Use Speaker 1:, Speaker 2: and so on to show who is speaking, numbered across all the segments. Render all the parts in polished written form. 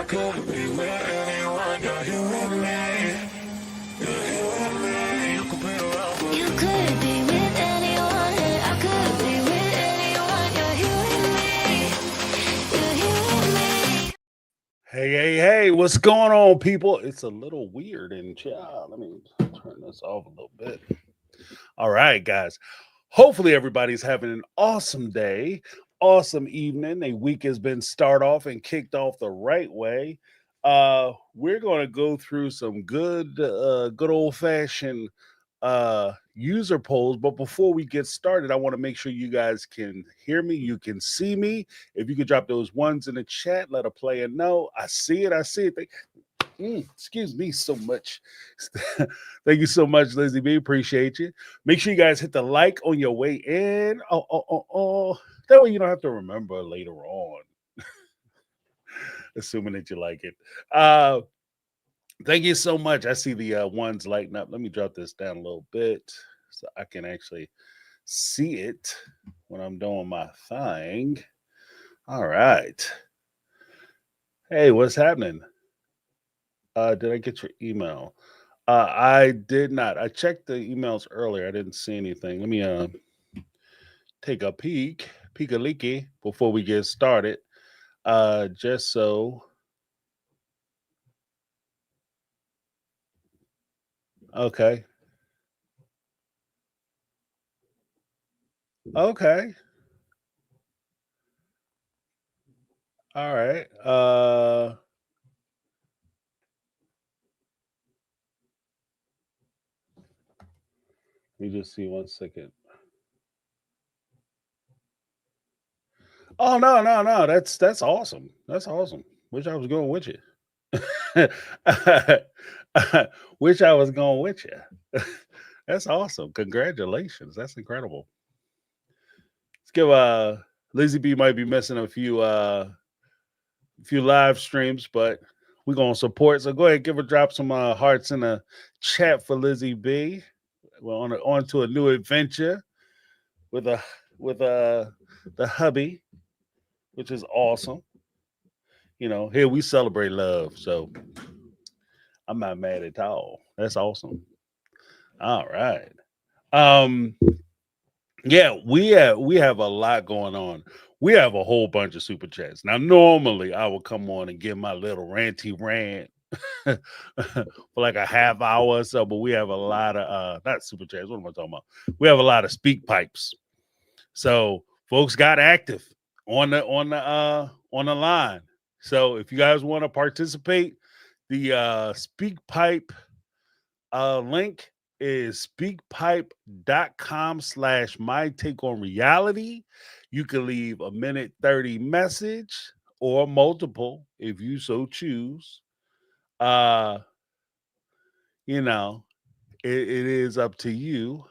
Speaker 1: could be with anyone, you're here with me. You're here with me. You could be around for
Speaker 2: You could be with anyone, and I could be with anyone. You're here with me. You're here with me.
Speaker 3: Hey, what's going on, people? It's a little weird in chat. Let me turn this off a little bit. All right, guys. Hopefully, everybody's having an awesome day, awesome evening. A week has been start off and kicked off the right way. We're going to go through some good old fashioned user polls. But before we get started, I want to make sure you guys can hear me. You can see me. If you could drop those ones in the chat, let a player know. I see it. Excuse me so much. Thank you so much, Lizzie B. Appreciate you. Make sure you guys hit the like on your way in. That way you don't have to remember later on. Assuming that you like it. Thank you so much. I see the ones lighting up. Let me drop this down a little bit so I can actually see it when I'm doing my thing. All right. Hey, what's happening? Did I get your email? I did not. I checked the emails earlier. I didn't see anything. Let me take a peek a leaky before we get started. Just so. Okay. Okay. All right. Let me just see 1 second. Oh no. That's awesome. That's awesome. Wish I was going with you. Wish I was going with you. That's awesome. Congratulations. That's incredible. Let's give Lizzie B might be missing a few live streams, but we're gonna support. So go ahead, give her drop some hearts in the chat for Lizzie B. We're on to a new adventure with the hubby, which is awesome. You know, here we celebrate love, so I'm not mad at all. That's awesome. All right. Yeah, we have a lot going on. We have a whole bunch of super chats. Now, normally I would come on and give my little ranty rant for like a half hour or so, but we have a lot of not super chats. What am I talking about? We have a lot of speak pipes. So folks got active on the line. So if you guys want to participate, the speak pipe link is speakpipe.com/my-take-on-reality. You can leave a minute 30 message or multiple if you so choose. You know, it is up to you,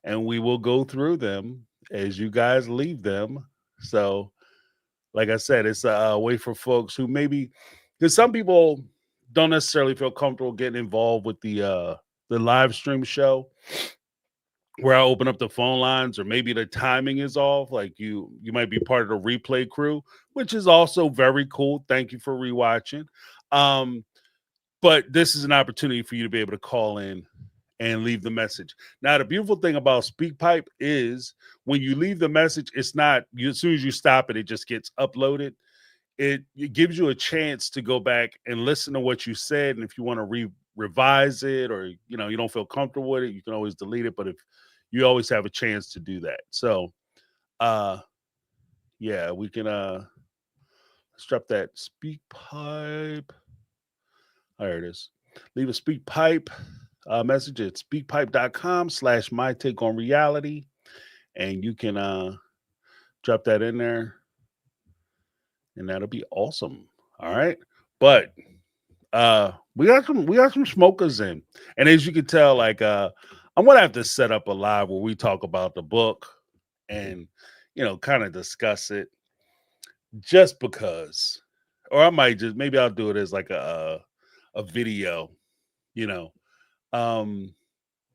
Speaker 3: and we will go through them as you guys leave them. So, like I said, it's a way for folks who maybe, because some people don't necessarily feel comfortable getting involved with the live stream show where I open up the phone lines, or maybe the timing is off. Like you might be part of the replay crew, which is also very cool. Thank you for rewatching. But this is an opportunity for you to be able to call in and leave the message. Now, the beautiful thing about SpeakPipe is when you leave the message, it's not you, as soon as you stop it, it just gets uploaded. It gives you a chance to go back and listen to what you said. And if you want to revise it, or you don't feel comfortable with it, you can always delete it. But if you always have a chance to do that. So yeah, we can let's drop that SpeakPipe. There it is. Leave a SpeakPipe message at speakpipe.com/my-take-on-reality, and you can drop that in there, and that'll be awesome. All right. But we got some smokers in. And as you can tell, like I'm gonna have to set up a live where we talk about the book and kind of discuss it, just because. Or I might just, maybe I'll do it as like a video,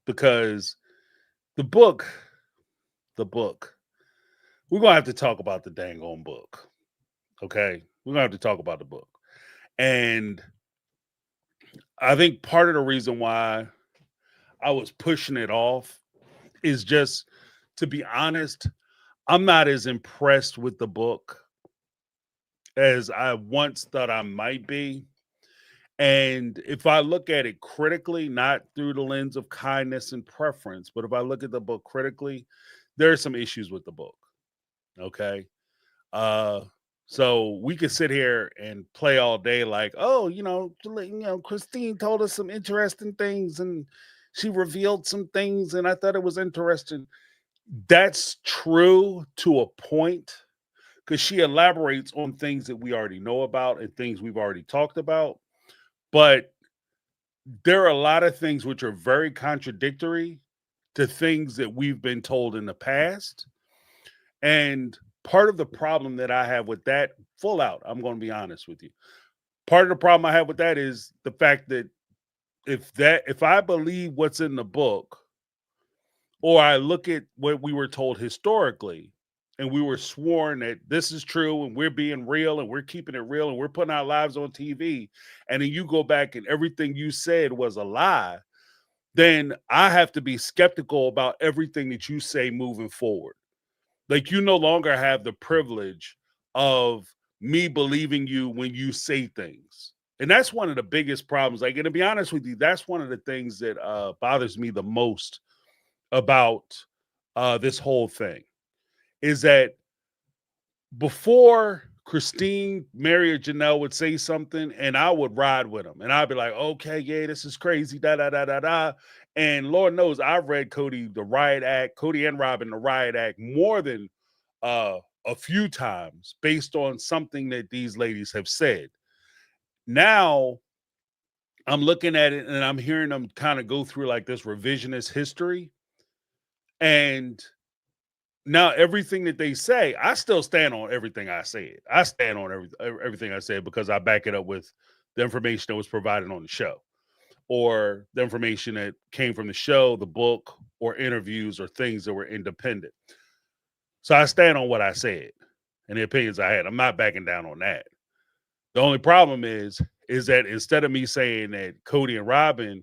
Speaker 3: because the book, we're gonna have to talk about the dang on book. Okay, we're gonna have to talk about the book. And I think part of the reason why I was pushing it off is just, to be honest, I'm not as impressed with the book as I once thought I might be. And if I look at it critically, not through the lens of kindness and preference, but if I look at the book critically, there are some issues with the book. Okay. Uh so we could sit here and play all day like, oh, Christine told us some interesting things and she revealed some things and I thought it was interesting. That's true to a point because she elaborates on things that we already know about and things we've already talked about. But there are a lot of things which are very contradictory to things that we've been told in the past. And part of the problem that I have with that, full out, I'm going to be honest with you. Part of the problem I have with that is the fact that if I believe what's in the book, or I look at what we were told historically, and we were sworn that this is true and we're being real and we're keeping it real and we're putting our lives on TV, and then you go back and everything you said was a lie, then I have to be skeptical about everything that you say moving forward. Like, you no longer have the privilege of me believing you when you say things. And that's one of the biggest problems. Like, and to be honest with you, that's one of the things that bothers me the most about this whole thing is that before Christine, Mary, or Janelle would say something, and I would ride with them, and I'd be like, "Okay, yeah, this is crazy." Da da da da da. And Lord knows, I've read Cody and Robin, the Riot Act, more than a few times, based on something that these ladies have said. Now I'm looking at it, and I'm hearing them kind of go through like this revisionist history, and now everything that they say, I still stand on everything I said. I stand on everything I said because I back it up with the information that was provided on the show, or the information that came from the show, the book, or interviews, or things that were independent. So I stand on what I said and the opinions I had. I'm not backing down on that. The only problem is that instead of me saying that Cody and Robin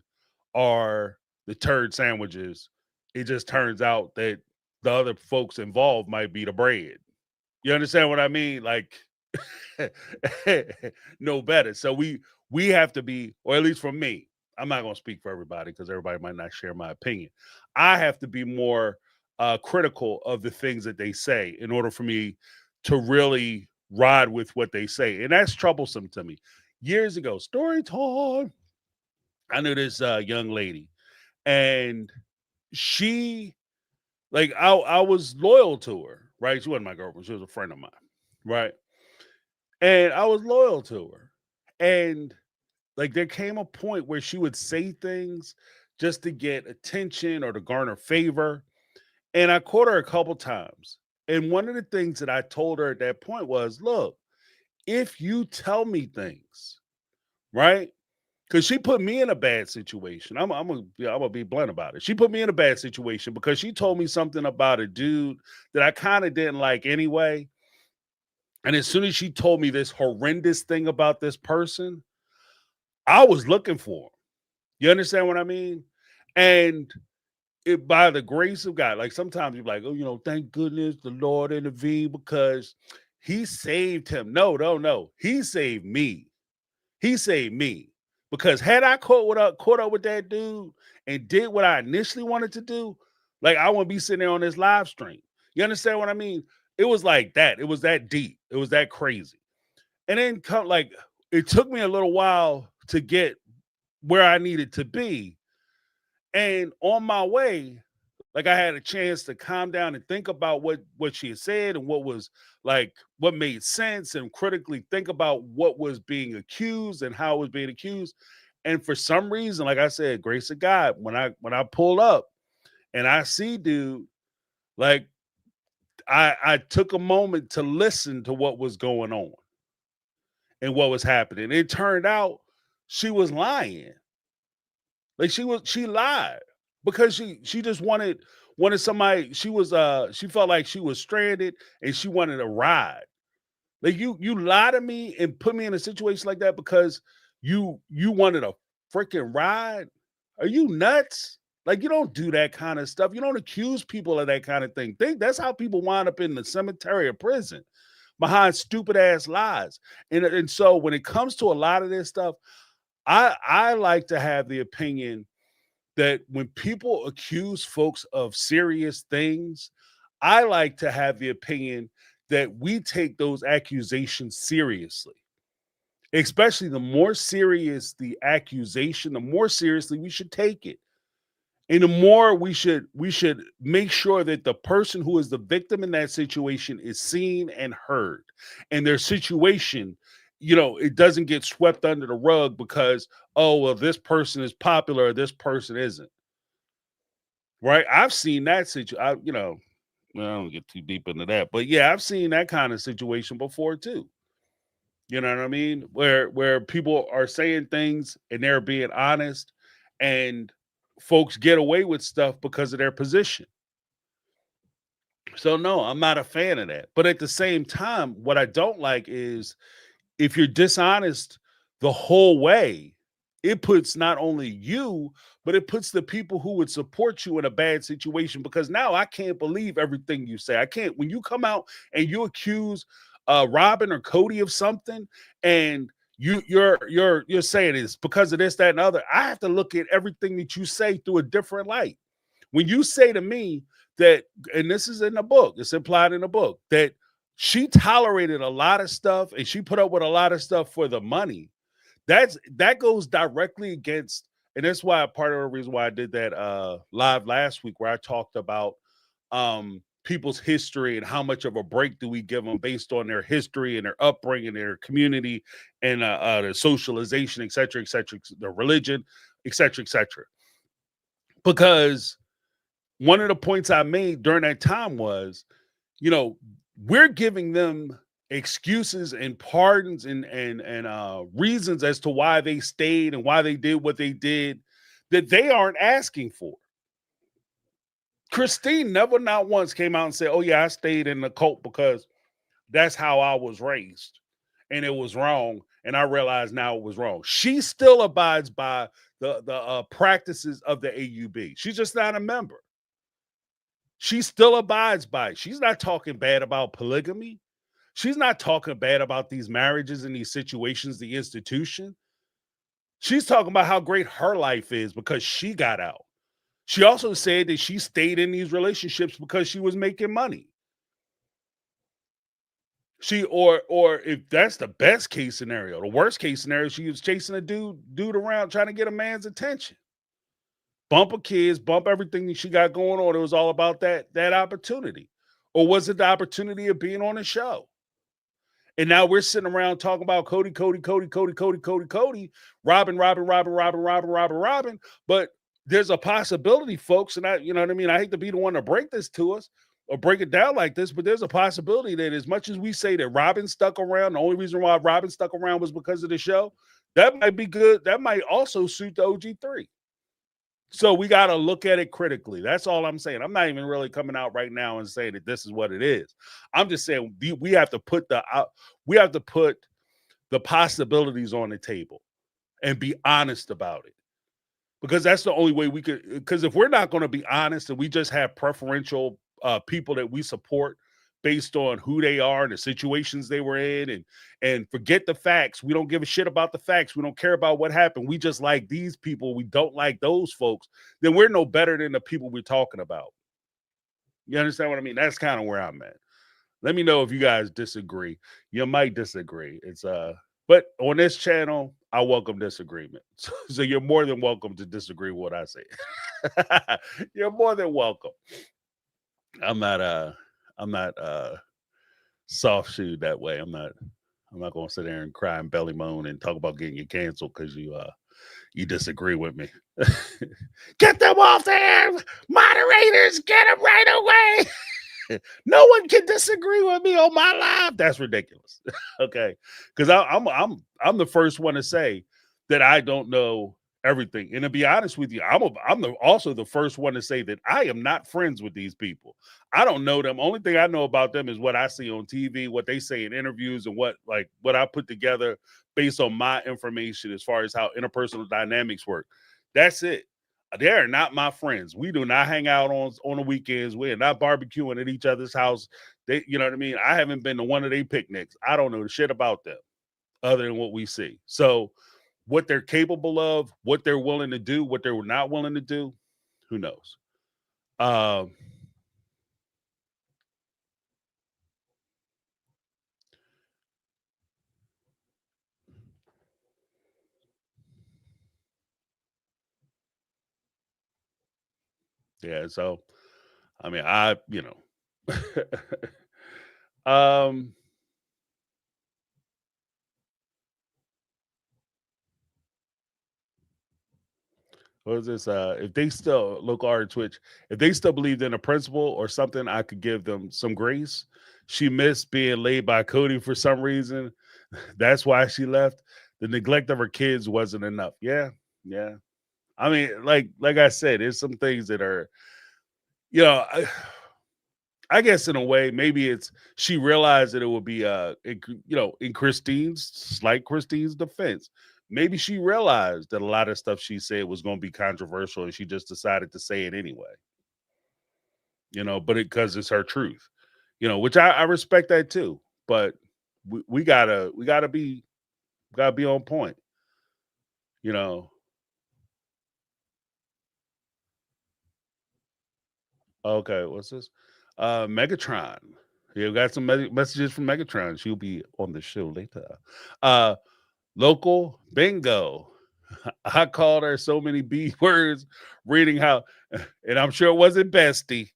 Speaker 3: are the turd sandwiches, it just turns out that the other folks involved might be the bread. You understand what I mean? Like, no better. So we have to be, or at least for me, I'm not going to speak for everybody because everybody might not share my opinion. I have to be more critical of the things that they say in order for me to really ride with what they say. And that's troublesome to me. Years ago, story time, I knew this young lady, and she, like, I was loyal to her, right? She wasn't my girlfriend. She was a friend of mine, right? And I was loyal to her. And like, there came a point where she would say things just to get attention or to garner favor. And I caught her a couple times. And one of the things that I told her at that point was, look, if you tell me things, right? Because she put me in a bad situation. I'm gonna be blunt about it. She put me in a bad situation because she told me something about a dude that I kind of didn't like anyway. And as soon as she told me this horrendous thing about this person, I was looking for him. You understand what I mean? And it, by the grace of God, like sometimes you're like, oh, thank goodness the Lord intervened because he saved him. No, no, no. He saved me. He saved me. Because had I caught up with that dude and did what I initially wanted to do, like, I wouldn't be sitting there on this live stream. You understand what I mean? It was like that. It was that deep. It was that crazy. And then like, it took me a little while to get where I needed to be. And on my way, like, I had a chance to calm down and think about what she had said and what was, like, what made sense, and critically think about what was being accused and how it was being accused. And for some reason, like I said, grace of God, when I pull up and I see dude, like, I took a moment to listen to what was going on and what was happening. It turned out she was lying. Like, she lied because she just wanted somebody. She felt like she was stranded and she wanted a ride. Like you lie to me and put me in a situation like that because you wanted a freaking ride. Are you nuts? Like, you don't do that kind of stuff. You don't accuse people of that kind of thing. That's how people wind up in the cemetery or prison, behind stupid ass lies. And so when it comes to a lot of this stuff, I like to have the opinion that when people accuse folks of serious things, I like to have the opinion that we take those accusations seriously. Especially the more serious the accusation, the more seriously we should take it. And the more we should make sure that the person who is the victim in that situation is seen and heard. And their situation, it doesn't get swept under the rug because, oh, well, this person is popular or this person isn't. Right? I've seen that situation. I don't get too deep into that, but yeah, I've seen that kind of situation before too. You know what I mean? Where people are saying things and they're being honest, and folks get away with stuff because of their position. So no, I'm not a fan of that. But at the same time, what I don't like is if you're dishonest the whole way, it puts not only you, but it puts the people who would support you in a bad situation, because now I can't believe everything you say. I can't, when you come out and you accuse Robin or Cody of something, and you're saying it's because of this, that, and other. I have to look at everything that you say through a different light. When you say to me that, and this is in the book, it's implied in the book, that she tolerated a lot of stuff and she put up with a lot of stuff for the money, that goes directly against, and that's why part of the reason why I did that live last week, where I talked about people's history and how much of a break do we give them based on their history and their upbringing, their community, and their socialization, et cetera, their religion, et cetera. Because one of the points I made during that time was, we're giving them excuses and pardons and reasons as to why they stayed and why they did what they did that they aren't asking for. Christine never not once came out and said, oh yeah, I stayed in the cult because that's how I was raised and it was wrong, and I realize now it was wrong. She still abides by the practices of the AUB. She's just not a member. She still abides by it. She's not talking bad about polygamy. She's not talking bad about these marriages and these situations, the institution. She's talking about how great her life is because she got out. She also said that she stayed in these relationships because she was making money. Or if that's the best case scenario, the worst case scenario, she was chasing a dude around trying to get a man's attention. Bump her kids, bump everything that she got going on. It was all about that opportunity. Or was it the opportunity of being on a show? And now we're sitting around talking about Cody, Robin. But there's a possibility, folks, and you know what I mean? I hate to be the one to break this to us or break it down like this, but there's a possibility that as much as we say that Robin stuck around, the only reason why Robin stuck around was because of the show, that might be good. That might also suit the OG3. So we got to look at it critically. That's all I'm saying. I'm not even really coming out right now and saying that this is what it is. I'm just saying we have to put the possibilities on the table and be honest about it, because that's the only way we could. Because if we're not going to be honest and we just have preferential people that we support based on who they are and the situations they were in, and forget the facts. We don't give a shit about the facts. We don't care about what happened. We just like these people. We don't like those folks. Then we're no better than the people we're talking about. You understand what I mean? That's kind of where I'm at. Let me know if you guys disagree. You might disagree. But on this channel, I welcome disagreement. So you're more than welcome to disagree with what I say. You're more than welcome. I'm not soft shoed that way. I'm not going to sit there and cry and belly moan and talk about getting you canceled because you disagree with me. Get them off there, moderators! Get them right away. No one can disagree with me on my live. That's ridiculous. Okay, because I'm the first one to say that I don't know everything. And to be honest with you, also the first one to say that I am not friends with these people. I don't know them. Only thing I know about them is what I see on TV, what they say in interviews, and what I put together based on my information as far as how interpersonal dynamics work. That's it. They are not my friends. We do not hang out on the weekends. We're not barbecuing at each other's house. They, you know what I mean? I haven't been to one of their picnics. I don't know shit about them other than what we see. So what they're capable of, what they're willing to do, what they're not willing to do, who knows? Um, yeah, so I mean, um, what is this? If they still look our Twitch, if they still believed in a principle or something, I could give them some grace. She missed being laid by Cody for some reason. That's why she left. The neglect of her kids wasn't enough. Yeah, yeah. I mean, like I said, there's some things that are, you know, I guess in a way, maybe it's she realized that it would be in Christine's defense, maybe she realized that a lot of stuff she said was going to be controversial and she just decided to say it anyway. But because it's her truth, which I respect that too. But we gotta be on point, you know. Okay, what's this? Megatron. Yeah, we got some messages from Megatron. She'll be on the show later. Uh Local bingo. I called her so many B words reading how, and I'm sure it wasn't bestie.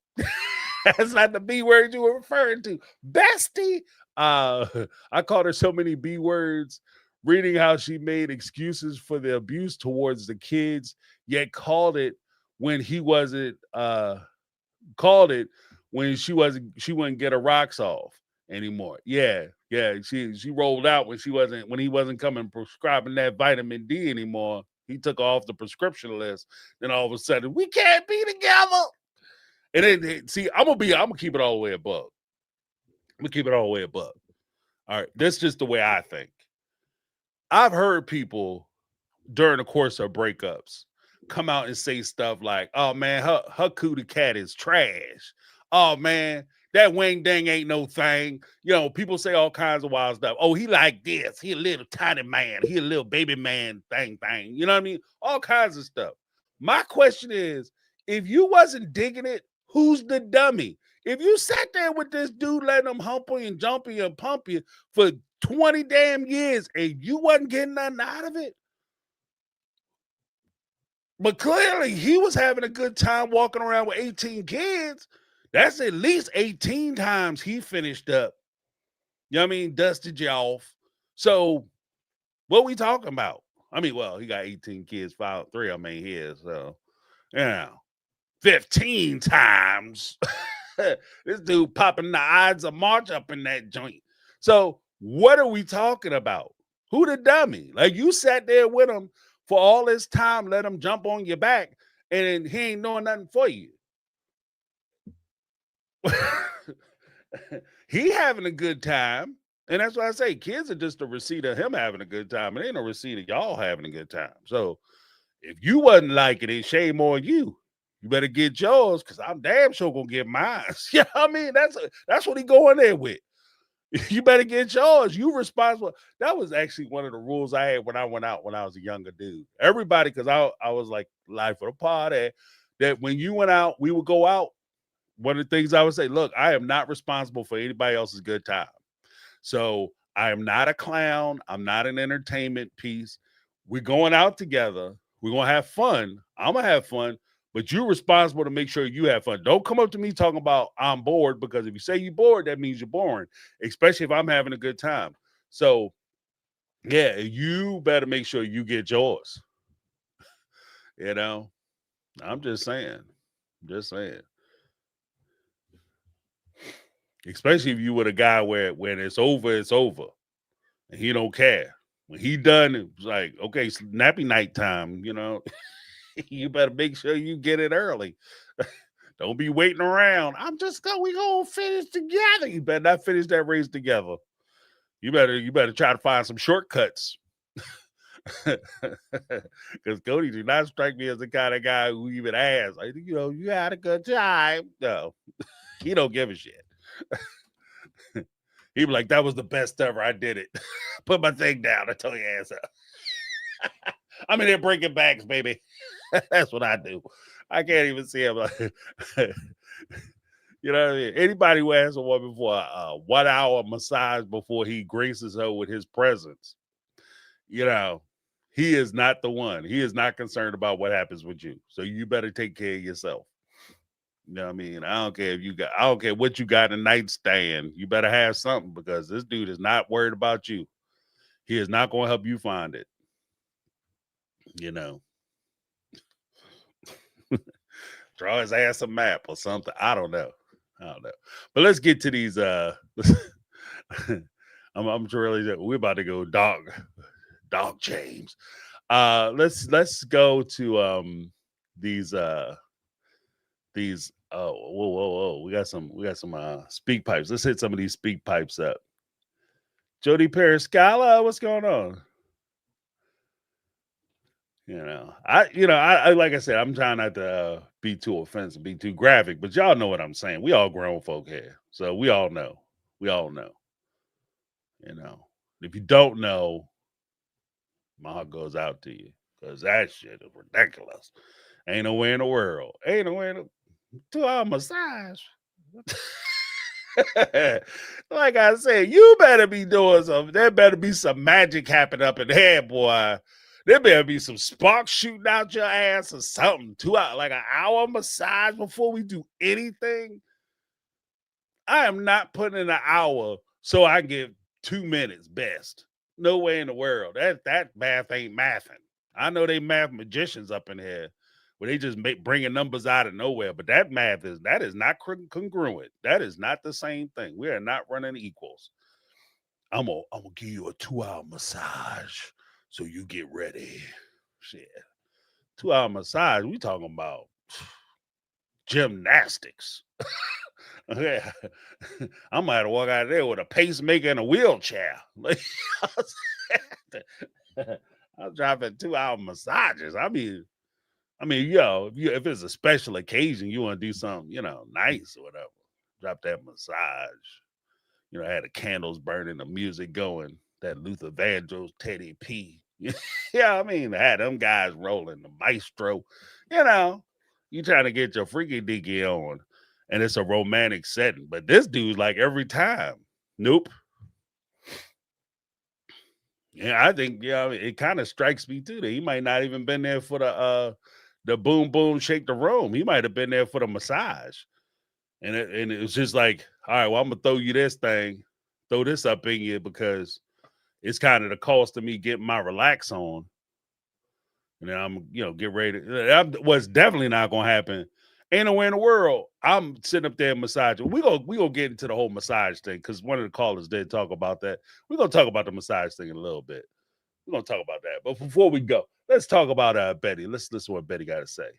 Speaker 3: That's not the B word you were referring to. Bestie. Uh, I called her so many B words reading how she made excuses for the abuse towards the kids, yet when he wasn't called it when she wouldn't get her rocks off anymore. Yeah, yeah. She rolled out when he wasn't coming prescribing that vitamin D anymore. He took her off the prescription list. Then all of a sudden, we can't be together. And then see, I'm gonna keep it all the way above. I'm gonna keep it all the way above. All right. That's just the way I think. I've heard people during the course of breakups come out and say stuff like, "Oh man, her cootie cat is trash. Oh man, that wing dang ain't no thing." People say all kinds of wild stuff. Oh, he like this. He a little tiny man. He a little baby man thing. You know what I mean? All kinds of stuff. My question is, if you wasn't digging it, who's the dummy? If you sat there with this dude letting him hump you and jump you and pump you for 20 damn years and you wasn't getting nothing out of it, but clearly he was having a good time walking around with 18 kids. That's at least 18 times he finished up. You know what I mean? Dusted you off. So what we talking about? I mean, well, he got 18 kids, 3 of them ain't his. So, 15 times. This dude popping the Ides of March up in that joint. So what are we talking about? Who the dummy? Like, you sat there with him for all this time, let him jump on your back, and he ain't doing nothing for you. He having a good time. And that's why I say kids are just a receipt of him having a good time. It ain't a receipt of y'all having a good time. So if you wasn't liking it, shame on you. You better get yours, because I'm damn sure gonna get mine. Yeah, I mean, that's what he going there with. You better get yours. You responsible. That was actually one of the rules I had when I went out when I was a younger dude. Everybody, because I was like live for the party, that when you went out, we would go out. One of the things I would say, look, I am not responsible for anybody else's good time. So I am not a clown. I'm not an entertainment piece. We're going out together. We're going to have fun. I'm going to have fun, but you're responsible to make sure you have fun. Don't come up to me talking about I'm bored, because if you say you're bored, that means you're boring, especially if I'm having a good time. So, yeah, you better make sure you get yours. I'm just saying. Just saying. Especially if you with a guy where when it's over, and he don't care. When he done, it was like, okay, it's nappy night time, you better make sure you get it early. Don't be waiting around. We gonna finish together. You better not finish that race together. You better try to find some shortcuts. Because Cody do not strike me as the kind of guy who even asks, like, you had a good time. No, he don't give a shit. He be like, that was the best ever. I did it. Put my thing down. I tell your ass up. I'm in there breaking backs, baby. That's what I do. I can't even see him. Like, you know what I mean? Anybody who asks a woman for a 1 hour massage before he graces her with his presence, he is not the one. He is not concerned about what happens with you. So you better take care of yourself. You know what I mean? I don't care what you got in a nightstand. You better have something, because this dude is not worried about you. He is not going to help you find it. Draw his ass a map or something. I don't know. But let's get to these. I'm really. We're about to go dog James. Let's go to these. Whoa. We got some speak pipes. Let's hit some of these speak pipes up. Jody Periscala, what's going on? I like I said, I'm trying not to be too offensive, be too graphic, but y'all know what I'm saying. We all grown folk here, so we all know. If you don't know, my heart goes out to you, because that shit is ridiculous. Ain't no way in the world. Ain't no way in the 2-hour massage. Like I said, you better be doing something. There better be some magic happening up in there, boy. There better be some sparks shooting out your ass or something. 2 hours, like an hour massage before we do anything. I am not putting in an hour so I get 2 minutes best. No way in the world. That math ain't mathing. I know they math magicians up in here, where they just bringing numbers out of nowhere, but that is not congruent. That is not the same thing. We are not running equals. I'm gonna give you a 2-hour massage so you get ready. Shit, 2-hour massage. We talking about gymnastics. Yeah, I might have to walk out of there with a pacemaker and a wheelchair. Like, I'm dropping 2-hour massages. I mean, if it's a special occasion, you want to do something, nice or whatever. Drop that massage. Had the candles burning, the music going, that Luther Vandross, Teddy P. I had them guys rolling, the maestro. You trying to get your freaky deaky on, and it's a romantic setting. But this dude's like every time. Nope. Yeah, I think it kind of strikes me too that he might not even been there for the boom boom shake the room. He might have been there for the massage, and it was just like, all right, well, I'm gonna throw you this thing, throw this up in you, because it's kind of the cost of me getting my relax on, and then I'm get ready. What's definitely not gonna happen. Ain't nowhere in the world I'm sitting up there massaging. We gonna get into the whole massage thing, because one of the callers did talk about that. We're gonna talk about the massage thing in a little bit. We're gonna talk about that. But before we go, let's talk about Betty. Let's listen to what Betty got to say.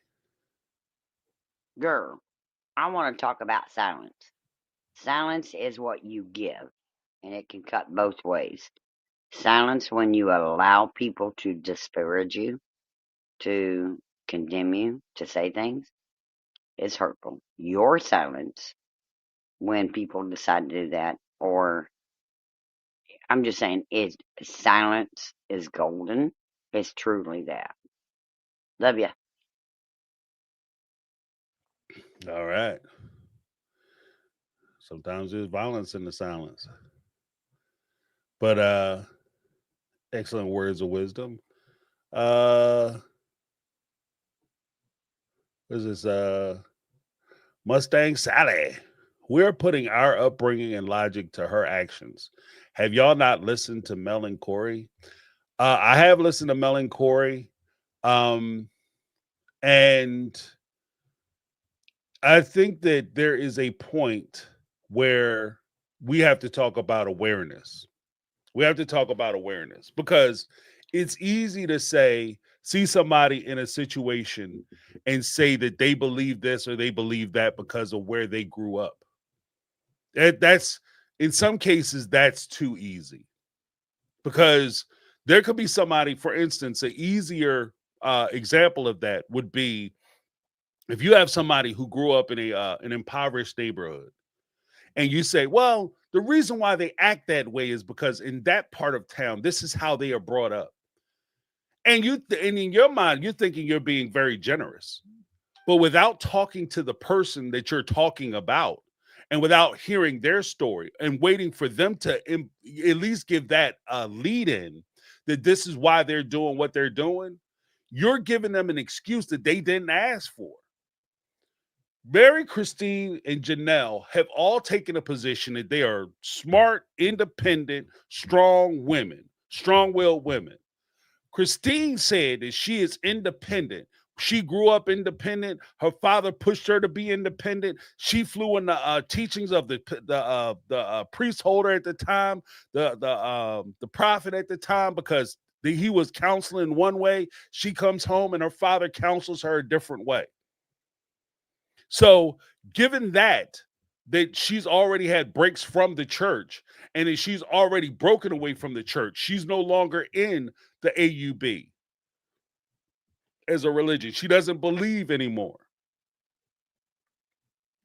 Speaker 4: Girl, I want to talk about silence. Silence is what you give, and it can cut both ways. Silence when you allow people to disparage you, to condemn you, to say things, is hurtful. Your silence when people decide to do that, or I'm just saying, silence is golden. It's truly that. Love ya.
Speaker 3: All right. Sometimes there's violence in the silence. But excellent words of wisdom. What is this? Mustang Sally. We're putting our upbringing and logic to her actions. Have y'all not listened to Mel and Corey? I have listened to Mel and Corey. And I think that there is a point where we have to talk about awareness. We have to talk about awareness, because it's easy to see somebody in a situation and say that they believe this or they believe that because of where they grew up. That's, in some cases, that's too easy, because there could be somebody, for instance, an easier example of that would be if you have somebody who grew up in an impoverished neighborhood, and you say, well, the reason why they act that way is because in that part of town, this is how they are brought up. And and in your mind, you're thinking you're being very generous. But without talking to the person that you're talking about, and without hearing their story and waiting for them to at least give that lead in that this is why they're doing what they're doing, you're giving them an excuse that they didn't ask for. Mary, Christine, and Janelle have all taken a position that they are smart, independent, strong women, strong-willed women. Christine said that she is independent. She grew up independent. Her father pushed her to be independent. She flew in the teachings of the priest holder at the time, the prophet at the time, because he was counseling one way. She comes home and her father counsels her a different way. So, given that she's already had breaks from the church, and that she's already broken away from the church, she's no longer in the AUB as a religion. She doesn't believe anymore.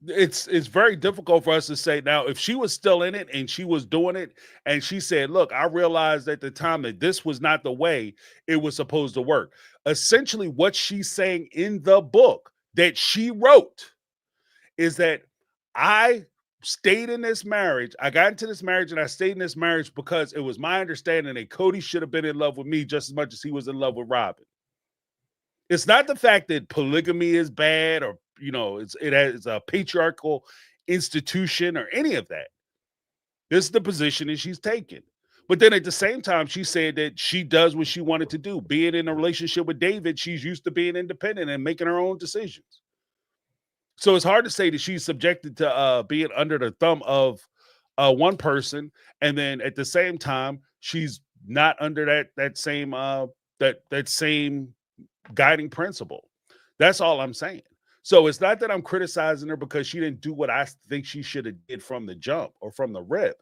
Speaker 3: It's very difficult for us to say now, if she was still in it and she was doing it and she said, look, I realized at the time that this was not the way it was supposed to work. Essentially, what she's saying in the book that she wrote is that I stayed in this marriage. I got into this marriage and I stayed in this marriage because it was my understanding that Cody should have been in love with me just as much as he was in love with Robin. It's not the fact that polygamy is bad, or, it's a patriarchal institution or any of that. This is the position that she's taken. But then at the same time, she said that she does what she wanted to do. Being in a relationship with David, she's used to being independent and making her own decisions. So it's hard to say that she's subjected to being under the thumb of one person, and then at the same time she's not under that same guiding principle. That's all I'm saying. So it's not that I'm criticizing her because she didn't do what I think she should have did from the jump or from the rip.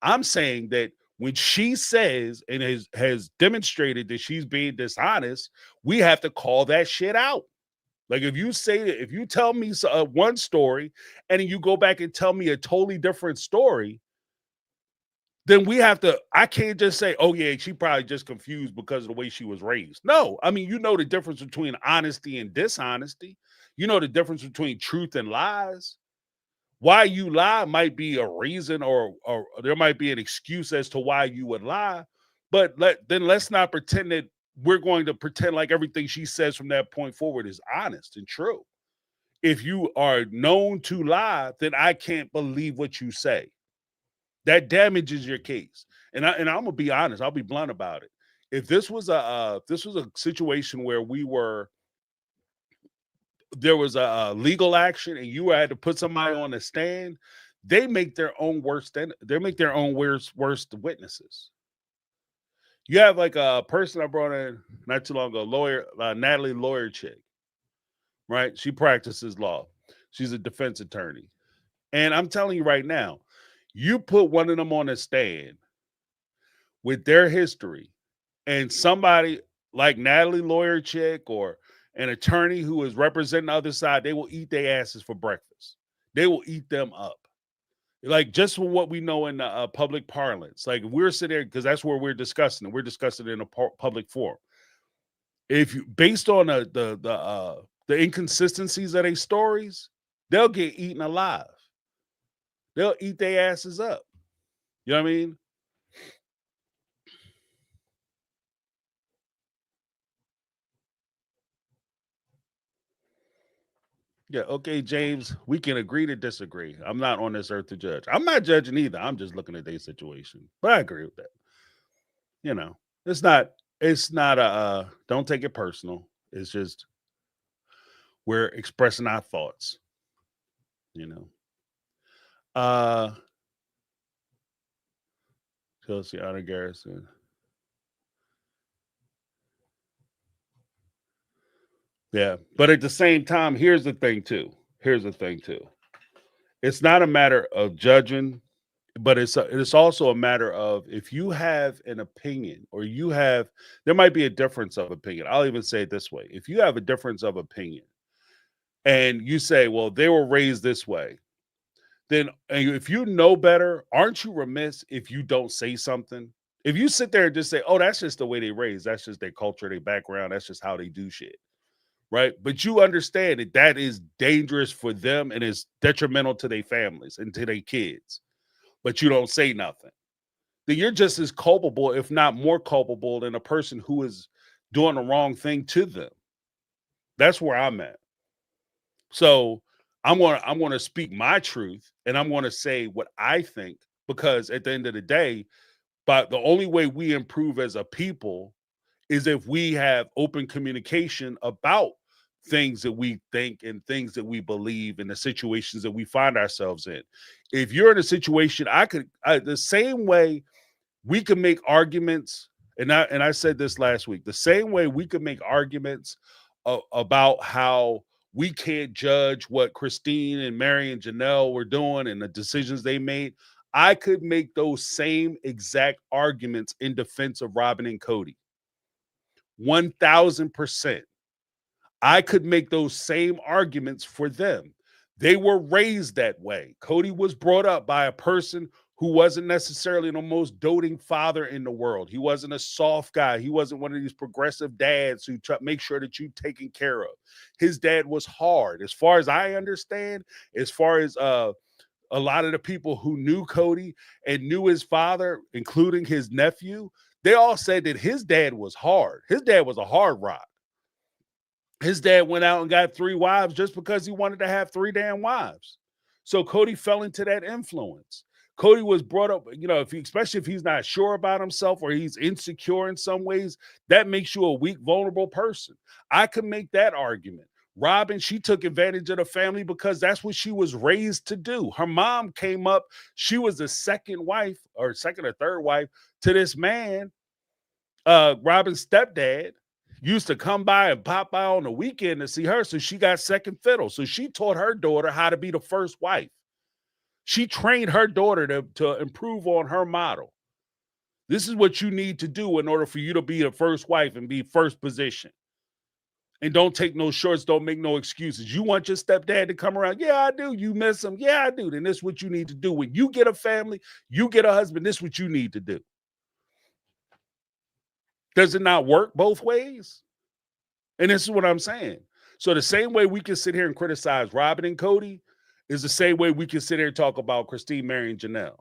Speaker 3: I'm saying that when she says and has demonstrated that she's being dishonest, we have to call that shit out. Like, if you tell me one story and then you go back and tell me a totally different story, then I can't just say, oh yeah, she probably just confused because of the way she was raised. No, I mean, the difference between honesty and dishonesty. You know the difference between truth and lies. Why you lie might be a reason, or there might be an excuse as to why you would lie. But let's not pretend that we're going to pretend like everything she says from that point forward is honest and true. If you are known to lie, then I can't believe what you say. That damages your case. And I'm gonna be honest. I'll be blunt about it. If this was a situation where there was a legal action and you had to put somebody on the stand, they make their own worst witnesses. You have like a person I brought in not too long ago, lawyer, Natalie Lawyer Chick, right? She practices law. She's a defense attorney. And I'm telling you right now, you put one of them on a stand with their history, and somebody like Natalie Lawyer Chick or an attorney who is representing the other side, they will eat their asses for breakfast. They will eat them up. Like, just from what we know in the public parlance, like we're sitting there, because that's where we're discussing it. We're discussing it in a public forum. If you, based on the inconsistencies of their stories, they'll get eaten alive. They'll eat their asses up. You know what I mean? Yeah, okay, James, we can agree to disagree. I'm not on this earth to judge. I'm not judging either. I'm just looking at their situation. But I agree with that. It's not don't take it personal. It's just we're expressing our thoughts, you know. Chelsea Honor Garrison. Yeah, but at the same time, here's the thing too. It's not a matter of judging, but it's also a matter of if you have an opinion or there might be a difference of opinion. I'll even say it this way: if you have a difference of opinion and you say, well, they were raised this way, then if you know better, aren't you remiss if you don't say something? If you sit there and just say, oh, that's just the way they raised, that's just their culture, their background, that's just how they do shit. Right. But you understand that is dangerous for them and is detrimental to their families and to their kids. But you don't say nothing. Then you're just as culpable, if not more culpable, than a person who is doing the wrong thing to them. That's where I'm at. So I'm going to speak my truth and I'm going to say what I think, because at the end of the day, but the only way we improve as a people is if we have open communication about things that we think and things that we believe in the situations that we find ourselves in. If you're in a situation, the same way we can make arguments, and I said this last week, the same way we could make arguments about how we can't judge what Christine and Mary and Janelle were doing and the decisions they made. I could make those same exact arguments in defense of Robin and Cody. 1000%. I could make those same arguments for them. They were raised that way. Cody was brought up by a person who wasn't necessarily the most doting father in the world. He wasn't a soft guy. He wasn't one of these progressive dads who make sure that you're taken care of. His dad was hard. As far as I understand, as far as a lot of the people who knew Cody and knew his father, including his nephew, they all said that his dad was hard. His dad was a hard rock. His dad went out and got 3 wives just because he wanted to have 3 damn wives. So Cody fell into that influence. Cody was brought up, especially if he's not sure about himself or he's insecure in some ways, that makes you a weak, vulnerable person. I can make that argument. Robin, she took advantage of the family because that's what she was raised to do. Her mom came up, she was the second wife or second or third wife to this man. Robin's stepdad used to come by and pop by on the weekend to see her, so she got second fiddle. So she taught her daughter how to be the first wife. She trained her daughter to improve on her model. This is what you need to do in order for you to be the first wife and be first position. And don't take no shorts, don't make no excuses. You want your stepdad to come around? Yeah, I do. You miss him? Yeah, I do. Then this is what you need to do. When you get a family, you get a husband, this is what you need to do. Does it not work both ways? And this is what I'm saying. So the same way we can sit here and criticize Robin and Cody is the same way we can sit here and talk about Christine, Mary, and Janelle.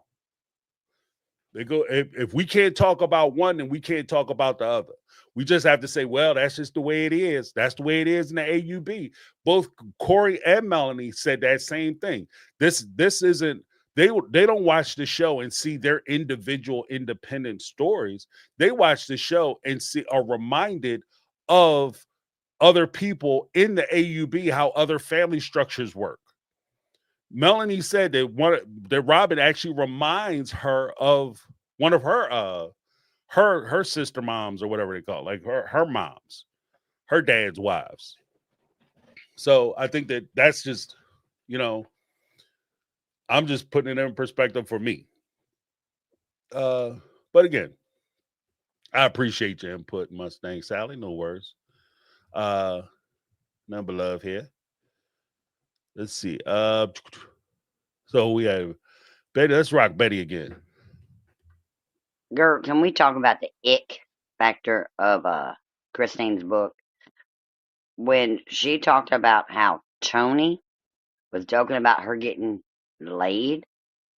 Speaker 3: They go, if we can't talk about one, then we can't talk about the other. We just have to say, well, that's just the way it is. That's the way it is in the AUB. Both Corey and Melanie said that same thing. This isn't, they don't watch the show and see their individual independent stories. They watch the show and are reminded of other people in the AUB, how other family structures work. Melanie said that Robin actually reminds her of one of her sister moms or whatever they call it, like her moms, her dad's wives. So I think that's just, I'm just putting it in perspective for me. But again, I appreciate your input, Mustang Sally. No worries. Number love here. Let's see. So we have Betty. Let's rock Betty again.
Speaker 4: Girl, can we talk about the ick factor of Christine's book? When she talked about how Tony was joking about her getting laid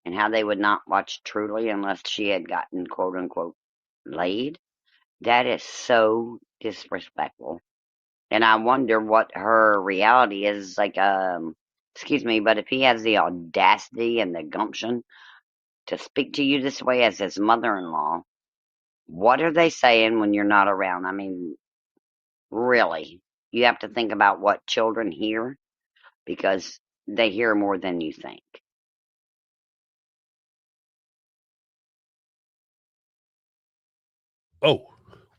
Speaker 4: and how they would not watch Truly unless she had gotten quote unquote laid. That is so disrespectful. And I wonder what her reality is. Like, excuse me, but if he has the audacity and the gumption to speak to you this way as his mother-in-law, what are they saying when you're not around? I mean, really, you have to think about what children hear because they hear more than you think.
Speaker 3: Oh,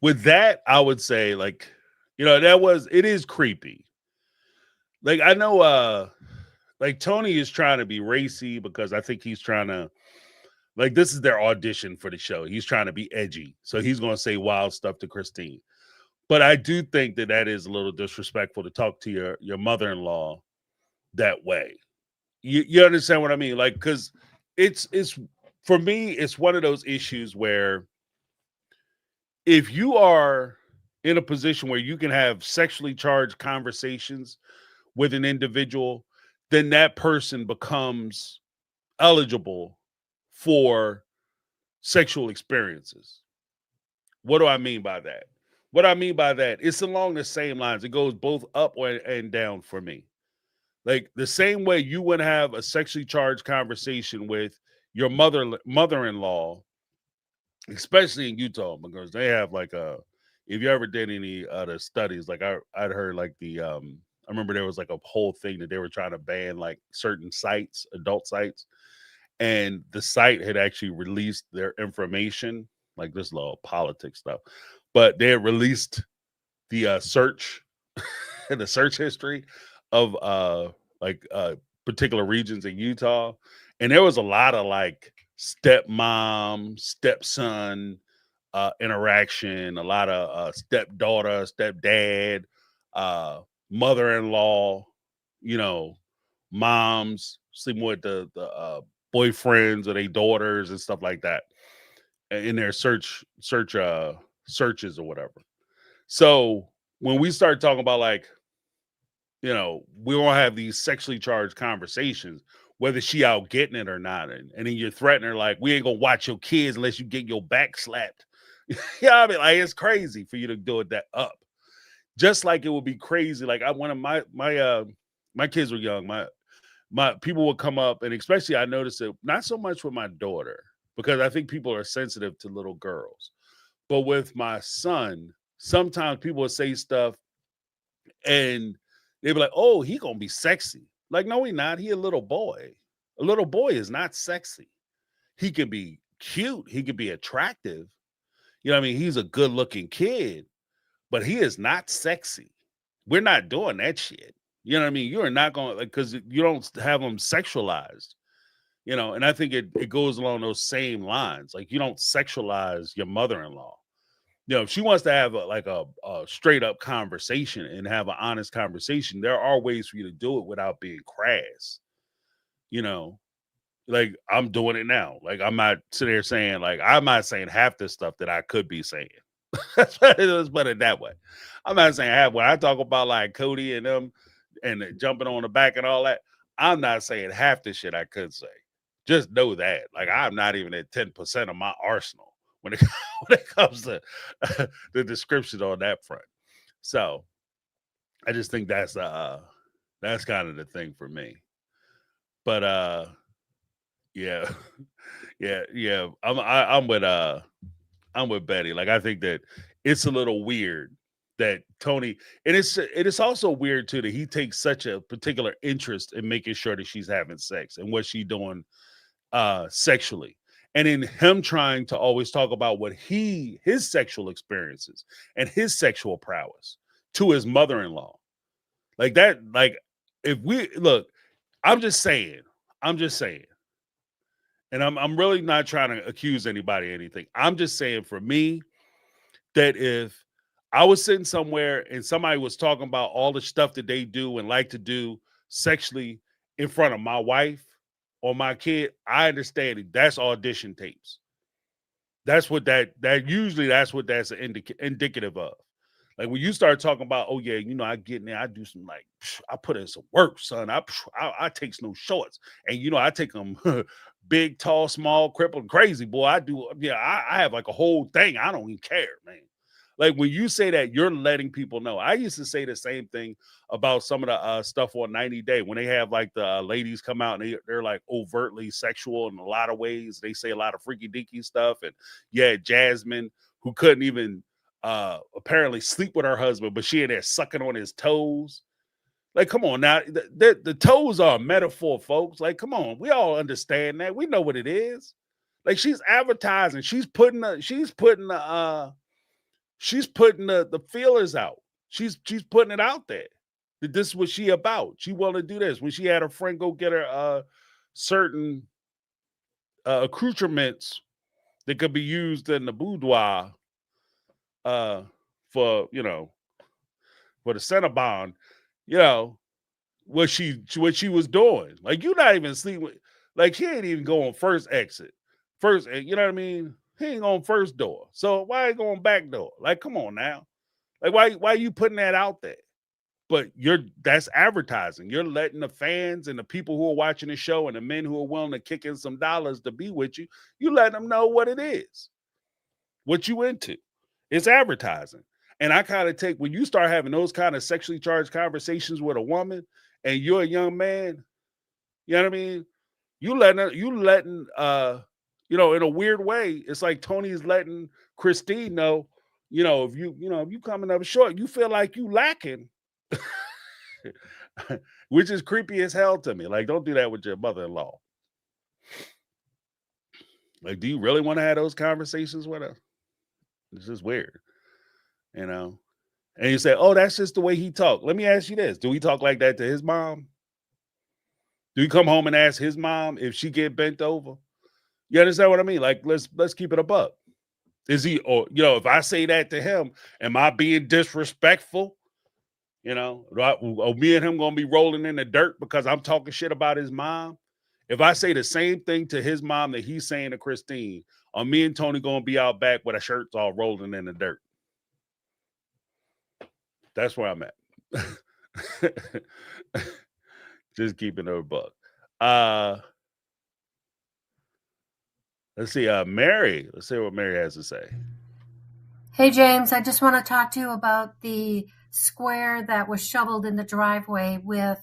Speaker 3: with that, I would say, like, it is creepy. Like, I know, like, Tony is trying to be racy because I think he's trying to, like, this is their audition for the show. He's trying to be edgy. So he's going to say wild stuff to Christine. But I do think that that is a little disrespectful to talk to your mother-in-law that way. You understand what I mean? Like, because it's for me, it's one of those issues where if you are in a position where you can have sexually charged conversations with an individual, then that person becomes eligible for sexual experiences. What do I mean by that? What I mean by that, it's along the same lines. It goes both up and down for me. Like the same way you would have a sexually charged conversation with your mother-in-law, especially in Utah, because they have like if you ever did any other studies, like I'd heard like I remember there was like a whole thing that they were trying to ban like certain sites, adult sites, and the site had actually released their information, like this little politics stuff, but they had released the search and the search history of particular regions in Utah, and there was a lot of like stepmom, stepson interaction, a lot of stepdaughter, stepdad, mother-in-law, you know, moms sleeping with the boyfriends or their daughters and stuff like that in their searches or whatever. So when we start talking about like, we all have these sexually charged conversations, whether she out getting it or not, and then you're threatening her like, we ain't gonna watch your kids unless you get your back slapped. I mean, like it's crazy for you to do it that up. Just like it would be crazy. Like one of my kids were young. My people would come up, and especially I noticed it not so much with my daughter, because I think people are sensitive to little girls, but with my son, sometimes people would say stuff and they'd be like, oh, he gonna be sexy. Like, no, he not. He a little boy. A little boy is not sexy. He can be cute. He can be attractive. You know what I mean? He's a good looking kid, but he is not sexy. We're not doing that shit. You know what I mean? You are not going, like, because you don't have them sexualized, and I think it goes along those same lines. Like, you don't sexualize your mother-in-law. If she wants to have a straight up conversation and have an honest conversation, there are ways for you to do it without being crass. Like I'm doing it now. Like I'm not sitting there saying, like, I'm not saying half the stuff that I could be saying. Let's put it that way. I'm not saying half. When I talk about like Cody and them and jumping on the back and all that, I'm not saying half the shit I could say. Just know that. Like I'm not even at 10% of my arsenal when it comes to the description on that front. So I just think that's kind of the thing for me. But yeah, yeah. I'm with Betty. Like I think that it's a little weird that Tony, and it is also weird too that he takes such a particular interest in making sure that she's having sex and what she's doing sexually, and in him trying to always talk about what his sexual experiences and his sexual prowess to his mother-in-law. Like that, like if we look, I'm just saying, and I'm really not trying to accuse anybody of anything. I'm just saying for me that if I was sitting somewhere and somebody was talking about all the stuff that they do and like to do sexually in front of my wife or my kid, I understand it. That's audition tapes. That's what usually that's what that's indicative of. Like when you start talking about, oh yeah, I get in there, I do some like, I put in some work, son. I take no shorts, and I take them big, tall, small, crippled, crazy, boy. I do, yeah. I have like a whole thing. I don't even care, man. Like when you say that, you're letting people know. I used to say the same thing about some of the stuff on 90 Day when they have like the ladies come out and they're like overtly sexual in a lot of ways. They say a lot of freaky deaky stuff, and yeah, Jasmine, who couldn't even apparently sleep with her husband, but she in there sucking on his toes. Like, come on now, the toes are a metaphor, folks. Like, come on, we all understand that. We know what it is. Like, she's advertising, she's putting the she's putting the feelers out. She's putting it out there. That this is what she about. She want to do this. When she had her friend go get her certain accoutrements that could be used in the boudoir for, you know, for the Cinnabon, you know, what she was doing. Like, you're not even sleeping. Like, she ain't even going first exit. First, you know what I mean? He ain't on first door. So why ain't going back door? Like, come on now. Like, why are you putting that out there? But that's advertising. You're letting the fans and the people who are watching the show and the men who are willing to kick in some dollars to be with you, you let them know what it is, what you into. It's advertising. And I kind of take, when you start having those kind of sexually charged conversations with a woman and you're a young man, you know what I mean? You letting, you know, in a weird way, it's like Tony's letting Christine know, you know, if you coming up short, you feel like you lacking, which is creepy as hell to me. Like, don't do that with your mother-in-law. Like, do you really want to have those conversations with her? It's just weird, you know? And you say, oh, that's just the way he talk. Let me ask you this. Do he talk like that to his mom? Do he come home and ask his mom if she get bent over? You understand what I mean? Like, let's keep it a buck. Is he, or, you know, if I say that to him, am I being disrespectful? You know, are me and him going to be rolling in the dirt because I'm talking shit about his mom? If I say the same thing to his mom that he's saying to Christine, are me and Tony going to be out back with our shirts all rolling in the dirt? That's where I'm at. Just keeping it a buck. Let's see. Mary. Let's see what Mary has to say.
Speaker 5: Hey, James. I just want to talk to you about the square that was shoveled in the driveway with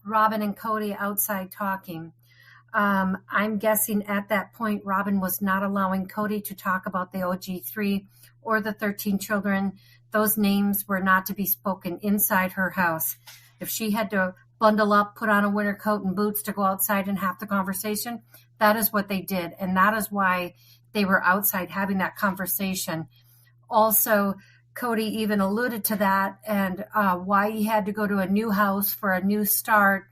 Speaker 5: Robin and Cody outside talking. I'm guessing at that point, Robin was not allowing Cody to talk about the OG3 or the 13 children. Those names were not to be spoken inside her house. If she had to bundle up, put on a winter coat and boots to go outside and have the conversation, that is what they did. And that is why they were outside having that conversation. Also, Cody even alluded to that and why he had to go to a new house for a new start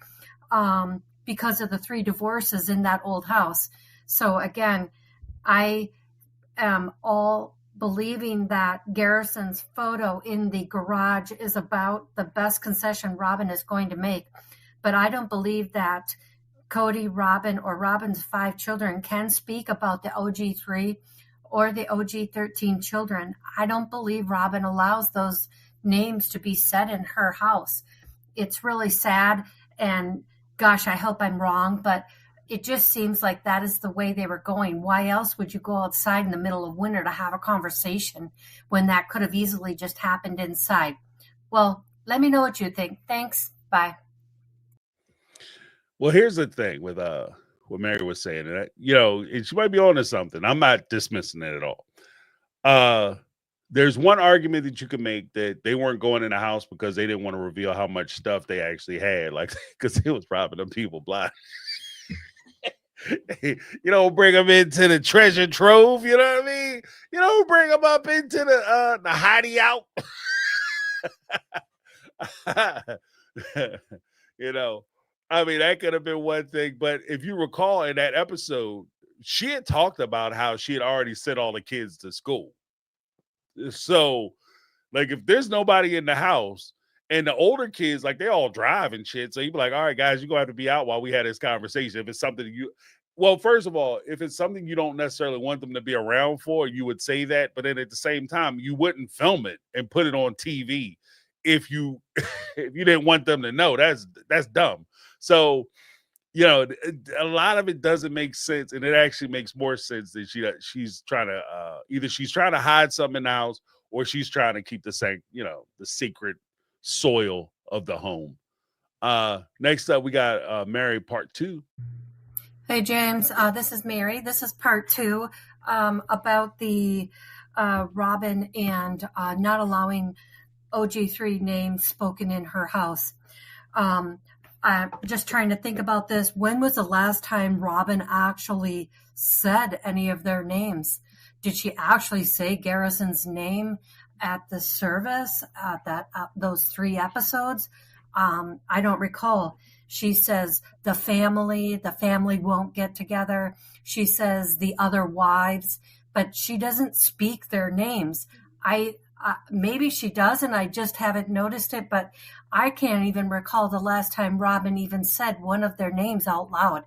Speaker 5: because of the 3 divorces in that old house. So again, I am all believing that Garrison's photo in the garage is about the best concession Robin is going to make. But I don't believe that Cody, Robin, or Robin's 5 children can speak about the OG3 or the OG13 children. I don't believe Robin allows those names to be said in her house. It's really sad, and gosh, I hope I'm wrong, but it just seems like that is the way they were going. Why else would you go outside in the middle of winter to have a conversation when that could have easily just happened inside? Well, let me know what you think. Thanks. Bye.
Speaker 3: Well, here's the thing with what Mary was saying, and you know, she might be onto something. I'm not dismissing it at all. There's one argument that you can make that they weren't going in the house because they didn't want to reveal how much stuff they actually had, like because it was robbing them people blind. You don't bring them into the treasure trove, you know what I mean? You don't bring them up into the hideout. You know, I mean, that could have been one thing, but if you recall in that episode, she had talked about how she had already sent all the kids to school. So, like, if there's nobody in the house and the older kids, like, they all drive and shit, so you'd be like, all right, guys, you're going to have to be out while we had this conversation. If it's something well, first of all, if it's something you don't necessarily want them to be around for, you would say that, but then at the same time, you wouldn't film it and put it on TV if you didn't want them to know. That's dumb. So, you know, a lot of it doesn't make sense, and it actually makes more sense that she's trying to either she's trying to hide something in the house or she's trying to keep the secret soil of the home. Next up, we got Mary part 2.
Speaker 5: Hey, James, this is Mary. This is part 2 about the Robin and not allowing OG3 names spoken in her house. I'm just trying to think about this. When was the last time Robin actually said any of their names? Did she actually say Garrison's name? at the service, those 3 episodes. I don't recall. She says the family won't get together. She says the other wives, but she doesn't speak their names. Maybe she does, and I just haven't noticed it, but I can't even recall the last time Robin even said one of their names out loud.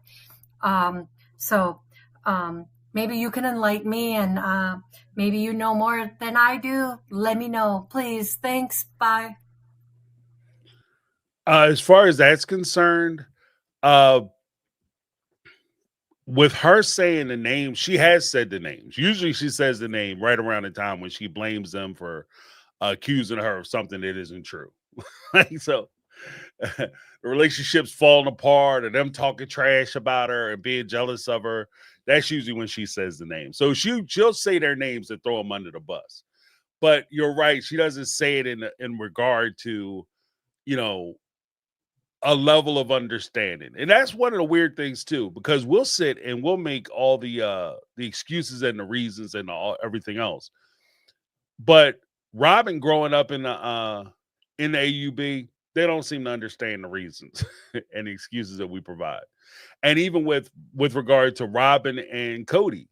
Speaker 5: Maybe you can enlighten me, and maybe you know more than I do. Let me know, please. Thanks. Bye.
Speaker 3: As far as that's concerned, with her saying the name, she has said the names. Usually she says the name right around the time when she blames them for accusing her of something that isn't true. So the relationship's falling apart and them talking trash about her and being jealous of her. That's usually when she says the name. So she'll say their names and throw them under the bus. But you're right. She doesn't say it in regard to, a level of understanding. And that's one of the weird things too, because we'll sit and we'll make all the excuses and the reasons and everything else. But Robin growing up in the AUB, they don't seem to understand the reasons and the excuses that we provide. And even with regard to Robin and Cody,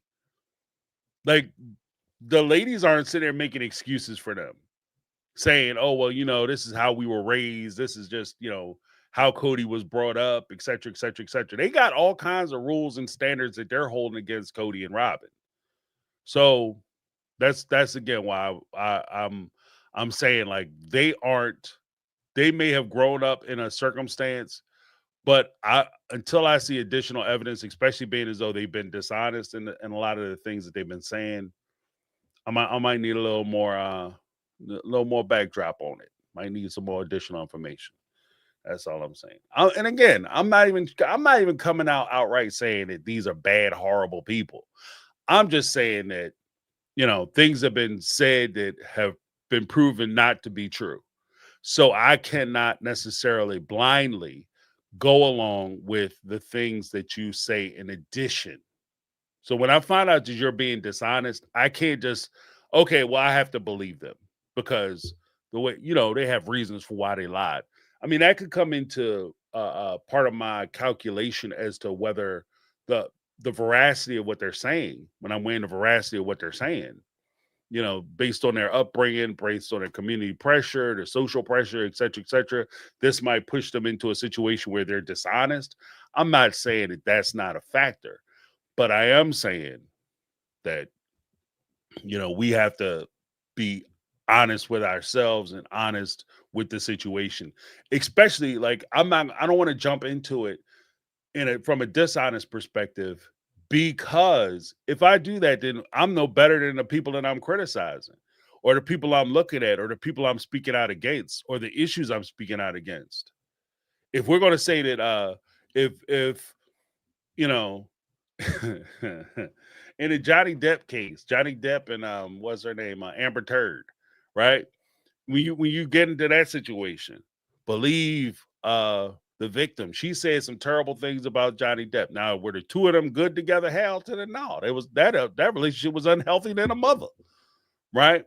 Speaker 3: like the ladies aren't sitting there making excuses for them, saying, oh, well, this is how we were raised. This is just, how Cody was brought up, et cetera, et cetera, et cetera. They got all kinds of rules and standards that they're holding against Cody and Robin. So that's again why I'm saying, like, they may have grown up in a circumstance, but until I see additional evidence, especially being as though they've been dishonest in a lot of the things that they've been saying, I might need a little more backdrop on it. Might need some more additional information. That's all I'm saying. And again, I'm not even coming out outright saying that these are bad, horrible people. I'm just saying that, things have been said that have been proven not to be true. So I cannot necessarily blindly go along with the things that you say in addition. So when I find out that you're being dishonest, I can't just, okay, well, I have to believe them because the way, they have reasons for why they lied. I mean, that could come into part of my calculation as to whether the veracity of what they're saying, when I'm weighing the veracity of what they're saying, based on their upbringing, based on their community pressure, their social pressure, et cetera, this might push them into a situation where they're dishonest. I'm not saying that that's not a factor, but I am saying that, we have to be honest with ourselves and honest with the situation, especially like I don't want to jump into it from a dishonest perspective, because if I do that, then I'm no better than the people that I'm criticizing or the people I'm looking at or the people I'm speaking out against or the issues I'm speaking out against. If we're going to say that, if in the Johnny Depp case, Johnny Depp and what's her name, Amber Turd, right? When you get into that situation, believe the victim. She said some terrible things about Johnny Depp. Now, were the two of them good together? Hell to the no. It was that relationship was unhealthy than a mother, right?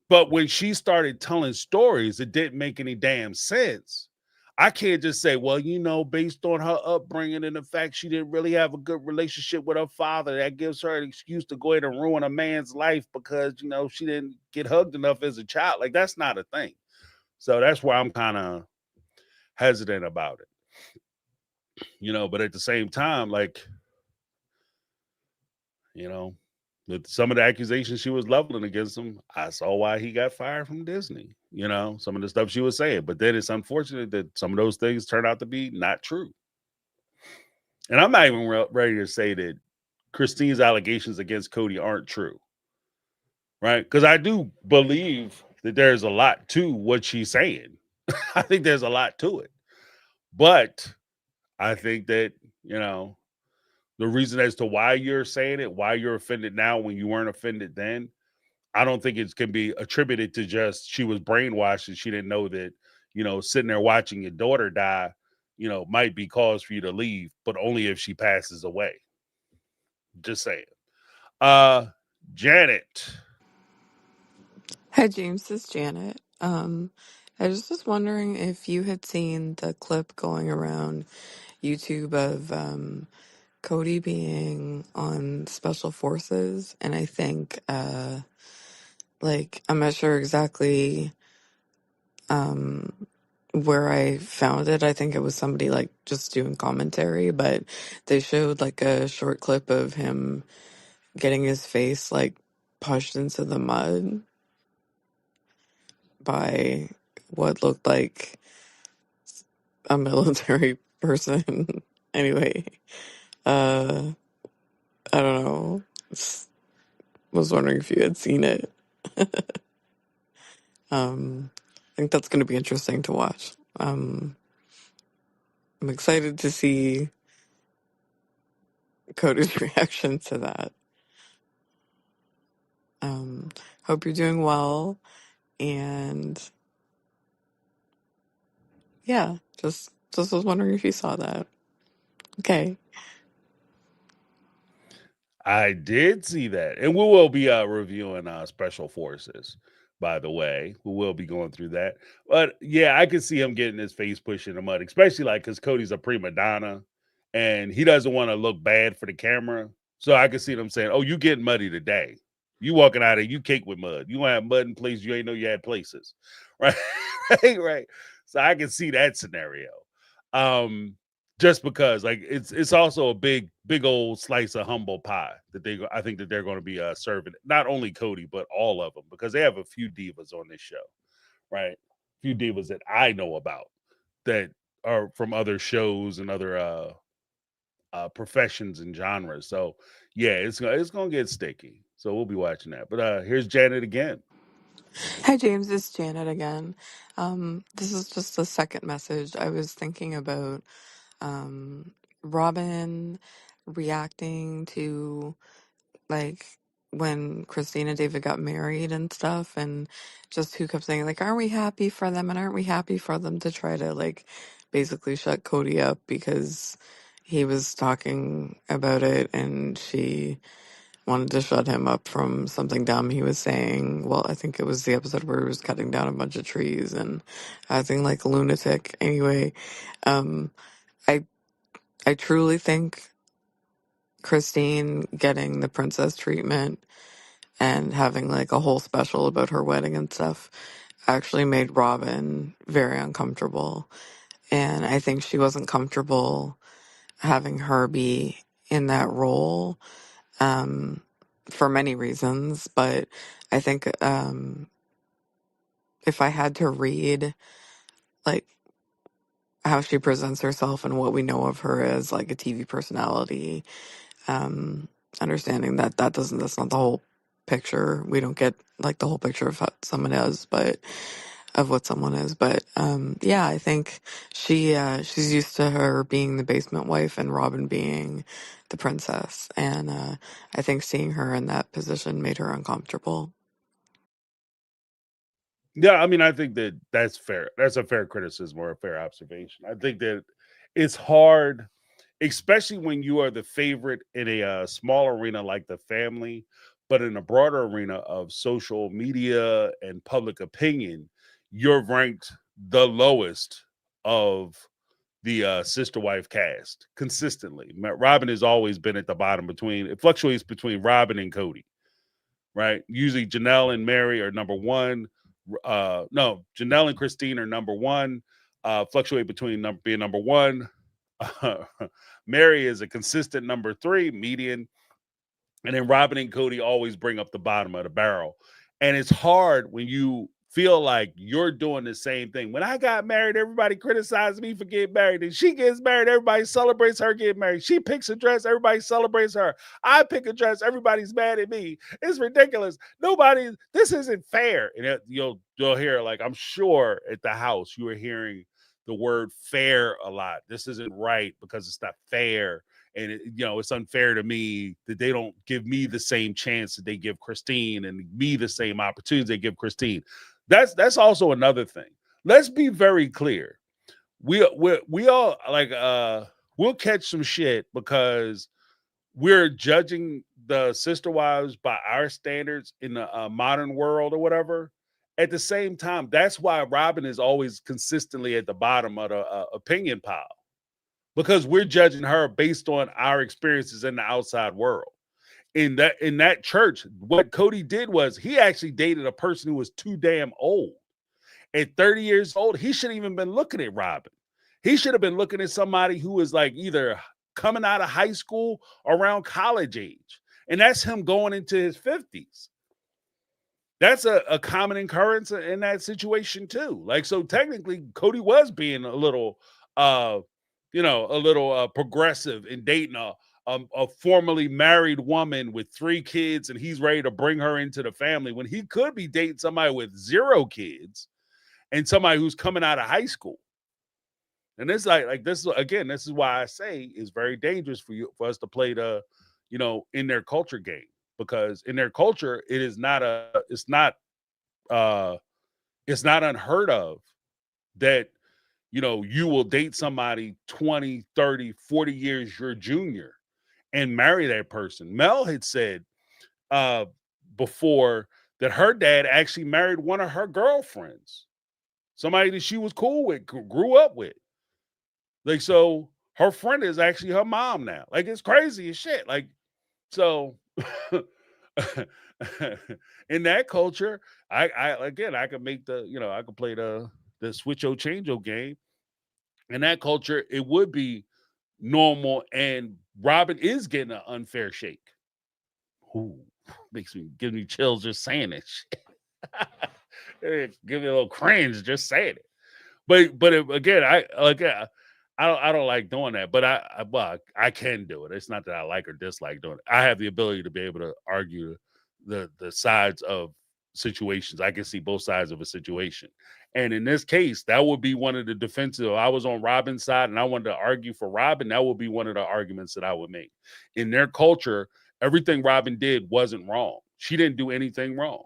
Speaker 3: But when she started telling stories, it didn't make any damn sense. I can't just say, well, based on her upbringing and the fact she didn't really have a good relationship with her father, that gives her an excuse to go ahead and ruin a man's life because, she didn't get hugged enough as a child. Like, that's not a thing. So that's why I'm kind of hesitant about it. But at the same time, like, with some of the accusations she was leveling against him, I saw why he got fired from Disney. Some of the stuff she was saying. But then it's unfortunate that some of those things turned out to be not true. And I'm not even ready to say that Christine's allegations against Cody aren't true. Right? Because I do believe that there's a lot to what she's saying. I think there's a lot to it. But I think that, the reason as to why you're saying it, why you're offended now when you weren't offended then, I don't think it can be attributed to just she was brainwashed and she didn't know that, sitting there watching your daughter die, might be cause for you to leave, but only if she passes away. Just saying. Janet.
Speaker 6: Hi, James. This is Janet. I was just wondering if you had seen the clip going around YouTube of Cody being on Special Forces, and I think, I'm not sure exactly um, where I found it. I think it was somebody like just doing commentary, but they showed like a short clip of him getting his face like pushed into the mud by what looked like a military person. Anyway, uh, I don't know. Was wondering if you had seen it. I think that's going to be interesting to watch. I'm excited to see Coda's reaction to that. Hope you're doing well, and yeah, just was wondering if you saw that. Okay.
Speaker 3: I did see that, and we will be reviewing Special Forces. By the way, we will be going through that. But yeah, I could see him getting his face pushed in the mud, especially like because Cody's a prima donna, and he doesn't want to look bad for the camera. So I could see them saying, "Oh, you getting muddy today? You walking out of you cake with mud? You want to have mud in places you ain't know you had places, right? right." So I can see that scenario. Um, just because like it's also a big old slice of humble pie that I think that they're going to be serving not only Cody but all of them, because they have a few divas on this show, right? A few divas that I know about that are from other shows and other professions and genres. So yeah, it's gonna get sticky. So we'll be watching that. But here's Janet again.
Speaker 6: Hi, James. It's Janet again. This is just the second message. I was thinking about Robin reacting to like when Christine and David got married and stuff, and just who kept saying like, "Aren't we happy for them?" and "Aren't we happy for them?" to try to like basically shut Cody up because he was talking about it, and she wanted to shut him up from something dumb he was saying. Well, I think it was the episode where he was cutting down a bunch of trees and acting like a lunatic. Anyway, um, I I truly think Christine getting the princess treatment and having like a whole special about her wedding and stuff actually made Robin very uncomfortable. And I think she wasn't comfortable having her be in that role um, for many reasons. But I think if I had to read like how she presents herself and what we know of her as like a TV personality, um, understanding that that's not the whole picture. We don't get like the whole picture of what someone is, but of what someone is. But yeah, I think she's used to her being the basement wife and Robin being the princess, and I think seeing her in that position made her uncomfortable.
Speaker 3: Yeah, I mean, I think that that's fair. That's a fair criticism or a fair observation. I think that it's hard, especially when you are the favorite in a small arena like the family, but in a broader arena of social media and public opinion, you're ranked the lowest of the sister wife cast consistently. Robin has always been at the bottom between, it fluctuates between Robin and Cody, right? Usually Janelle and Mary are number one. No, Janelle and Christine are number one. Fluctuate between being number one. Mary is a consistent number three, median, and then Robin and Cody always bring up the bottom of the barrel. And it's hard when you feel like you're doing the same thing. When I got married, everybody criticized me for getting married. And she gets married, everybody celebrates her getting married. She picks a dress, everybody celebrates her. I pick a dress, everybody's mad at me. It's ridiculous. This isn't fair. And you'll hear, like, I'm sure at the house you are hearing the word fair a lot. This isn't right because it's not fair, and it's unfair to me that they don't give me the same chance that they give Christine, and me the same opportunities they give Christine. That's also another thing. Let's be very clear. We all like we'll catch some shit because we're judging the sister wives by our standards in the modern world or whatever. at the same time, that's why Robin is always consistently at the bottom of the opinion pile, because we're judging her based on our experiences in the outside world. In that church, what Cody did was he actually dated a person who was too damn old. At 30 years old, he shouldn't even been looking at Robin. He should have been looking at somebody who was like either coming out of high school or around college age. And that's him going into his 50s. That's a common occurrence in that situation too. Like, so technically Cody was being a little progressive in dating a formerly married woman with 3 kids, and he's ready to bring her into the family when he could be dating somebody with 0 kids and somebody who's coming out of high school. And it's like this is why I say it's very dangerous for us to play the, in their culture game, because in their culture it's not unheard of that you will date somebody 20, 30, 40 years your junior and marry that person. Mel had said before that her dad actually married one of her girlfriends, somebody that she was cool with, grew up with. Like, so her friend is actually her mom now. Like, it's crazy as shit. Like, so in that culture, I could make I could play the switch-o change-o game. In that culture, it would be normal, and Robin is getting an unfair shake. Ooh, gives me chills just saying it. Give me a little cringe just saying it. But again, I don't like doing that, but I can do it. It's not that I like or dislike doing it. I have the ability to be able to argue the sides of situations. I can see both sides of a situation. And in this case, that would be one of the defensive. If I was on Robin's side and I wanted to argue for Robin, that would be one of the arguments that I would make. In their culture, everything Robin did wasn't wrong. She didn't do anything wrong,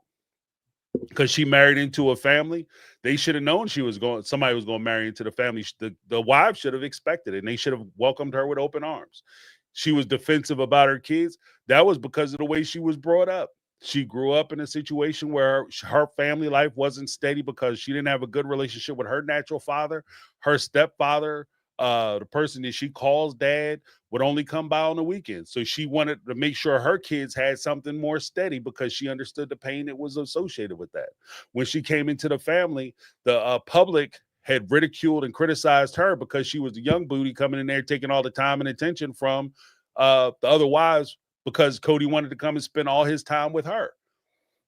Speaker 3: because she married into a family. They should have known somebody was going to marry into the family. The wives should have expected it, and they should have welcomed her with open arms. She was defensive about her kids. That was because of the way she was brought up. She grew up in a situation where her family life wasn't steady because she didn't have a good relationship with her natural father. Her stepfather, the person that she calls dad, would only come by on the weekends. So she wanted to make sure her kids had something more steady because she understood the pain that was associated with that. When she came into the family, the public had ridiculed and criticized her because she was the young booty coming in there taking all the time and attention from the other wives, because Cody wanted to come and spend all his time with her.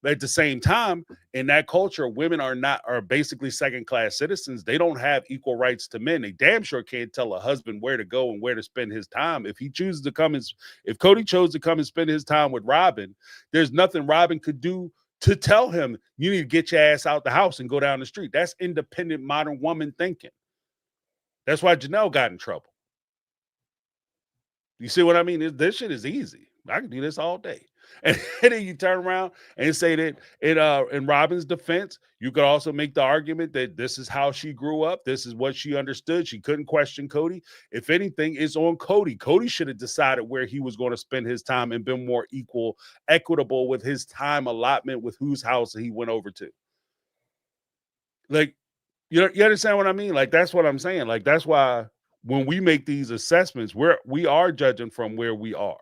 Speaker 3: But at the same time, in that culture, women are basically second-class citizens. They don't have equal rights to men. They damn sure can't tell a husband where to go and where to spend his time. If Cody chose to come and spend his time with Robin, there's nothing Robin could do to tell him, you need to get your ass out the house and go down the street. That's independent modern woman thinking. That's why Janelle got in trouble. You see what I mean? This shit is easy. I can do this all day. And then you turn around and say that in Robin's defense, you could also make the argument that this is how she grew up. This is what she understood. She couldn't question Cody. If anything, it's on Cody. Cody should have decided where he was going to spend his time and been more equitable with his time allotment with whose house he went over to. Like, you understand what I mean? Like, that's what I'm saying. Like, that's why when we make these assessments, we are judging from where we are.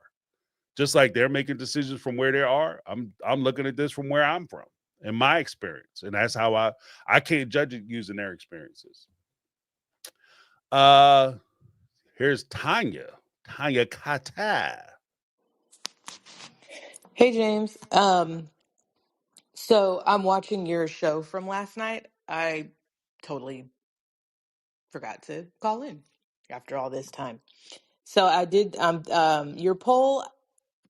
Speaker 3: Just like they're making decisions from where they are, I'm looking at this from where I'm from and my experience. And that's how I can't judge it using their experiences. Here's Tanya Kata.
Speaker 7: Hey James. So I'm watching your show from last night. I totally forgot to call in after all this time. So I did your poll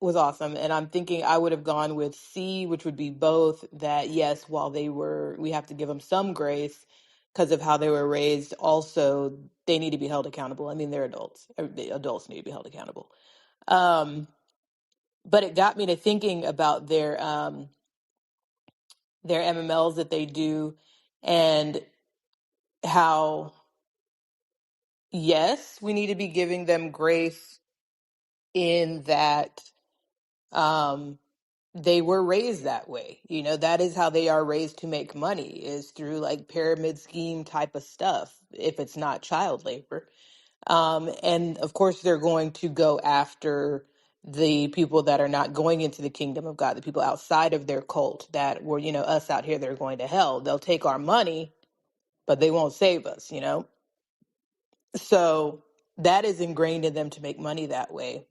Speaker 7: was awesome, and I'm thinking I would have gone with C, which would be both, that yes, while we have to give them some grace because of how they were raised, also they need to be held accountable. I mean, they're adults. Adults need to be held accountable. But it got me to thinking about their MMLs that they do, and how, yes, we need to be giving them grace in that they were raised that way. You know, that is how they are raised to make money, is through like pyramid scheme type of stuff, if it's not child labor. And of course, they're going to go after the people that are not going into the kingdom of God, the people outside of their cult that were, you know, us out here, they're going to hell. They'll take our money, but they won't save us, you know? So that is ingrained in them to make money that way.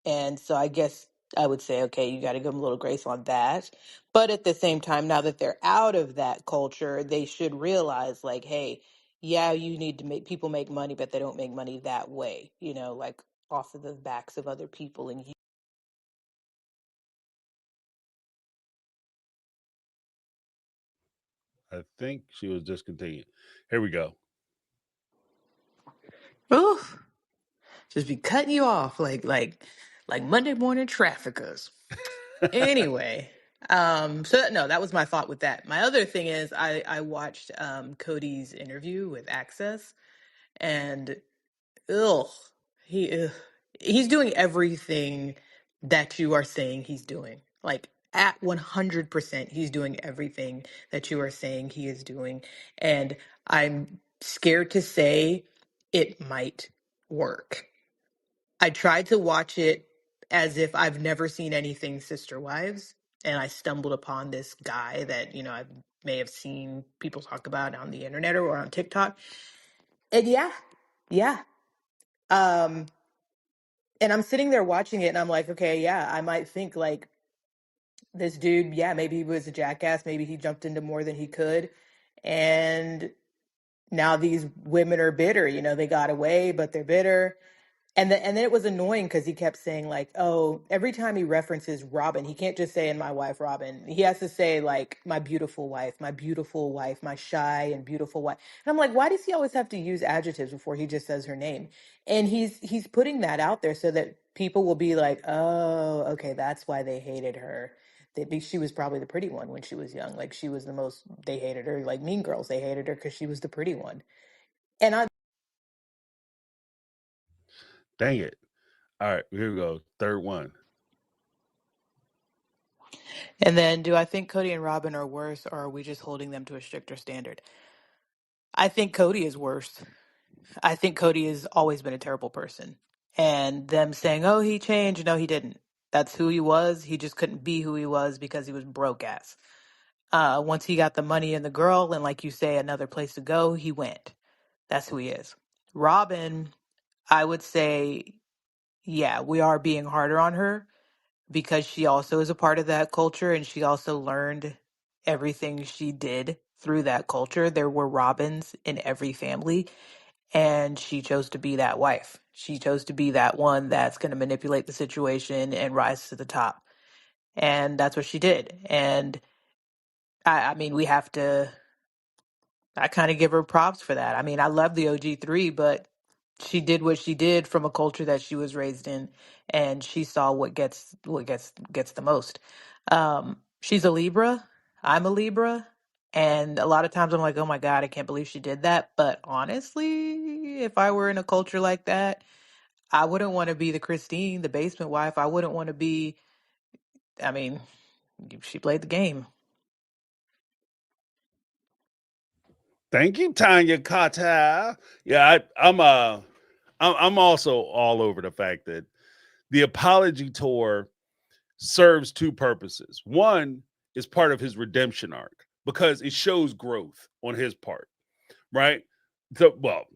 Speaker 7: And so I guess I would say, okay, you got to give them a little grace on that. But at the same time, now that they're out of that culture, they should realize, like, hey, yeah, you need to make people make money, but they don't make money that way, you know, like off of the backs of other people. And
Speaker 3: I think she was discontinued. Here we go.
Speaker 7: oof, just be cutting you off like Monday morning traffickers. Anyway, so no, that was my thought with that. My other thing is I watched Cody's interview with Access, and ugh, ugh, he's doing everything that you are saying he's doing. Like at 100%, he's doing everything that you are saying he is doing. And I'm scared to say it might work. I tried to watch it as if I've never seen anything Sister Wives, and I stumbled upon this guy that, you know, I may have seen people talk about on the internet or on TikTok. And yeah. Um, and I'm sitting there watching it and I'm like, okay, yeah, I might think like this dude, yeah, maybe he was a jackass, maybe he jumped into more than he could. And now these women are bitter, you know, they got away, but they're bitter. And then it was annoying because he kept saying like, oh, every time he references Robin, he can't just say "and my wife Robin." He has to say like my beautiful wife, my shy and beautiful wife. And I'm like, why does he always have to use adjectives before he just says her name? And he's putting that out there so that people will be like, oh, okay, that's why they hated her. She was probably the pretty one when she was young. Like she was the most, they hated her. Like Mean Girls, they hated her because she was the pretty one. And I
Speaker 3: Dang it. All right, here we go. Third one.
Speaker 7: And then, do I think Cody and Robin are worse, or are we just holding them to a stricter standard? I think Cody is worse. I think Cody has always been a terrible person. And them saying, oh, he changed. No, he didn't. That's who he was. He just couldn't be who he was because he was broke ass. Once he got the money and the girl, and like you say, another place to go, he went. That's who he is. Robin, I would say, yeah, we are being harder on her because she also is a part of that culture and she also learned everything she did through that culture. There were Robins in every family, and she chose to be that wife. She chose to be that one that's going to manipulate the situation and rise to the top. And that's what she did. And I mean, we have to, I kind of give her props for that. I mean, I love the OG3, but she did what she did from a culture that she was raised in, and she saw what gets the most. She's a Libra. I'm a Libra. And a lot of times I'm like, oh my God, I can't believe she did that. But honestly, if I were in a culture like that, I wouldn't want to be the Christine, the basement wife. I wouldn't want to be, I mean, she played the game.
Speaker 3: Thank you, Tanya Kata. Yeah, I'm also all over the fact that the apology tour serves two purposes. One is part of his redemption arc because it shows growth on his part, right? So, well,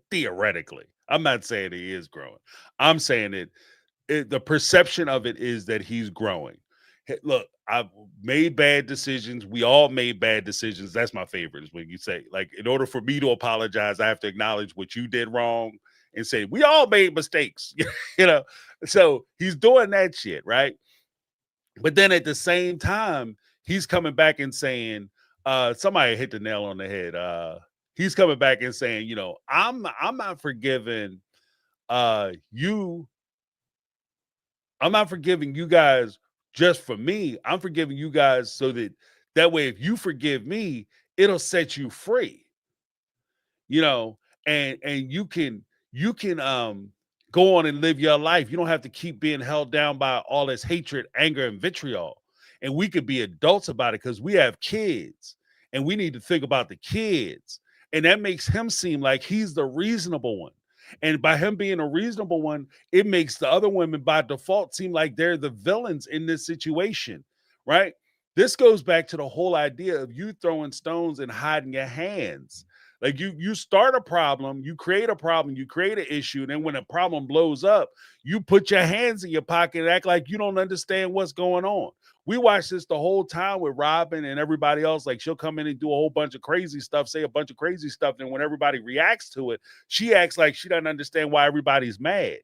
Speaker 3: theoretically, I'm not saying he is growing. I'm saying the perception of it is that he's growing. Look, I've made bad decisions. We all made bad decisions. That's my favorite is when you say, like, in order for me to apologize, I have to acknowledge what you did wrong and say, we all made mistakes, you know? So he's doing that shit, right? But then at the same time, he's coming back and saying, somebody hit the nail on the head. He's coming back and saying, you know, I'm not forgiving you. I'm not forgiving you guys just for me. I'm forgiving you guys so that way, if you forgive me, it'll set you free, you know, and you can Go on and live your life. You don't have to keep being held down by all this hatred, anger, and vitriol. And we could be adults about it because we have kids and we need to think about the kids. And that makes him seem like he's the reasonable one. And by him being a reasonable one, it makes the other women by default seem like they're the villains in this situation, right? This goes back to the whole idea of you throwing stones and hiding your hands. Like you start a problem, you create an issue, and then when a problem blows up, you put your hands in your pocket and act like you don't understand what's going on. We watched this the whole time with Robin and everybody else. Like she'll come in and do a whole bunch of crazy stuff, say a bunch of crazy stuff, and when everybody reacts to it, she acts like she doesn't understand why everybody's mad.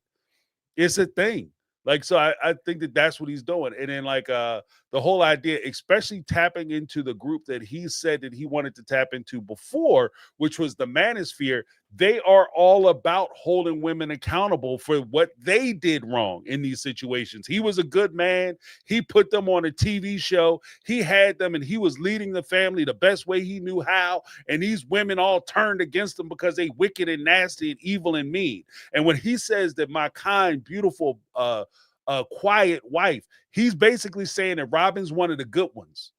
Speaker 3: It's a thing. Like, so I think that that's what he's doing. And then like the whole idea, especially tapping into the group that he said that he wanted to tap into before, which was the manosphere, they are all about holding women accountable for what they did wrong in these situations. He was a good man. He put them on a TV show. He had them and he was leading the family the best way he knew how. And these women all turned against him because they wicked and nasty and evil and mean. And when he says that my kind, beautiful, quiet wife, he's basically saying that Robin's one of the good ones.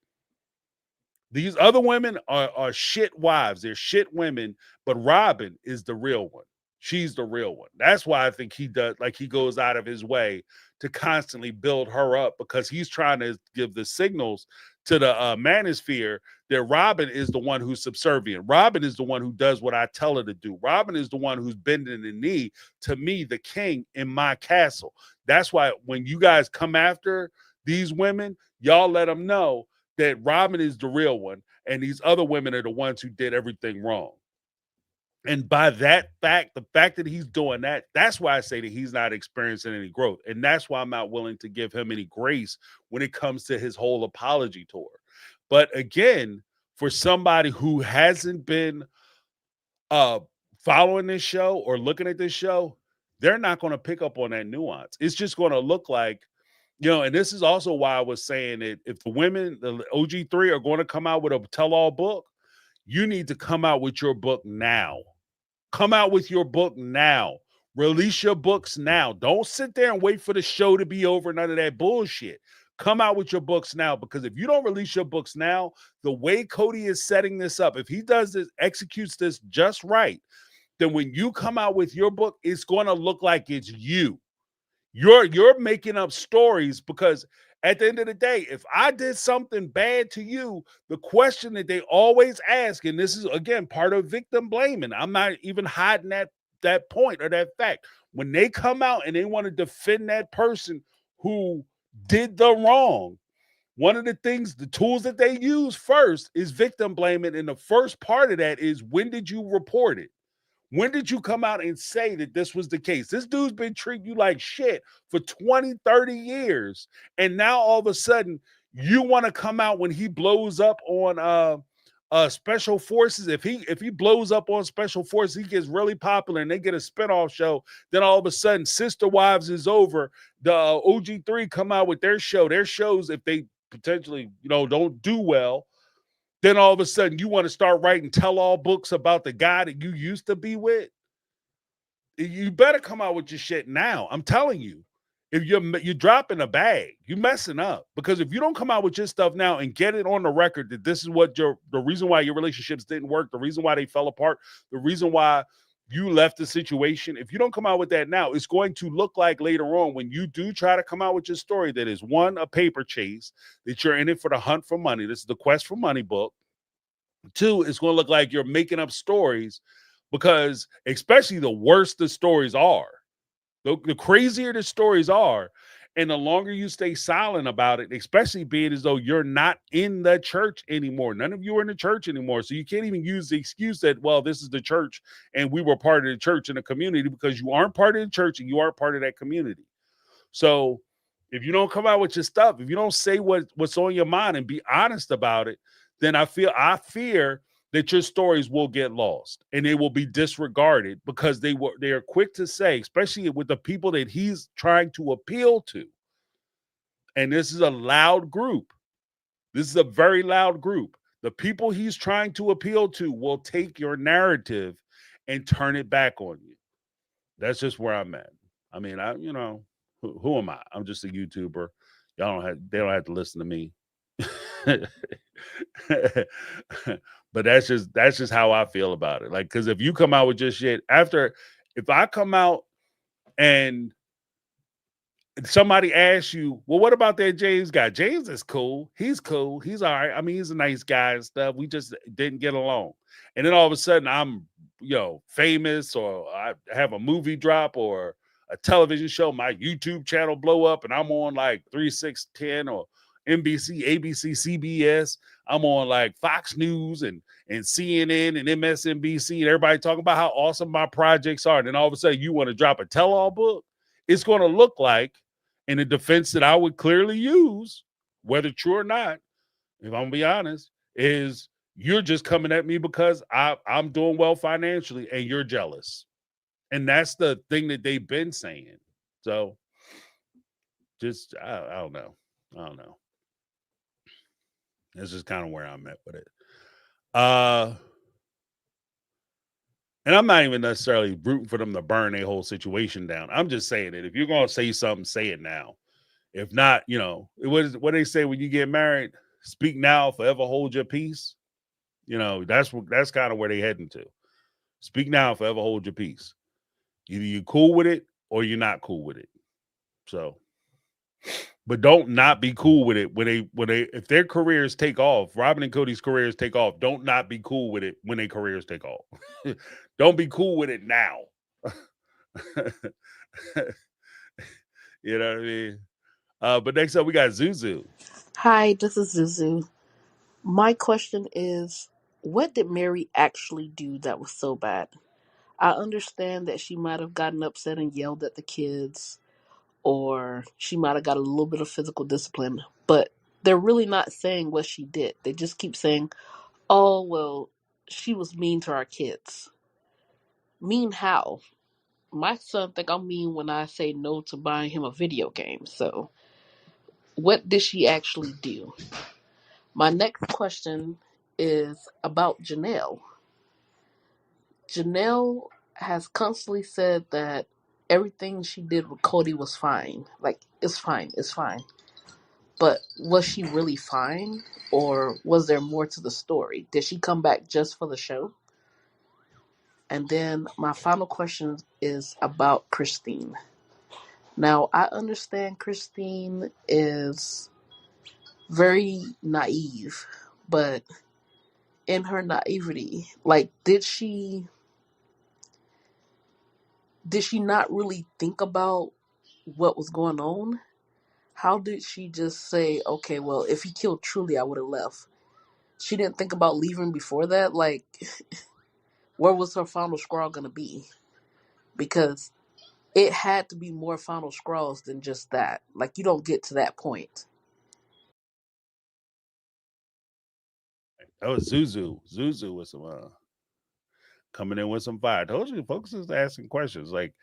Speaker 3: These other women are shit wives. They're shit women, but Robin is the real one. She's the real one. That's why I think he does, like he goes out of his way to constantly build her up because he's trying to give the signals to the manosphere that Robin is the one who's subservient. Robin is the one who does what I tell her to do. Robin is the one who's bending the knee to me, the king in my castle. That's why when you guys come after these women, y'all let them know that Robin is the real one and these other women are the ones who did everything wrong. And by that fact, the fact that he's doing that, that's why I say that he's not experiencing any growth. And that's why I'm not willing to give him any grace when it comes to his whole apology tour. But again, for somebody who hasn't been following this show or looking at this show, they're not going to pick up on that nuance. It's just going to look like, and this is also why I was saying that if the women, the OG3 are going to come out with a tell-all book, you need to come out with your book now. Come out with your book now. Release your books now. Don't sit there and wait for the show to be over. None of that bullshit. Come out with your books now, because if you don't release your books now, the way Cody is setting this up, if he does this, executes this just right, then when you come out with your book, it's going to look like it's you. You're making up stories, because at the end of the day, if I did something bad to you, the question that they always ask, and this is again part of victim blaming, I'm not even hiding that point or that fact. When they come out and they want to defend that person who did the wrong, one of the things, the tools that they use first is victim blaming. And the first part of that is, when did you report it? When did you come out and say that this was the case? This dude's been treating you like shit for 20, 30 years. And now all of a sudden you want to come out when he blows up on special forces. If he blows up on special forces, he gets really popular and they get a spinoff show. Then all of a sudden Sister Wives is over. The OG3 come out with their show. Their shows, if they potentially, don't do well, then all of a sudden you want to start writing tell-all books about the guy that you used to be with. You better come out with your shit now. I'm telling you, if you're dropping a bag, you're messing up. Because if you don't come out with your stuff now and get it on the record that this is what the reason why your relationships didn't work, the reason why they fell apart, the reason why you left the situation, if you don't come out with that now, it's going to look like later on when you do try to come out with your story that is, one, a paper chase, that you're in it for the hunt for money. This is the Quest for Money book. Two, it's going to look like you're making up stories, because especially the worse the stories are, the crazier the stories are, and the longer you stay silent about it, especially being as though you're not in the church anymore. None of you are in the church anymore. So you can't even use the excuse that, well, this is the church and we were part of the church and the community, because you aren't part of the church and you aren't part of that community. So if you don't come out with your stuff, if you don't say what's on your mind and be honest about it, then I fear that your stories will get lost and they will be disregarded, because they are quick to say, especially with the people that he's trying to appeal to. And this is a loud group. This is a very loud group. The people he's trying to appeal to will take your narrative and turn it back on you. That's just where I'm at. I mean, who am I? I'm just a YouTuber. They don't have to listen to me. But that's just how I feel about it. Like, because if you come out with just shit if I come out and somebody asks you, well, what about that James guy? James is cool. He's cool. He's all right. I mean, he's a nice guy and stuff. We just didn't get along. And then all of a sudden I'm, famous, or I have a movie drop or a television show, my YouTube channel blow up, and I'm on like 3, 6, 10 or NBC, ABC, CBS. I'm on like Fox News and CNN and MSNBC, and everybody talking about how awesome my projects are. And then all of a sudden you want to drop a tell-all book. It's going to look like, in a defense that I would clearly use, whether true or not, if I'm gonna be honest, is you're just coming at me because I'm doing well financially and you're jealous. And that's the thing that they've been saying. So just I don't know. I don't know. This is kind of where I'm at with it. And I'm not even necessarily rooting for them to burn a whole situation down. I'm just saying it. If you're gonna say something, say it now. If not, what they say when you get married, speak now, forever hold your peace. That's kind of where they heading to. Speak now, forever hold your peace. Either you're cool with it or you're not cool with it. So, but don't not be cool with it if their careers take off. Robin and Cody's careers take off. Don't not be cool with it when their careers take off. Don't be cool with it now. You know what I mean? But next up, we got Zuzu.
Speaker 8: Hi, this is Zuzu. My question is, what did Mary actually do that was so bad? I understand that she might have gotten upset and yelled at the kids, or she might have got a little bit of physical discipline, but they're really not saying what she did. They just keep saying, oh, well, she was mean to our kids. Mean how? My son think I'm mean when I say no to buying him a video game, so what did she actually do? My next question is about Janelle. Janelle has constantly said that everything she did with Cody was fine. Like, it's fine, it's fine. But was she really fine? Or was there more to the story? Did she come back just for the show? And then my final question is about Christine. Now, I understand Christine is very naive, but in her naivety, like, did she not really think about what was going on? How did she just say, okay, well, if he killed Truly, I would have left? She didn't think about leaving before that? Like, where was her final scrawl going to be? Because it had to be more final scrawls than just that. Like, you don't get to that point.
Speaker 3: That was Zuzu. Zuzu with some coming in with some fire. I told you, folks is asking questions. Like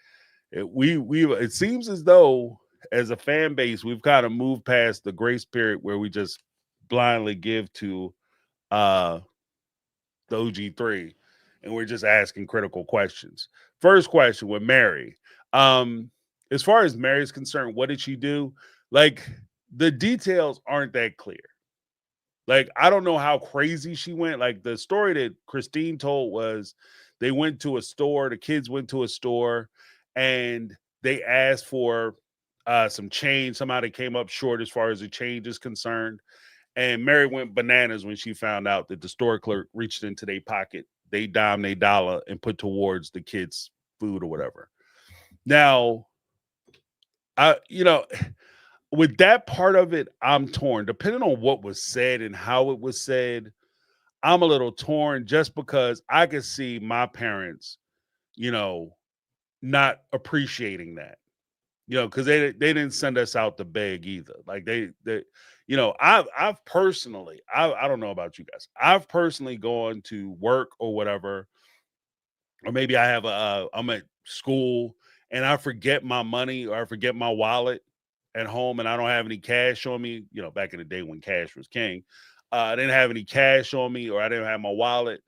Speaker 3: it seems as though as a fan base, we've kind of moved past the grace period where we just blindly give to the OG3, and we're just asking critical questions. First question with Mary. As far as Mary's concerned, what did she do? Like, the details aren't that clear. Like, I don't know how crazy she went. Like, the story that Christine told was they went to a store, the kids went to a store, and they asked for some change. Somehow they came up short as far as the change is concerned. And Mary went bananas when she found out that the store clerk reached into their pocket, they dime, they dollar, and put towards the kids' food or whatever. Now, with that part of it, I'm torn. Depending on what was said and how it was said, I'm a little torn just because I could see my parents, not appreciating that, because they didn't send us out to beg either. Like I've personally, I don't know about you guys. I've personally gone to work or whatever, or maybe I have I'm at school and I forget my money or I forget my wallet at home and I don't have any cash on me, back in the day when cash was king. I didn't have any cash on me or I didn't have my wallet,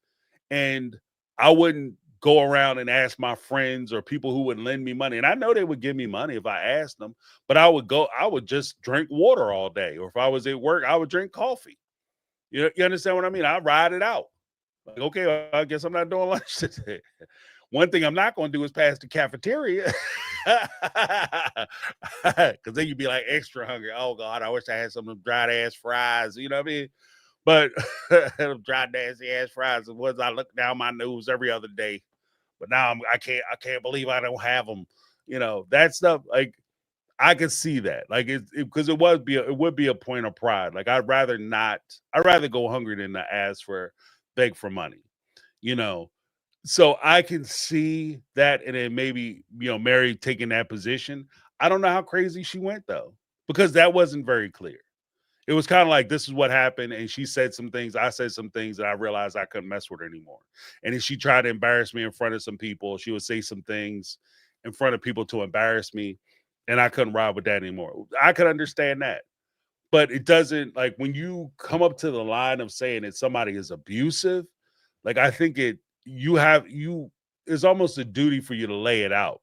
Speaker 3: and I wouldn't go around and ask my friends or people who would lend me money. And I know they would give me money if I asked them, but I would just drink water all day. Or if I was at work, I would drink coffee. You understand what I mean? I ride it out. Like, okay, well, I guess I'm not doing lunch today. One thing I'm not going to do is pass the cafeteria. Because then you'd be like extra hungry. Oh, God, I wish I had some of them dried ass fries. You know what I mean? But dried nasty ass fries, the ones I look down my nose every other day. But now I can't believe I don't have them. You know, that stuff, like, I could see that. Like, because it would be a point of pride. Like, I'd rather go hungry than to beg for money, you know. So I can see that, and then maybe, Mary taking that position. I don't know how crazy she went though, because that wasn't very clear. It was kind of like, this is what happened, and she said some things, I said some things, and I realized I couldn't mess with her anymore. And if she tried to embarrass me in front of some people, she would say some things in front of people to embarrass me, and I couldn't ride with that anymore. I could understand that. But it doesn't, like, when you come up to the line of saying that somebody is abusive, like, I think it's almost a duty for you to lay it out.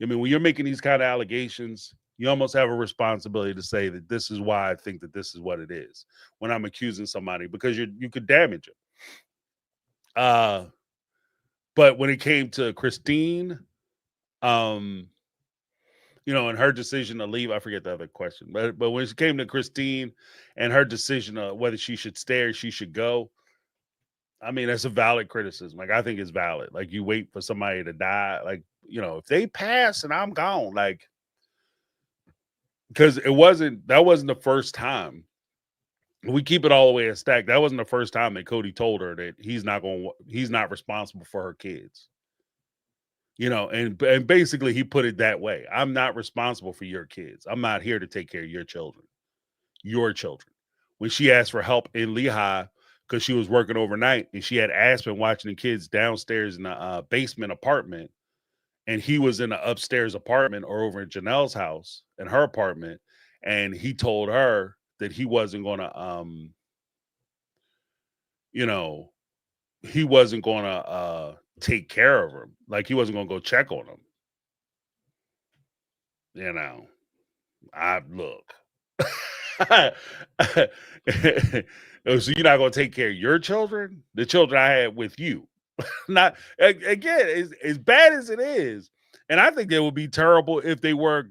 Speaker 3: I mean, when you're making these kind of allegations, you almost have a responsibility to say that this is why I think that this is what it is when I'm accusing somebody, because you could damage it. But when it came to Christine, and her decision to leave, I forget the other question, but when it came to Christine and her decision of whether she should stay or she should go, I mean, that's a valid criticism. Like, I think it's valid. Like, you wait for somebody to die. Like, if they pass and I'm gone, like, because that wasn't the first time. We keep it all the way a stack. That wasn't the first time that Cody told her that he's not responsible for her kids. And basically he put it that way. I'm not responsible for your kids. I'm not here to take care of your children. Your children. When she asked for help in Lehigh, because she was working overnight, and she had Aspen watching the kids downstairs in the basement apartment, and he was in the upstairs apartment or over in Janelle's house in her apartment, and he told her that he wasn't going to, he wasn't going to take care of her. Like, he wasn't going to go check on him. I look. So you're not going to take care of your children? The children I had with you. Not again, as bad as it is. And I think it would be terrible if they were,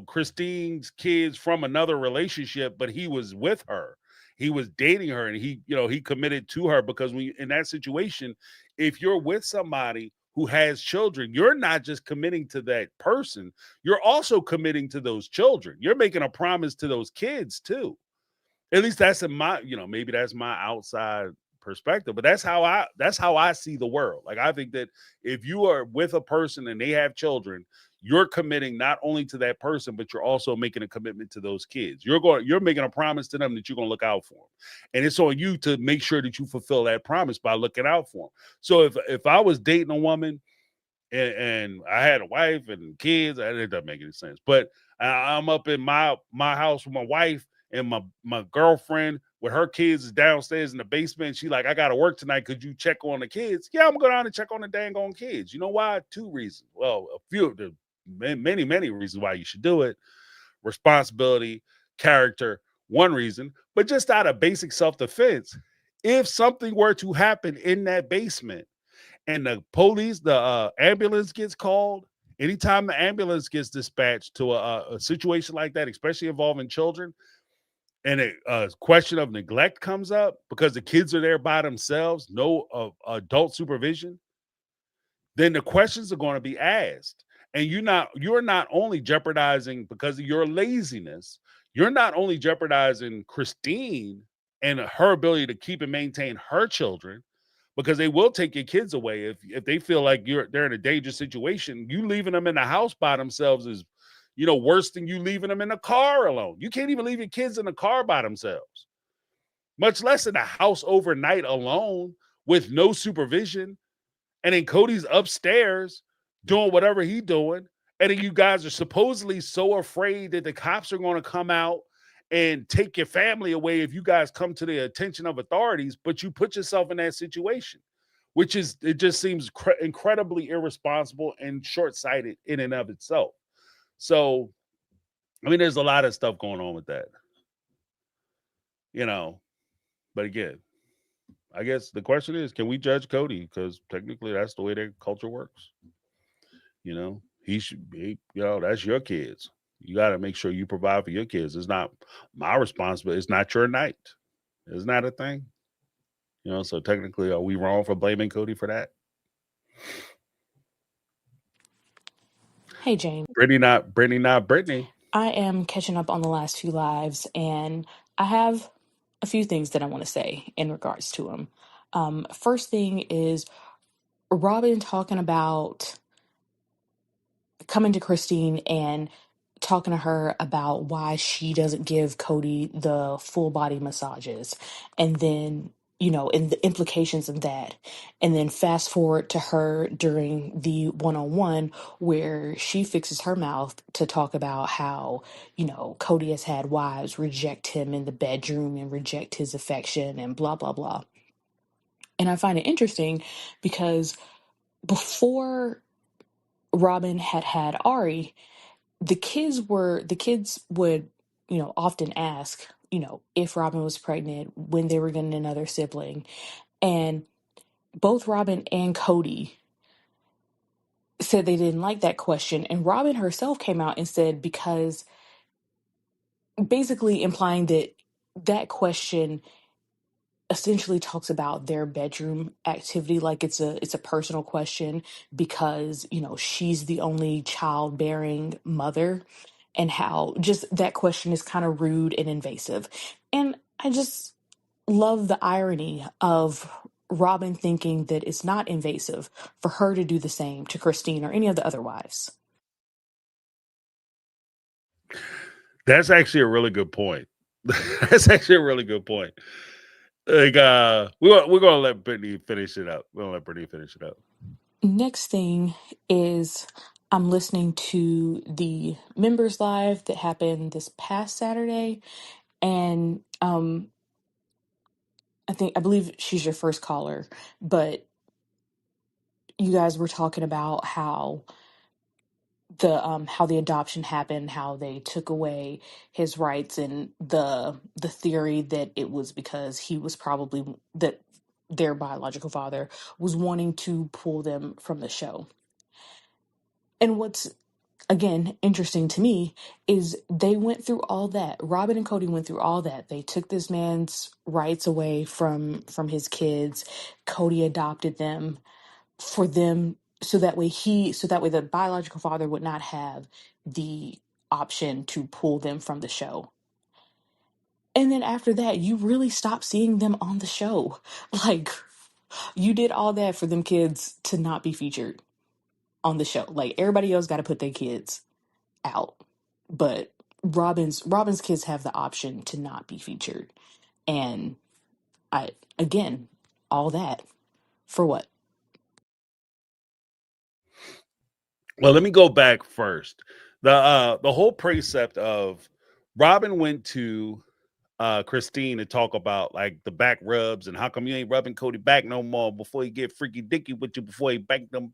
Speaker 3: Christine's kids from another relationship, but he was with her. He was dating her, and he committed to her, because in that situation, if you're with somebody who has children, you're not just committing to that person, you're also committing to those children. You're making a promise to those kids too. At least that's in my, maybe that's my outside perspective, but that's how I see the world. Like, I think that if you are with a person and they have children, you're committing not only to that person, but you're also making a commitment to those kids. You're making a promise to them that you're going to look out for them. And it's on you to make sure that you fulfill that promise by looking out for them. So if I was dating a woman and I had a wife and kids, it doesn't make any sense. But I'm up in my house with my wife, and my girlfriend with her kids is downstairs in the basement. She like, I got to work tonight. Could you check on the kids? Yeah, I'm going to go down and check on the dang on kids. You know why? 2 reasons. Well, a few of the many, many reasons why you should do it. Responsibility, character, one reason, but just out of basic self-defense. If something were to happen in that basement and the police, the ambulance gets called, anytime the ambulance gets dispatched to a situation like that, especially involving children, and a question of neglect comes up because the kids are there by themselves, no adult supervision, then the questions are going to be asked. And you're not only jeopardizing, because of your laziness, you're not only jeopardizing Christine and her ability to keep and maintain her children, because they will take your kids away if they feel like they're in a dangerous situation. You leaving them in the house by themselves is, worse than you leaving them in the car alone. You can't even leave your kids in the car by themselves, much less in the house overnight alone with no supervision. And then Cody's upstairs doing whatever he's doing. And then you guys are supposedly so afraid that the cops are going to come out and take your family away if you guys come to the attention of authorities, but you put yourself in that situation. which is, it just seems incredibly irresponsible and short-sighted in and of itself. So, I mean, there's a lot of stuff going on with that, you know. But again, I guess the question is, can we judge Cody? Because technically, that's the way their culture works. You know, he should be. You know, that's your kids. You got to make sure you provide for your kids. It's not my responsibility. It's not your night. Isn't that a thing? You know, so technically, are we wrong for blaming Cody for that?
Speaker 9: Hey, James.
Speaker 3: Brittany.
Speaker 9: I am catching up on the last few lives, and I have a few things that I want to say in regards to them. First thing is Robin talking about coming to Christine and talking to her about why she doesn't give Cody the full body massages, and then, and the implications of that. And then fast forward to her during the one-on-one where she fixes her mouth to talk about how, Cody has had wives reject him in the bedroom and reject his affection and blah, blah, blah. And I find it interesting because before Robin had Ari, the kids would, often ask, if Robin was pregnant, when they were getting another sibling. And both Robin and Cody said they didn't like that question. And Robin herself came out and said, because basically implying that that question essentially talks about their bedroom activity, like it's a personal question, because she's the only childbearing mother, and how just that question is kind of rude and invasive. And I just love the irony of Robin thinking that it's not invasive for her to do the same to Christine or any of the other wives.
Speaker 3: That's actually a really good point. That's actually a really good point. Like, we're gonna let Brittany finish it up. We're gonna let Brittany finish it up.
Speaker 9: Next thing is I'm listening to the members live that happened this past Saturday, and I believe she's your first caller, but you guys were talking about how the adoption happened, how they took away his rights, and the theory that it was because he was probably that their biological father was wanting to pull them from the show. And what's again interesting to me is they went through all that. Robin and Cody went through all that. They took this man's rights away from his kids. Cody adopted them for them, so that way the biological father would not have the option to pull them from the show. And then after that, you really stop seeing them on the show. Like, you did all that for them kids to not be featured on the show. Like, everybody else got to put their kids out, but Robin's kids have the option to not be featured. And I again, all that for what?
Speaker 3: Well, let me go back first. The whole precept of Robin went to Christine to talk about like the back rubs and how come you ain't rubbing Cody back no more before he get freaky dicky with you, before he bank them,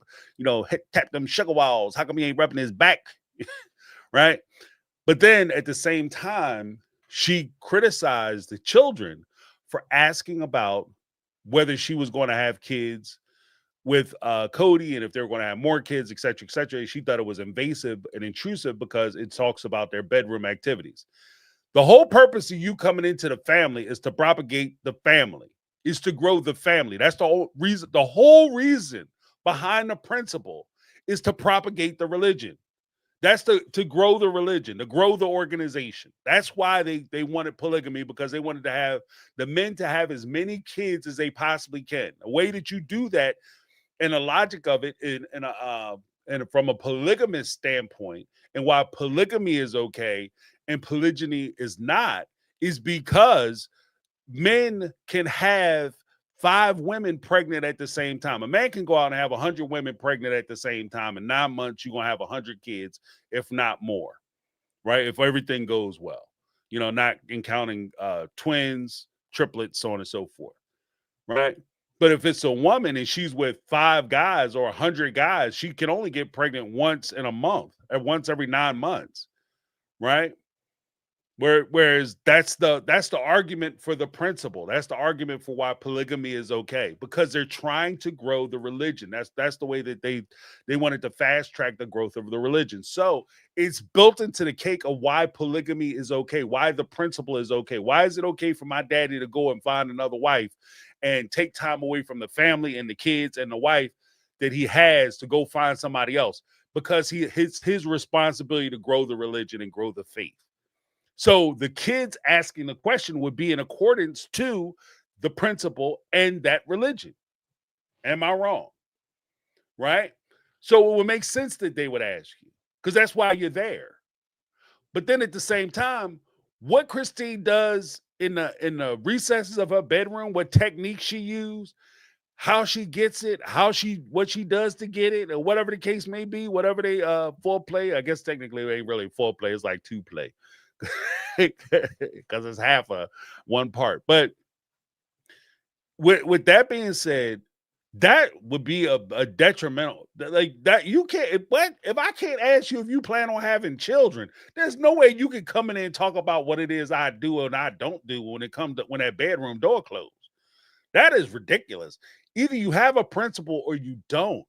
Speaker 3: tap them sugar walls. How come you ain't rubbing his back? Right. But then at the same time, she criticized the children for asking about whether she was going to have kids with Cody and if they were going to have more kids, et cetera, et cetera. She thought it was invasive and intrusive because it talks about their bedroom activities. The whole purpose of you coming into the family is to propagate the family, is to grow the family. That's the whole reason. The whole reason behind the principle is to propagate the religion. That's to grow the religion, to grow the organization. That's why they wanted polygamy, because they wanted to have the men to have as many kids as they possibly can. The way that you do that, and the logic of it, and from a polygamous standpoint, and why polygamy is okay and polygyny is not, is because men can have 5 women pregnant at the same time. A man can go out and have 100 women pregnant at the same time. In 9 months, you're going to have 100 kids, if not more, right? If everything goes well, not counting twins, triplets, so on and so forth, right? But if it's a woman and she's with 5 guys or 100 guys, she can only get pregnant once in a month, or once every 9 months, right? Whereas that's the argument for the principle. That's the argument for why polygamy is okay, because they're trying to grow the religion. That's the way that they wanted to fast track the growth of the religion. So it's built into the cake of why polygamy is okay, why the principle is okay. Why is it okay for my daddy to go and find another wife and take time away from the family and the kids and the wife that he has to go find somebody else? Because his responsibility to grow the religion and grow the faith. So the kids asking the question would be in accordance to the principle and that religion. Am I wrong? Right? So it would make sense that they would ask you, because that's why you're there. But then at the same time, what Christine does in the recesses of her bedroom, what technique she used, how she gets it, what she does to get it, or whatever the case may be, whatever they foreplay. I guess technically it ain't really foreplay, it's like 2 play. Because it's half a one part. But with that being said, that would be a detrimental, like that. You can't, but if I can't ask you if you plan on having children, there's no way you can come in and talk about what it is I do and I don't do when it comes to when that bedroom door closed. That is ridiculous. Either you have a principle or you don't.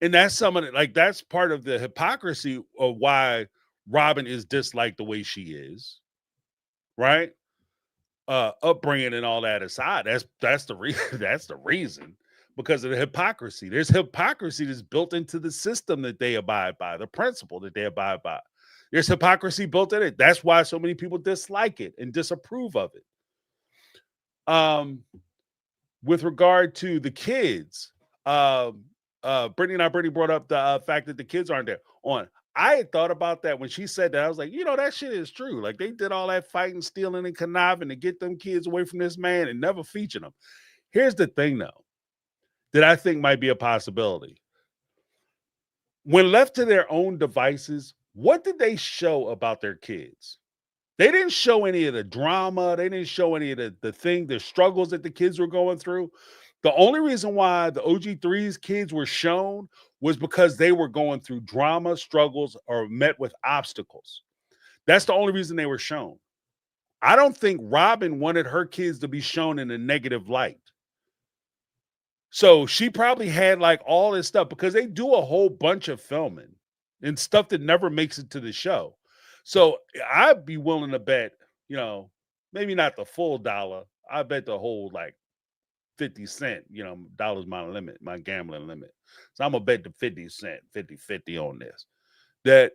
Speaker 3: And that's something like that's part of the hypocrisy of why Robin is disliked the way she is, right? Upbringing and all that aside, that's the reason. That's the reason, because of the hypocrisy. There's hypocrisy that's built into the system that they abide by, the principle that they abide by. There's hypocrisy built in it. That's why so many people dislike it and disapprove of it. With regard to the kids, Brittany brought up the fact that the kids aren't there. I had thought about that when she said that. I was like, that shit is true. Like they did all that fighting, stealing, and conniving to get them kids away from this man and never featured them. Here's the thing, though, that I think might be a possibility. When left to their own devices, what did they show about their kids? They didn't show any of the drama. They didn't show any of the struggles that the kids were going through. The only reason why the OG3's kids were shown was because they were going through drama, struggles, or met with obstacles. That's the only reason they were shown. I don't think Robin wanted her kids to be shown in a negative light. So she probably had like all this stuff, because they do a whole bunch of filming and stuff that never makes it to the show. So I'd be willing to bet, maybe not the full dollar. I bet the whole like 50 cent, dollars my limit, my gambling limit. So I'm going to bet the 50 cent, 50-50 on this. That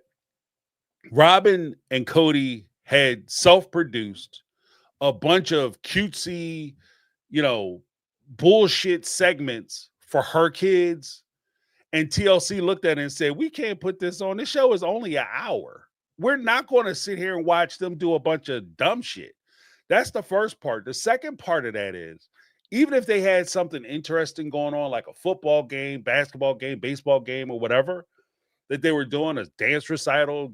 Speaker 3: Robin and Cody had self-produced a bunch of cutesy, bullshit segments for her kids. And TLC looked at it and said, we can't put this on. This show is only an hour. We're not going to sit here and watch them do a bunch of dumb shit. That's the first part. The second part of that is, even if they had something interesting going on, like a football game, basketball game, baseball game, or whatever that they were doing, a dance recital,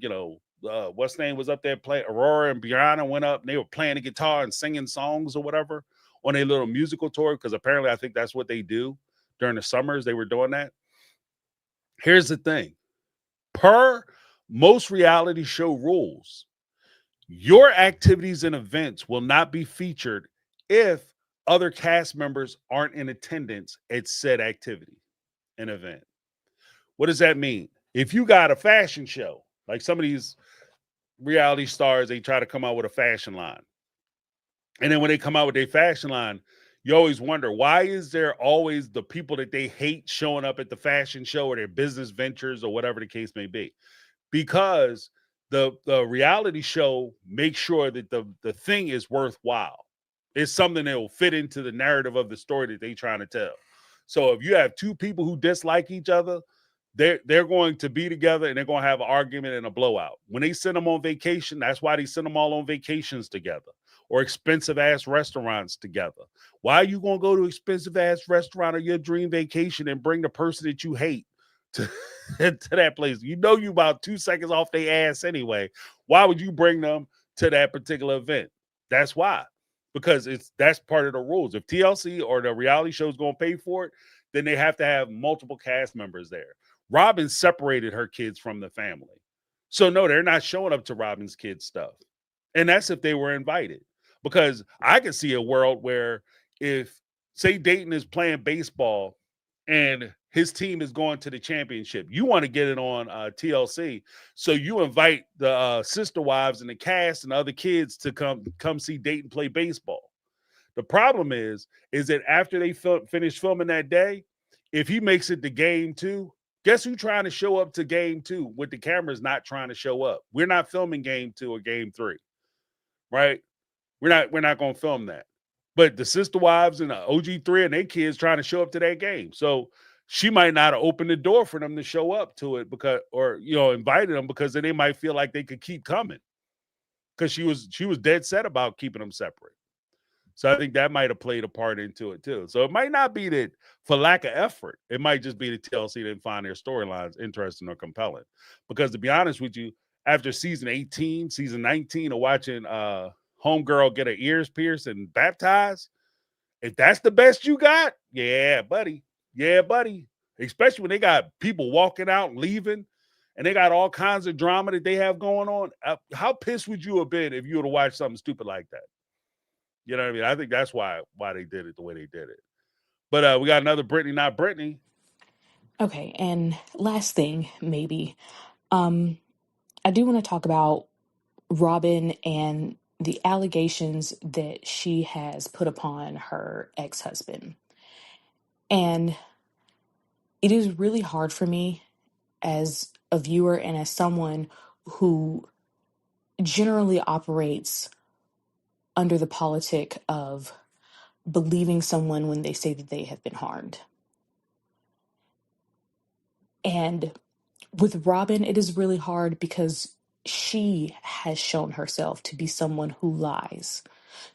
Speaker 3: what's name was up there playing, Aurora and Brianna went up and they were playing the guitar and singing songs or whatever on a little musical tour, because apparently I think that's what they do during the summers. They were doing that. Here's the thing. Per most reality show rules, your activities and events will not be featured if other cast members aren't in attendance at said activity and event. What does that mean? If you got a fashion show, like some of these reality stars, they try to come out with a fashion line. And then when they come out with their fashion line, you always wonder, why is there always the people that they hate showing up at the fashion show or their business ventures or whatever the case may be? Because the reality show makes sure that the thing is worthwhile. It's something that will fit into the narrative of the story that they're trying to tell. So if you have two people who dislike each other, they're going to be together and they're going to have an argument and a blowout. When they send them on vacation, that's why they send them all on vacations together or expensive ass restaurants together. Why are you going to go to expensive ass restaurant or your dream vacation and bring the person that you hate to that place? You about 2 seconds off their ass anyway. Why would you bring them to that particular event? That's why. because that's part of the rules. If TLC or the reality show is going to pay for it, then they have to have multiple cast members there. Robin separated her kids from the family. So no, they're not showing up to Robin's kids' stuff. And that's if they were invited. Because I could see a world where if, say, Dayton is playing baseball and his team is going to the championship, you want to get it on TLC. So you invite the sister wives and the cast and other kids to come see Dayton play baseball. The problem is that after they finish filming that day, if he makes it to game 2, guess who's trying to show up to game 2 with the cameras not trying to show up? We're not filming game 2 or game 3, right? We're not going to film that. But the sister wives and the OG3 and their kids trying to show up to that game. So she might not have opened the door for them to show up to it because, or, invited them because then they might feel like they could keep coming because she was dead set about keeping them separate. So I think that might have played a part into it too. So it might not be that for lack of effort. It might just be that TLC didn't find their storylines interesting or compelling. Because to be honest with you, after season 18, season 19 of watching Homegirl get her ears pierced and baptized, if that's the best you got, yeah, buddy. Yeah, buddy. Especially when they got people walking out and leaving and they got all kinds of drama that they have going on. How pissed would you have been if you would have watched something stupid like that? You know what I mean? I think that's why they did it the way they did it. But we got another Brittany, not Brittany.
Speaker 9: Okay, and last thing, maybe. I do want to talk about Robin and the allegations that she has put upon her ex-husband. And it is really hard for me as a viewer and as someone who generally operates under the politic of believing someone when they say that they have been harmed. And with Robin, it is really hard because she has shown herself to be someone who lies,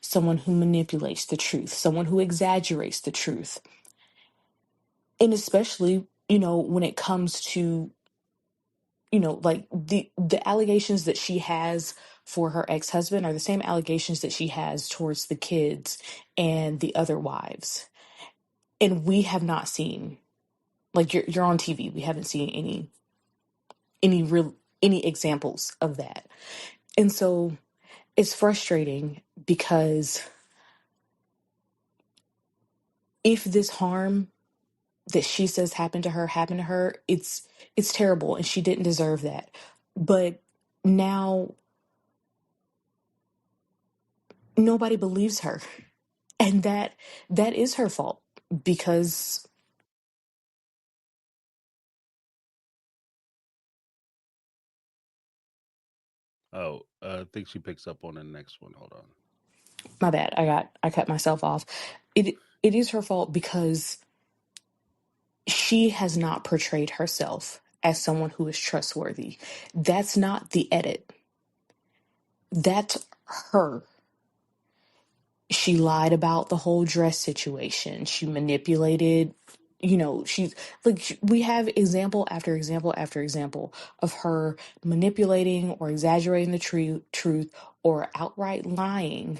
Speaker 9: someone who manipulates the truth, someone who exaggerates the truth. And especially, when it comes to, like the allegations that she has for her ex-husband are the same allegations that she has towards the kids and the other wives. And we have not seen, like, you're on TV, we haven't seen any examples of that. And so it's frustrating because if this harm that she says happened to her, it's terrible and she didn't deserve that. But now nobody believes her. And that is her fault because
Speaker 3: Oh, I think she picks up on the next one. Hold on.
Speaker 9: my bad. I cut myself off. It is her fault because she has not portrayed herself as someone who is trustworthy. That's not the edit. That's her. She lied about the whole dress situation. She manipulated, she's like, we have example after example after example of her manipulating or exaggerating the truth or outright lying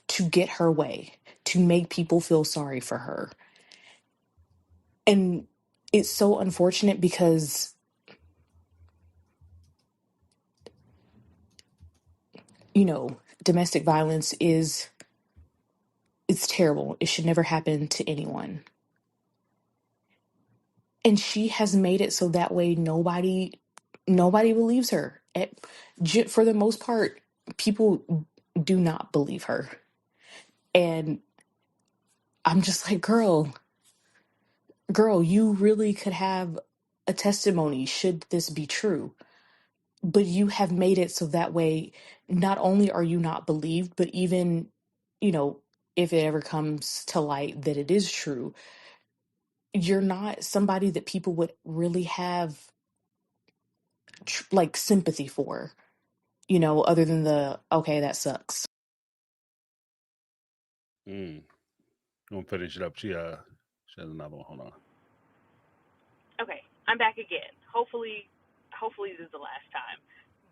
Speaker 9: to get her way, to make people feel sorry for her. And it's so unfortunate because, domestic violence it's terrible. It should never happen to anyone. And she has made it so that way nobody believes her. For the most part, people do not believe her. And I'm just like, girl, you really could have a testimony should this be true. But you have made it so that way not only are you not believed, but even, if it ever comes to light that it is true, you're not somebody that people would really have like sympathy for, other than okay, that sucks.
Speaker 3: I'm gonna finish it up. She has another one. Hold on.
Speaker 10: Okay, I'm back again. Hopefully this is the last time.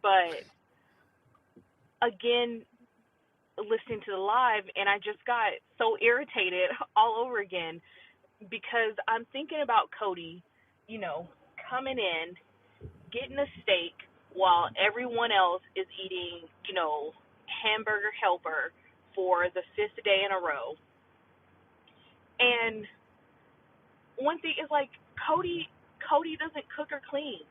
Speaker 10: But again, listening to the live, and I just got so irritated all over again because I'm thinking about Cody, you know, coming in, getting a steak while everyone else is eating, you know, hamburger helper for the fifth day in a row. And one thing is like Cody doesn't cook or clean.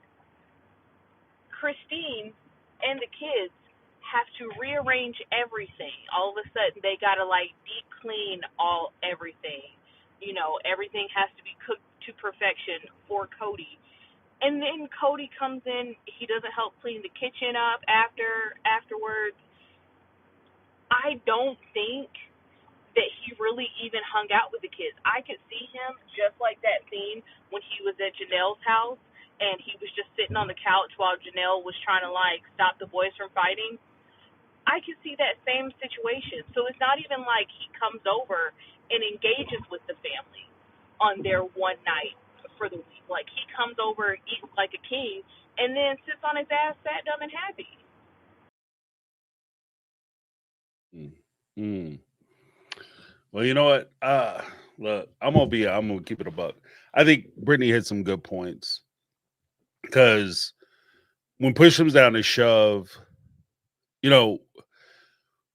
Speaker 10: Christine and the kids have to rearrange everything. All of a sudden they gotta like deep clean everything. You know, everything has to be cooked to perfection for Cody. And then Cody comes in, he doesn't help clean the kitchen up afterwards. I don't think that he really even hung out with the kids. I could see him just like that scene when he was at Janelle's house and he was just sitting on the couch while Janelle was trying to like stop the boys from fighting. I could see that same situation. So it's not even like he comes over and engages with the family on their one night for the week. Like he comes over, eats like a king, and then sits on his ass, fat, dumb, and happy.
Speaker 3: Mm. Well, you know what? Look, I'm gonna keep it a buck. I think Brittany hit some good points because when push comes down to shove, you know,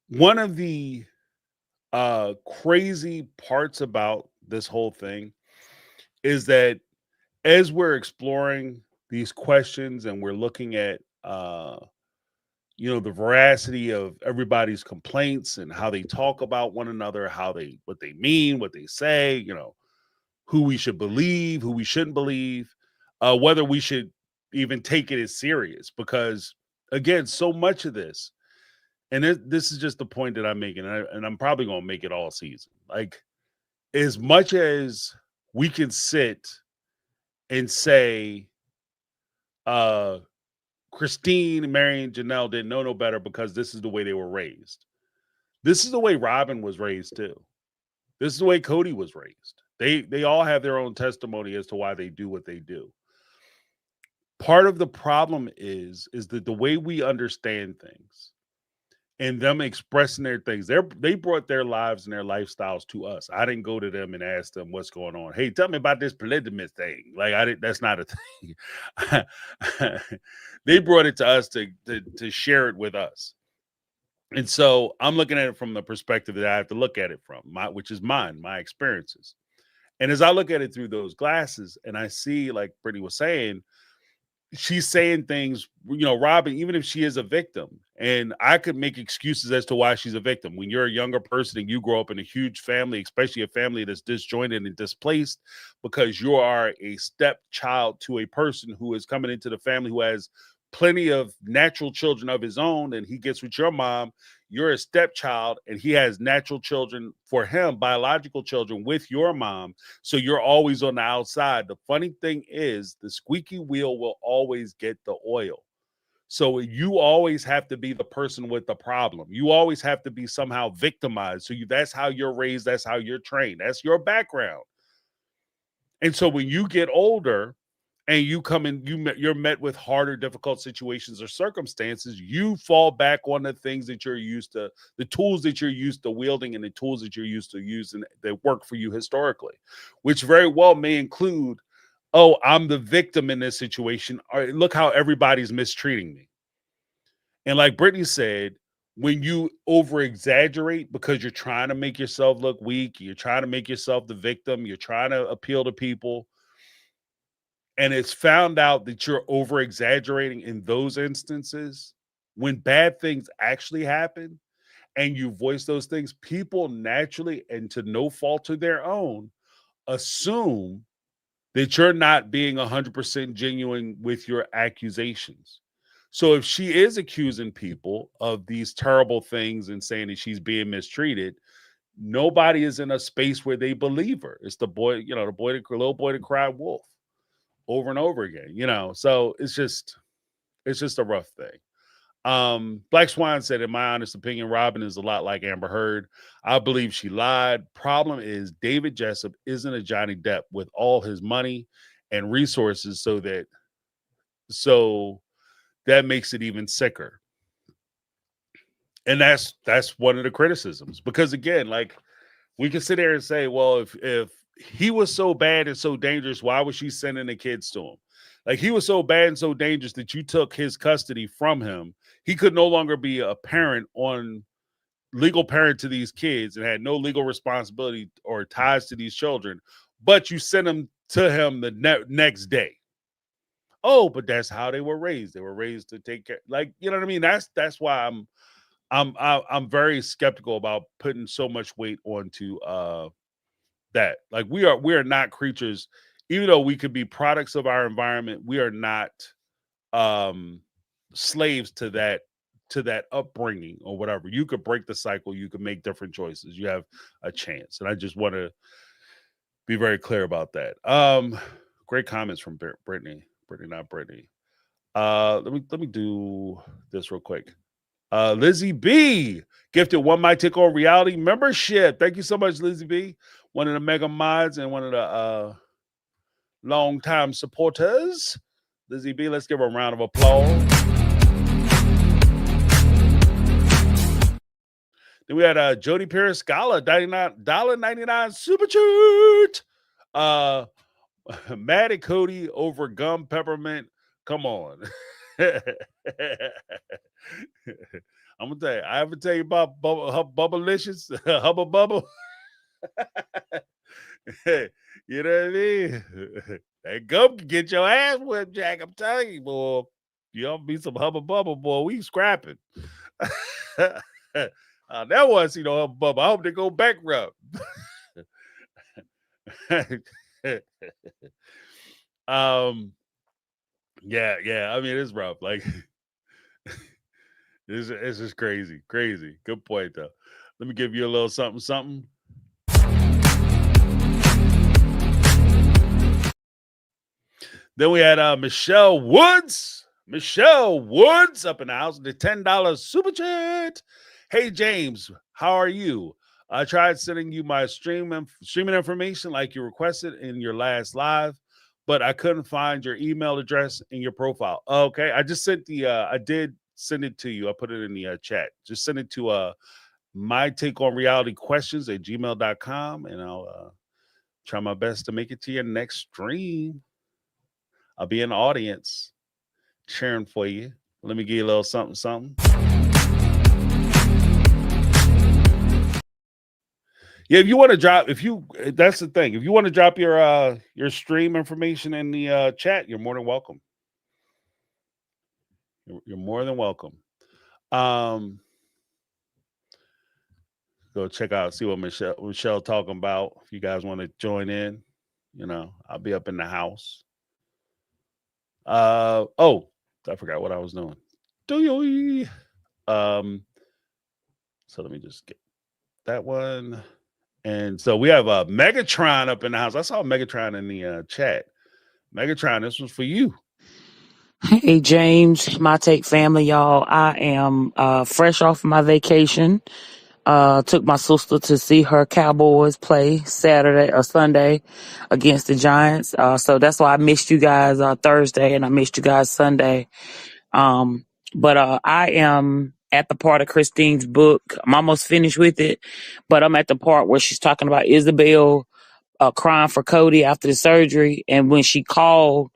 Speaker 3: one of the crazy parts about this whole thing is that as we're exploring these questions and we're looking at you know, the veracity of everybody's complaints and how they talk about one another, what they mean, what they say, you know, who we should believe, who we shouldn't believe, whether we should even take it as serious. Because again, so much of this, and this is just the point that I'm making, and I'm probably going to make it all season. Like, as much as we can sit and say, Christine, Mary, and Janelle didn't know no better because this is the way they were raised. This is the way Robin was raised too. This is the way Cody was raised. They all have their own testimony as to why they do what they do. Part of the problem is that the way we understand things and them expressing their things, they brought their lives and their lifestyles to us. I didn't go to them and ask them what's going on. Hey, tell me about this polygamous thing. Like I didn't. That's not a thing. They brought it to us to share it with us. And so I'm looking at it from the perspective that I have to look at it from, which is my experiences. And as I look at it through those glasses, and I see, like Brittany was saying, she's saying things, you know, Robin, even if she is a victim, and I could make excuses as to why she's a victim. When you're a younger person and you grow up in a huge family, especially a family that's disjointed and displaced, because you are a stepchild to a person who is coming into the family who has plenty of natural children of his own, and he gets with your mom, you're a stepchild, and he has natural children for him, biological children with your mom. So you're always on the outside. The funny thing is, the squeaky wheel will always get the oil. So you always have to be the person with the problem. You always have to be somehow victimized. So that's how you're raised. That's how you're trained. That's your background. And so when you get older and you come in, you're met with harder, difficult situations or circumstances, you fall back on the things that you're used to, the tools that you're used to wielding and the tools that you're used to using that work for you historically, which very well may include, oh, I'm the victim in this situation. All right, look how everybody's mistreating me. And like Brittany said, when you over exaggerate because you're trying to make yourself look weak, you're trying to make yourself the victim, you're trying to appeal to people, and it's found out that you're over exaggerating in those instances, when bad things actually happen and you voice those things, people naturally, and to no fault of their own, assume that you're not being 100% genuine with your accusations. So if she is accusing people of these terrible things and saying that she's being mistreated, nobody is in a space where they believe her. It's the boy, you know, little boy that cried wolf over and over again, you know. So it's just a rough thing. Black Swan said, in my honest opinion, Robin is a lot like Amber Heard. I believe she lied. Problem is, David Jessup isn't a Johnny Depp with all his money and resources, so that makes it even sicker. And that's one of the criticisms, because again, like, we can sit there and say, well, if he was so bad and so dangerous, why was she sending the kids to him? Like, he was so bad and so dangerous that you took his custody from him. He could no longer be a parent on legal parent to these kids and had no legal responsibility or ties to these children, but you sent them to him the next day. Oh, but that's how they were raised. They were raised to take care. Like, you know what I mean? That's why I'm very skeptical about putting so much weight onto that. Like, we are not creatures, even though we could be products of our environment, we are not slaves to that upbringing or whatever. You could break the cycle, you could make different choices. You have a chance. And I just want to be very clear about that. Great comments from Brittany, not Brittany. Let me do this real quick. Lizzie B gifted One Mic Take On Reality membership. Thank you so much, Lizzie B. One of the mega mods and one of the long-time supporters. Lizzie B, let's give her a round of applause. Then we had Jody Pierce Scala, $99 super chat. Maddie Cody over gum peppermint. Come on. I'm gonna tell you, I ever tell you about Bubblicious, Hubba Bubble. You know what I mean? That gum can get your ass whipped, Jack. I'm telling you, boy. You don't be some Hubba Bubble, boy. We scrapping. I never want to see no Hubba Bubble. I hope they go bankrupt. Yeah. I mean, it's rough. Like, it's just crazy. Good point, though. Let me give you a little something. Then we had Michelle Woods up in the house, the $10 super chat. Hey, James, how are you? I tried sending you my streaming information like you requested in your last live, but I couldn't find your email address in your profile. Okay, I just sent I did send it to you. I put it in the chat. Just send it to my take on reality questions at gmail.com, and I'll try my best to make it to your next stream. I'll be in the audience cheering for you. Let me give you a little something. Yeah, if you want to drop, that's the thing. If you want to drop your stream information in the chat, you're more than welcome. You're more than welcome. Go check out, see what Michelle talking about. If you guys want to join in, I'll be up in the house. Oh, I forgot what I was doing. So let me just get that one. And so we have Megatron up in the house. I saw Megatron in the chat. Megatron, this was for you.
Speaker 11: Hey, James, my take family, y'all. I am fresh off my vacation. Took my sister to see her Cowboys play Saturday or Sunday against the Giants. So that's why I missed you guys Thursday and I missed you guys Sunday. But I am at the part of Christine's book. I'm almost finished with it, but I'm at the part where she's talking about Isabel crying for Cody after the surgery. And when she called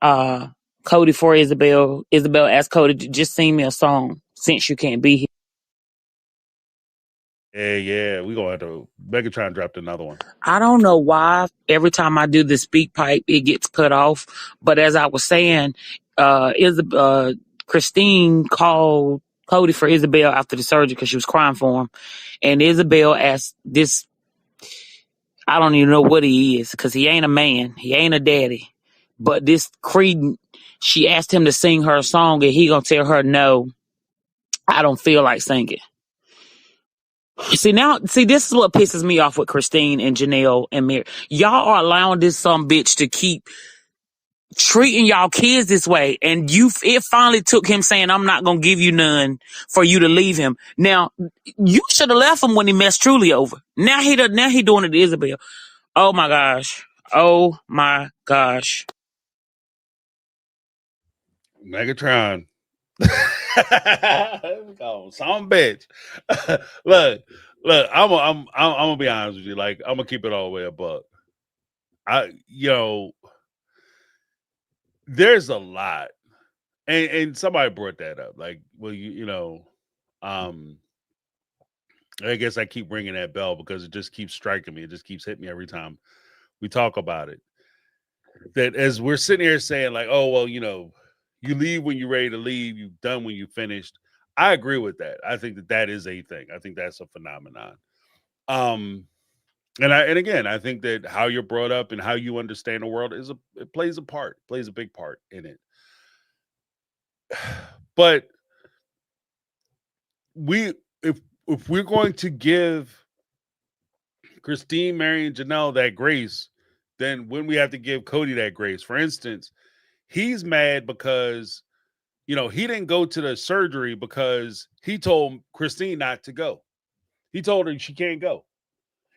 Speaker 11: Cody for Isabel asked Cody to just sing me a song since you can't be here.
Speaker 3: Yeah, we gonna have to Megatron dropped another one.
Speaker 11: I don't know why every time I do the SpeakPipe it gets cut off, but as I was saying, Christine called Cody for Isabel after the surgery because she was crying for him, and Isabel asked this. I don't even know what he is because he ain't a man, he ain't a daddy, but this Creed. She asked him to sing her a song, and he gonna tell her no. I don't feel like singing. This is what pisses me off with Christine and Janelle and Mary. Y'all are allowing this some bitch to keep treating y'all kids this way. And it finally took him saying, I'm not going to give you none for you to leave him. Now, you should have left him when he messed Truly over. Now he doing it to Isabel. Oh my gosh.
Speaker 3: Megatron. Some bitch. look, I'm gonna be honest with you. Like, I'm gonna keep it all the way a buck. There's a lot, and somebody brought that up. Like, well, um, I guess I keep ringing that bell because it just keeps striking me. It just keeps hitting me every time we talk about it. That as we're sitting here saying, like, oh well, you leave when you're ready to leave, you've done when you finished. I agree with that. I think that is a thing. I think that's a phenomenon. Um, and again, I think that how you're brought up and how you understand the world it plays a part, plays a big part in it. But if we're going to give Christine, Mary, and Janelle that grace, then when we have to give Cody that grace. For instance, he's mad because he didn't go to the surgery because he told Christine not to go. He told her she can't go.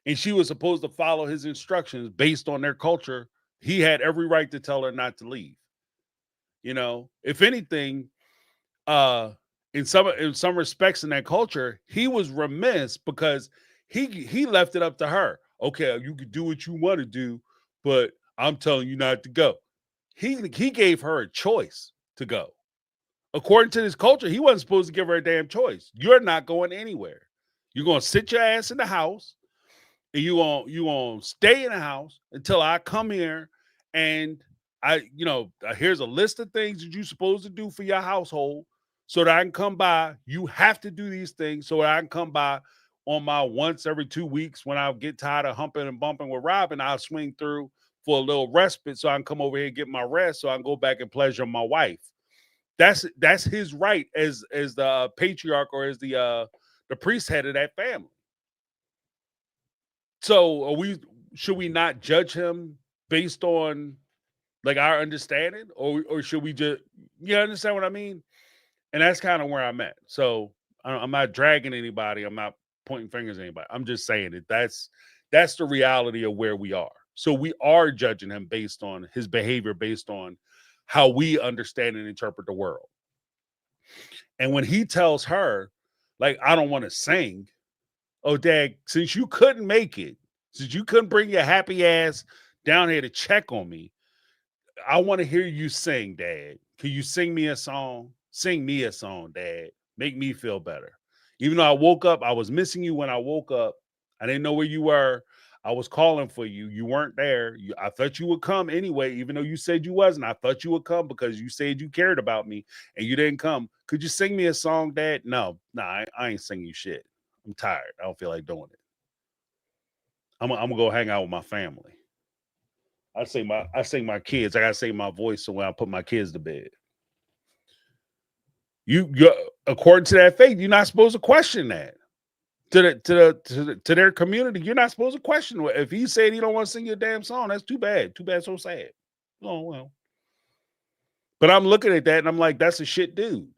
Speaker 3: And she was supposed to follow his instructions based on their culture. He had every right to tell her not to leave. If anything, in some respects in that culture, he was remiss because he left it up to her. Okay, you can do what you want to do, but I'm telling you not to go. He gave her a choice to go. According to this culture, he wasn't supposed to give her a damn choice. You're not going anywhere. You're gonna sit your ass in the house, and you gonna stay in the house until I come here and here's a list of things that you're supposed to do for your household so that I can come by. You have to do these things so that I can come by on my once every 2 weeks when I get tired of humping and bumping with Robin. I'll swing through for a little respite so I can come over here and get my rest so I can go back and pleasure my wife. That's his right as the patriarch or as the priest head of that family. So should we not judge him based on like our understanding, or should we just understand what I mean? And that's kind of where I'm at. So I'm not dragging anybody. I'm not pointing fingers at anybody. I'm just saying that that's the reality of where we are. So we are judging him based on his behavior, based on how we understand and interpret the world. And when he tells her, like, I don't want to sing. Oh, Dad, since you couldn't make it, since you couldn't bring your happy ass down here to check on me, I want to hear you sing, Dad. Can you sing me a song? Sing me a song, Dad. Make me feel better. Even though I woke up, I was missing you when I woke up. I didn't know where you were. I was calling for you. You weren't there. I thought you would come anyway, even though you said you wasn't. I thought you would come because you said you cared about me and you didn't come. Could you sing me a song, Dad? No, I ain't singing you shit. I'm tired. I don't feel like doing it. I'm gonna go hang out with my family. I sing my kids. I gotta sing my voice so when I put my kids to bed. You according to that faith, you're not supposed to question that. To their community, you're not supposed to question it. If he said he don't want to sing your damn song, that's too bad. Too bad, so sad. Oh well. But I'm looking at that and I'm like, that's a shit dude.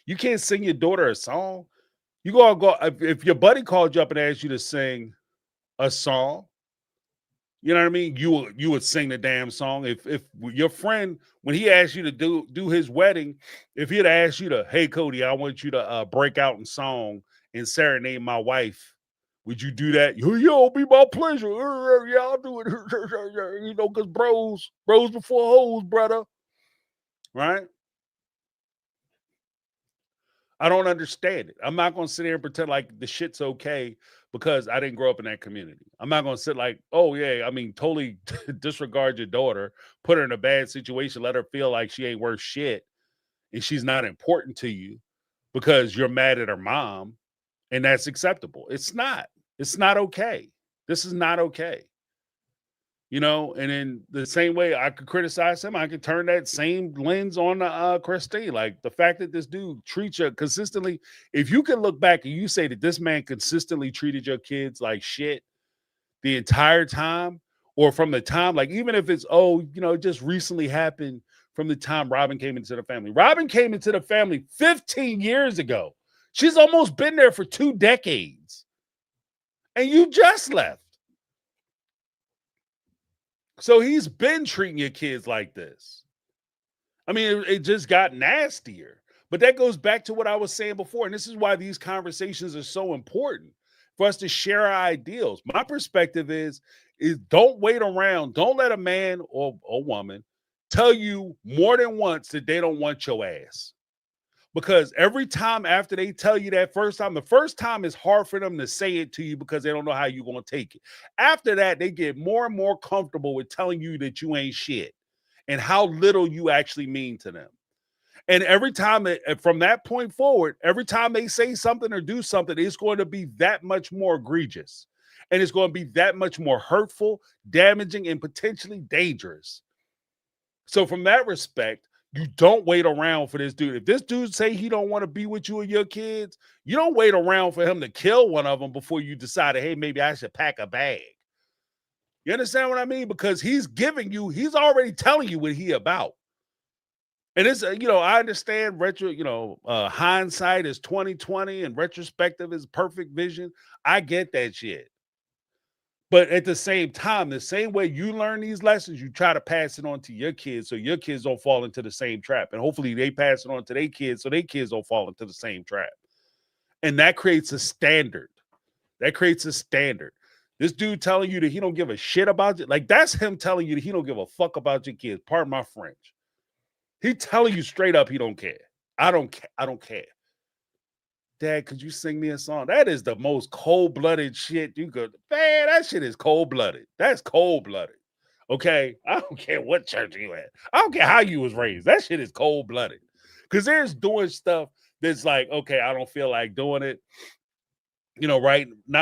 Speaker 3: You can't sing your daughter a song. You go if your buddy called you up and asked you to sing a song, you know what I mean? You would sing the damn song. If your friend, when he asked you to do his wedding, if he'd asked you to, hey Cody, I want you to break out in song and serenade my wife, would you do that? Yo, be my pleasure. Yeah, I'll do it. Because bros before hoes, brother. Right? I don't understand it. I'm not going to sit here and pretend like the shit's okay because I didn't grow up in that community. I'm not going to sit like, oh, yeah, I mean, totally disregard your daughter, put her in a bad situation, let her feel like she ain't worth shit and she's not important to you because you're mad at her mom and that's acceptable. It's not. It's not okay. This is not okay. And in the same way I could criticize him, I could turn that same lens on Christine. Like the fact that this dude treats you consistently, if you can look back and you say that this man consistently treated your kids like shit the entire time, or from the time, like even if it's, it just recently happened from the time Robin came into the family. Robin came into the family 15 years ago. She's almost been there for 2 decades. And you just left. So he's been treating your kids like this. I mean, it just got nastier. But that goes back to what I was saying before. And this is why these conversations are so important for us to share our ideals. My perspective is don't wait around. Don't let a man or a woman tell you more than once that they don't want your ass. Because every time after they tell you that first time, the first time is hard for them to say it to you because they don't know how you're going to take it. After that, they get more and more comfortable with telling you that you ain't shit and how little you actually mean to them. And every time, from that point forward, every time they say something or do something, it's going to be that much more egregious. And it's going to be that much more hurtful, damaging, and potentially dangerous. So from that respect, you don't wait around for this dude. If this dude say he don't want to be with you and your kids, you don't wait around for him to kill one of them before you decide, hey, maybe I should pack a bag. You understand what I mean? Because he's already telling you what he about. And it's, I understand hindsight is 2020 and retrospective is perfect vision. I get that shit. But at the same time, the same way you learn these lessons, you try to pass it on to your kids so your kids don't fall into the same trap. And hopefully they pass it on to their kids so their kids don't fall into the same trap. And that creates a standard. This dude telling you that he don't give a shit about you, like that's him telling you that he don't give a fuck about your kids. Pardon my French. He telling you straight up he don't care. I don't care. Dad, could you sing me a song? That is the most cold-blooded shit you could. Man, that shit is cold-blooded. That's cold-blooded. Okay? I don't care what church you at. I don't care how you was raised. That shit is cold-blooded. Because there's doing stuff that's like, okay, I don't feel like doing it. Not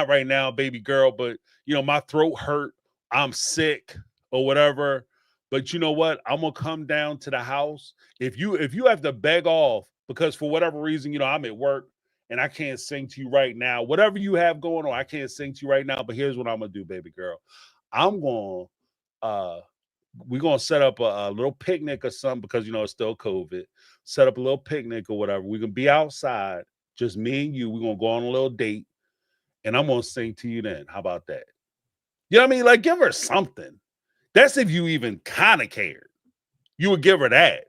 Speaker 3: right now, baby girl, but my throat hurt. I'm sick or whatever. But you know what? I'm gonna come down to the house. If you have to beg off because for whatever reason, I'm at work and I can't sing to you right now. Whatever you have going on, I can't sing to you right now. But here's what I'm gonna do, baby girl. We're gonna set up a little picnic or something because it's still COVID. Set up a little picnic or whatever. We can be outside, just me and you. We're gonna go on a little date, and I'm gonna sing to you then. How about that? You know what I mean? Like, give her something. That's if you even kind of cared. You would give her that.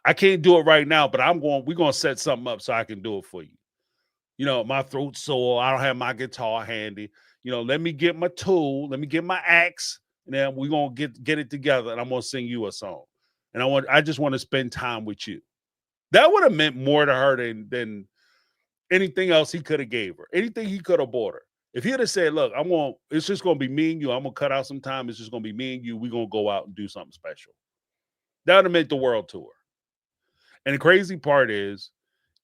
Speaker 3: I can't do it right now, but we're going to set something up so I can do it for you. My throat's sore. I don't have my guitar handy. Let me get my tool. Let me get my axe. And then we're going to get it together and I'm going to sing you a song. And I just want to spend time with you. That would have meant more to her than anything else he could have gave her. Anything he could have bought her. If he had said, look, it's just going to be me and you. I'm going to cut out some time. It's just going to be me and you. We're going to go out and do something special. That would have meant the world to her. And the crazy part is,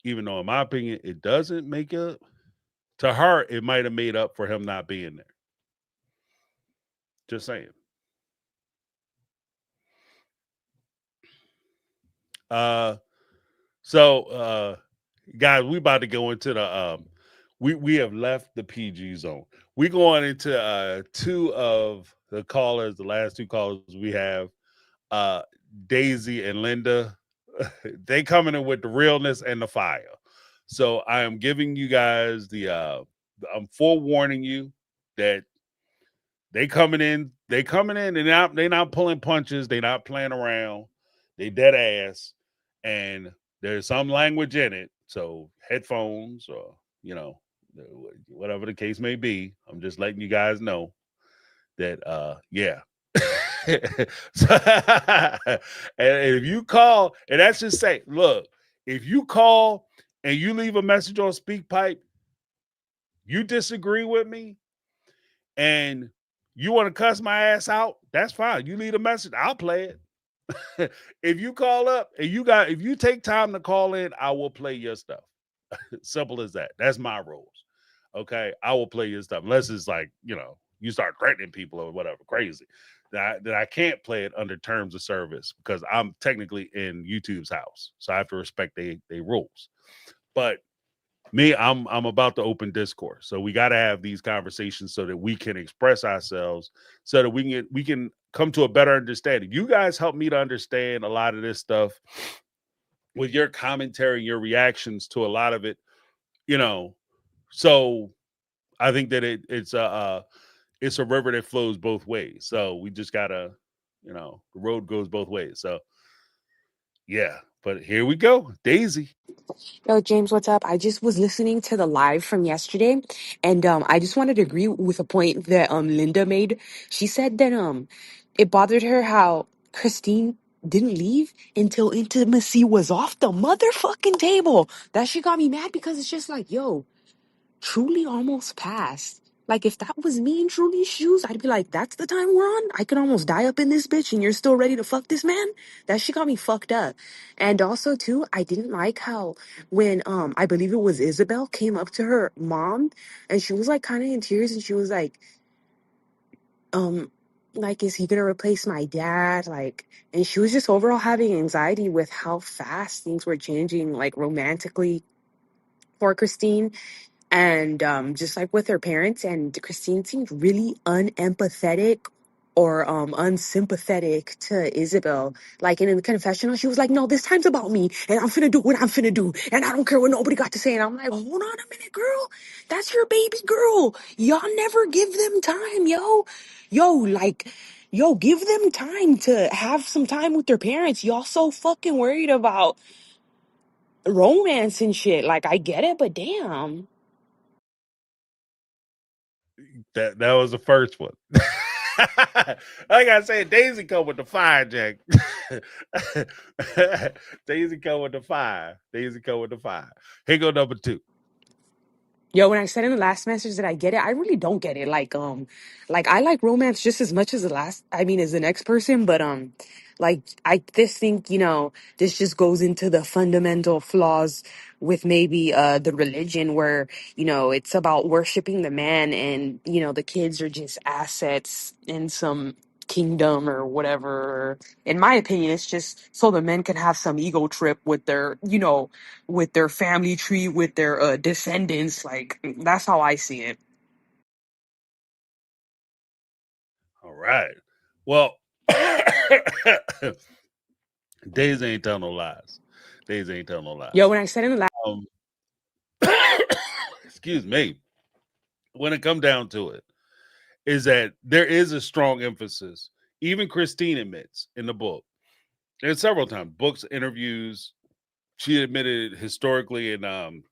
Speaker 3: even though in my opinion, it doesn't make up, to her, it might have made up for him not being there. Just saying. Guys, we about to go into the we have left the PG zone. We're going into two of the callers, the last two callers we have, Daisy and Linda. They coming in with the realness and the fire. So I am giving you guys I'm forewarning you that they coming in and they're not pulling punches, they're not playing around, they dead ass, and there's some language in it. So headphones or whatever the case may be, I'm just letting you guys know that yeah. And if you call, and that's just say, look, if you call and you leave a message on SpeakPipe, you disagree with me, and you want to cuss my ass out, that's fine. You leave a message, I'll play it. If you call up and if you take time to call in, I will play your stuff. Simple as that. That's my rules. Okay, I will play your stuff unless it's like you start threatening people or whatever crazy. That I can't play it under terms of service because I'm technically in YouTube's house, so I have to respect they rules. But me, I'm about to open discourse, so we got to have these conversations so that we can express ourselves, so that we can come to a better understanding. You guys help me to understand a lot of this stuff with your commentary, your reactions to a lot of it, So I think that it's a river that flows both ways. So we just gotta, the road goes both ways. So Yeah, but here we go. Daisy.
Speaker 12: Yo, James, what's up? I just was listening to the live from yesterday, and I just wanted to agree with a point that Linda made. She said that it bothered her how Christine didn't leave until intimacy was off the motherfucking table. That shit got me mad because it's just like, yo, Truly almost passed. Like if that was me in Truly's shoes, I'd be like, that's the time we're on? I could almost die up in this bitch and you're still ready to fuck this man? That shit got me fucked up. And also too, I didn't like how when I believe it was Isabel came up to her mom and she was like kinda in tears and she was um like is he gonna replace my dad? Like and she was just overall having anxiety with how fast things were changing like romantically for Christine and just like with her parents, and Christine seemed really unempathetic or unsympathetic to Isabel. Like in the confessional, she was like, no, this time's about me and I'm finna do what I'm finna do and I don't care what nobody got to say. And I'm like, hold on a minute, girl, that's your baby girl. Y'all never give them time, yo, give them time to have some time with their parents. Y'all so fucking worried about romance and shit. Like I get it, but damn.
Speaker 3: That was the first one. Like I said, Daisy come with the fire, Jack. Daisy come with the fire. Daisy come with the fire. Here go number 2.
Speaker 12: Yo, when I said in the last message that I get it, I really don't get it. Like I like romance just as much as as the next person, but like I just think, this just goes into the fundamental flaws with maybe the religion where, it's about worshiping the man and, the kids are just assets in some kingdom or whatever. In my opinion, it's just so the men can have some ego trip with their family tree, with their descendants. Like that's how I see it.
Speaker 3: All right. Well, Daisy ain't tell no lies. Daisy ain't tell no
Speaker 12: Yo,
Speaker 3: lies.
Speaker 12: when I said in the last,
Speaker 3: Um, excuse me. When it come down to it, is that there is a strong emphasis. Even Christine admits in the book, and several times, books, interviews, she admitted historically in the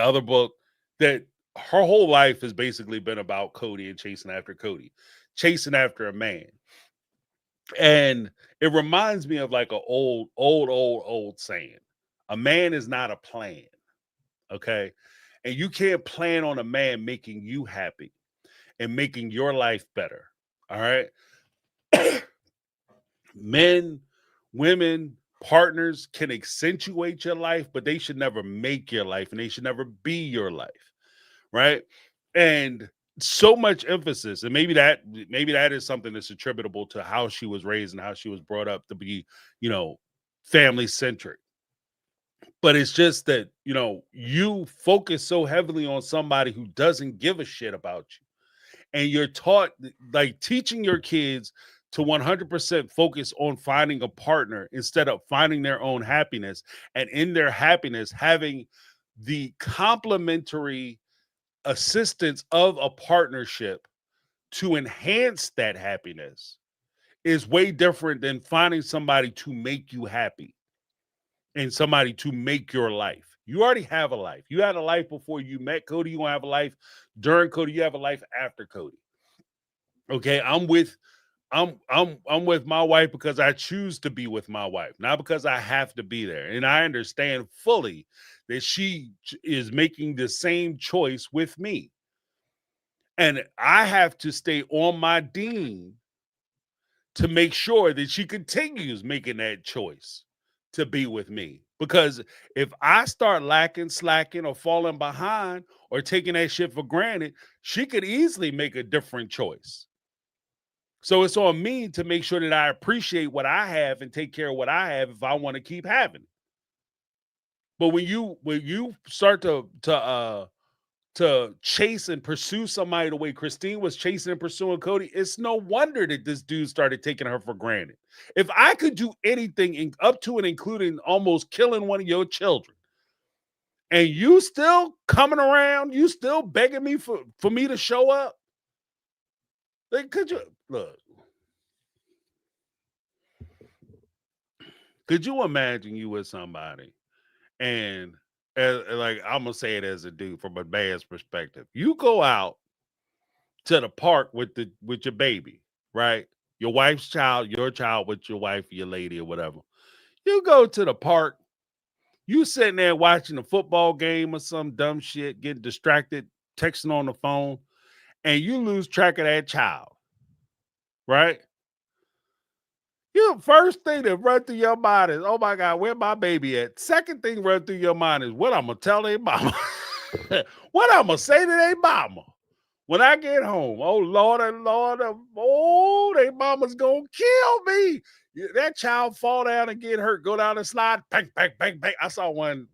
Speaker 3: other book that her whole life has basically been about Cody and chasing after a man. And it reminds me of like an old saying. A man is not a plan. Okay. And you can't plan on a man making you happy and making your life better. All right. Men, women, partners can accentuate your life, but they should never make your life and they should never be your life. Right. And so much emphasis, and maybe that is something that's attributable to how she was raised and how she was brought up to be, family centric. But it's just that, you focus so heavily on somebody who doesn't give a shit about you. And you're taught, like teaching your kids to 100% focus on finding a partner instead of finding their own happiness. And in their happiness, having the complementary assistance of a partnership to enhance that happiness is way different than finding somebody to make you happy and somebody to make your life. You already have a life. You had a life before you met Cody. You gonna have a life during Cody. You have a life after Cody. Okay, I'm with my wife because I choose to be with my wife, not because I have to be there. And I understand fully that she is making the same choice with me. And I have to stay on my dean to make sure that she continues making that choice to be with me. Because if I start lacking, slacking, or falling behind or taking that shit for granted, she could easily make a different choice. So it's on me to make sure that I appreciate what I have and take care of what I have if I want to keep having. But when you start to chase and pursue somebody the way Christine was chasing and pursuing Cody, it's no wonder that this dude started taking her for granted. If I could do anything up to and including almost killing one of your children, and you still coming around, you still begging me for me to show up, then could you look? Could you imagine you with somebody and like I'm gonna say it as a dude from a man's perspective. You go out to the park with your baby, right? Your wife's child, your child with your wife, your lady, or whatever. You go to the park, you sitting there watching a football game or some dumb shit, getting distracted, texting on the phone, and you lose track of that child, right? You first thing that run through your mind is, oh my God, where my baby at? Second thing run through your mind is what I'm gonna tell their mama. What I'm gonna say to their mama when I get home. Oh Lord and Lord, oh, their mama's gonna kill me. That child fall down and get hurt, go down the slide, bang, bang, bang, bang. I saw one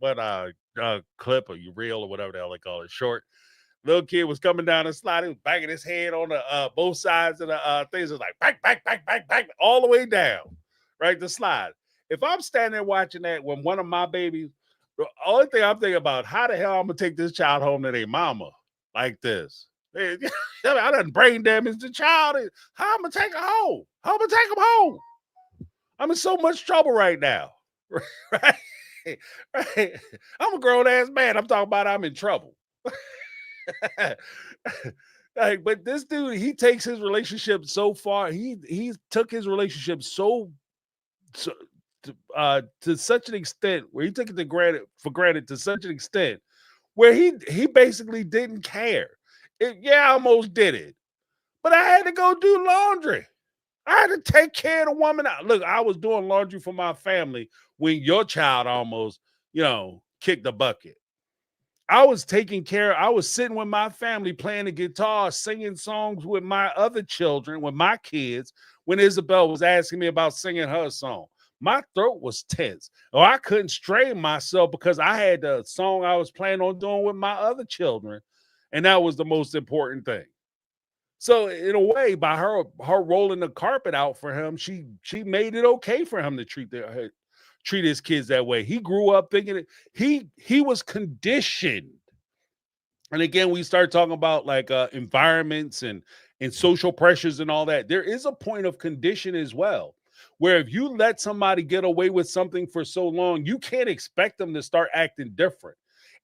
Speaker 3: clip or you reel or whatever the hell they call it, short. Little kid was coming down the slide. He was banging his head on the both sides of the things. It was like bang, bang, bang, bang, bang, all the way down, right? The slide. If I'm standing there watching that when one of my babies, the only thing I'm thinking about, how the hell I'm gonna take this child home to their mama like this? I done brain damage the child. How I'm gonna take her home? How I'm gonna take him home? I'm in so much trouble right now, right? Right? I'm a grown ass man. I'm talking about I'm in trouble. Like, but this dude, he takes his relationship so far. He took his relationship so to such an extent where he took it for granted to such an extent where he basically didn't care. Yeah, I almost did it, but I had to go do laundry. I had to take care of the woman. Look, I was doing laundry for my family when your child almost, kicked the bucket. I was sitting with my family playing the guitar, singing songs with my other children, with my kids, when Isabel was asking me about singing her song. My throat was tense, or I couldn't strain myself because I had the song I was planning on doing with my other children, and that was the most important thing. So in a way, by her rolling the carpet out for him, she made it okay for him to treat his kids that way. He grew up thinking it, he was conditioned. And again, we start talking about like environments and social pressures and all that. There is a point of condition as well, where if you let somebody get away with something for so long, you can't expect them to start acting different.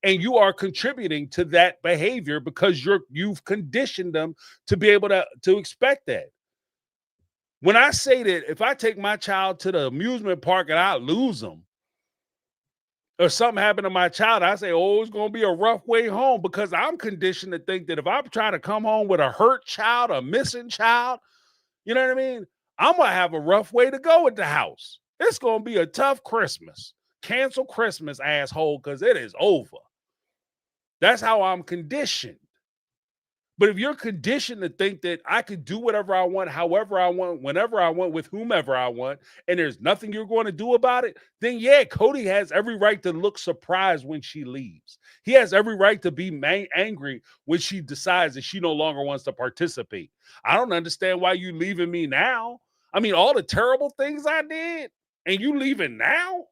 Speaker 3: And you are contributing to that behavior because you've conditioned them to be able to expect that. When I say that if I take my child to the amusement park and I lose them, or something happened to my child, I say, oh, it's going to be a rough way home because I'm conditioned to think that if I'm trying to come home with a hurt child, a missing child, you know what I mean? I'm going to have a rough way to go at the house. It's going to be a tough Christmas. Cancel Christmas, asshole, because it is over. That's how I'm conditioned. But if you're conditioned to think that I can do whatever I want, however I want, whenever I want, with whomever I want, and there's nothing you're going to do about it, then yeah, Cody has every right to look surprised when she leaves. He has every right to be angry when she decides that she no longer wants to participate. I don't understand why you leaving me now. I mean, all the terrible things I did, and you leaving now?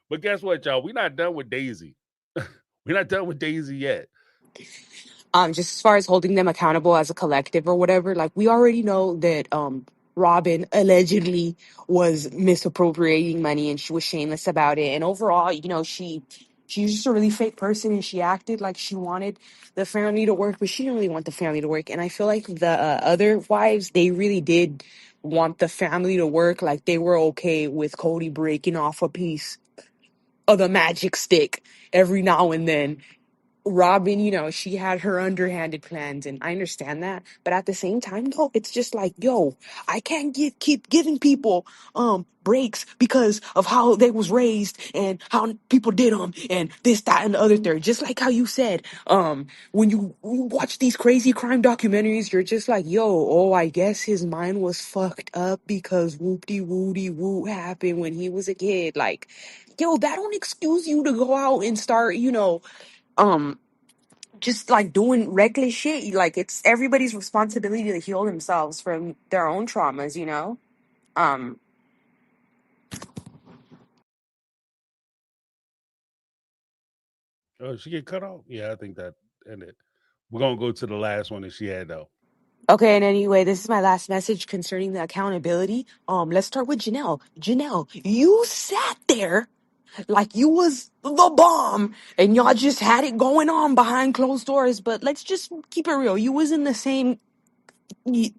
Speaker 3: But guess what, y'all? We're not done with Daisy. We're not done with Daisy yet.
Speaker 12: Just as far as holding them accountable as a collective or whatever, like we already know that Robin allegedly was misappropriating money and she was shameless about it. And overall, she's just a really fake person and she acted like she wanted the family to work, but she didn't really want the family to work. And I feel like the other wives, they really did want the family to work. Like they were okay with Cody breaking off a piece of the magic stick every now and then. Robin, she had her underhanded plans, and I understand that. But at the same time, though, it's just like, yo, I can't keep giving people breaks because of how they was raised and how people did them and this, that, and the other third. Just like how you said, when you watch these crazy crime documentaries, you're just like, yo, oh, I guess his mind was fucked up because whoop-de-woody-woo happened when he was a kid. Like, yo, that don't excuse you to go out and start, um just like doing reckless shit. Like it's everybody's responsibility to heal themselves from their own traumas. um
Speaker 3: Oh, she get cut off? Yeah, I think that ended. We're gonna go to the last one that she had though.
Speaker 12: Okay, and anyway, this is my last message concerning the accountability. Let's start with Janelle. Janelle, you sat there like you was the bomb and y'all just had it going on behind closed doors, but let's just keep it real. You was in the same you,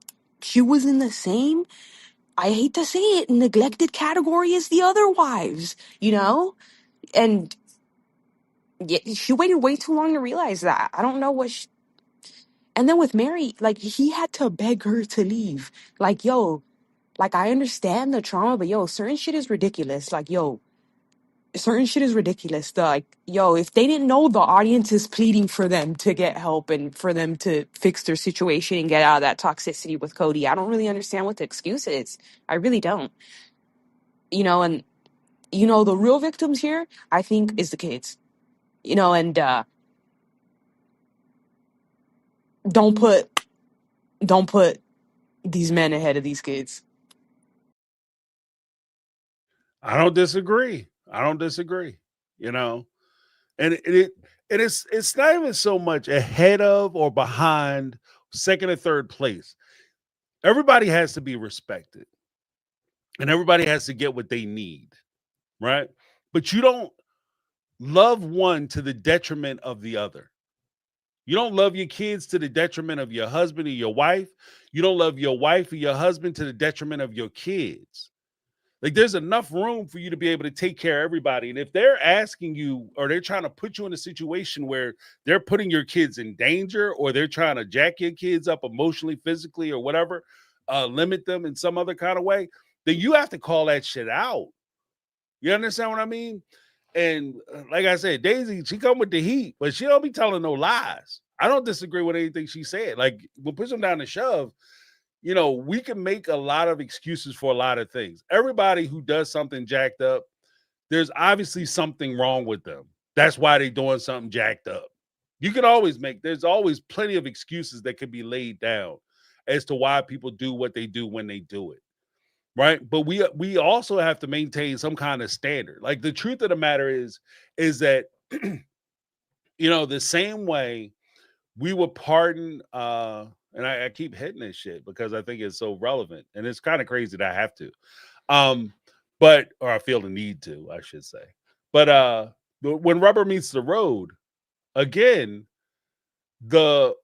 Speaker 12: she was in the same, I hate to say it, neglected category as the other wives, you know? And she waited way too long to realize that. I don't know what and then with Mary, like he had to beg her to leave. Like, yo, like I understand the trauma, but yo, certain shit is ridiculous. Like, yo, certain shit is ridiculous. Like, yo, if they didn't know the audience is pleading for them to get help and for them to fix their situation and get out of that toxicity with Cody, I don't really understand what the excuse is. I really don't. And the real victims here, I think, is the kids. And don't put don't put these men ahead of these kids.
Speaker 3: I don't disagree. And it's not even so much ahead of or behind second or third place. Everybody has to be respected and everybody has to get what they need, right? But you don't love one to the detriment of the other. You don't love your kids to the detriment of your husband or your wife. You don't love your wife or your husband to the detriment of your kids. Like there's enough room for you to be able to take care of everybody. And if they're asking you or they're trying to put you in a situation where they're putting your kids in danger or they're trying to jack your kids up emotionally, physically, or whatever, limit them in some other kind of way, then you have to call that shit out. You understand what I mean? And like I said, Daisy, she come with the heat, but she don't be telling no lies. I don't disagree with anything she said. Like, we'll push them down the shove. We can make a lot of excuses for a lot of things. Everybody who does something jacked up, there's obviously something wrong with them. That's why they're doing something jacked up. There's always plenty of excuses that could be laid down as to why people do what they do when they do it. Right. But we also have to maintain some kind of standard. Like the truth of the matter is that, the same way we would pardon, and I keep hitting this shit because I think it's so relevant and it's kind of crazy that I have to, or I feel the need to, I should say. But when rubber meets the road, again, the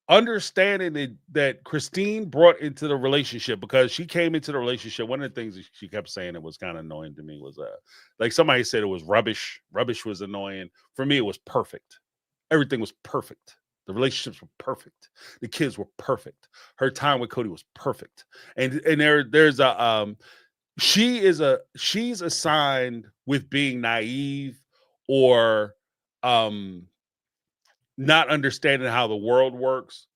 Speaker 3: understanding that Christine brought into the relationship, because she came into the relationship, one of the things that she kept saying that was kind of annoying to me was like somebody said it was rubbish. Rubbish was annoying. For me, it was perfect. Everything was perfect. The relationships were perfect. The kids were perfect. Her time with Cody was perfect. And there's she's assigned with being naive or not understanding how the world works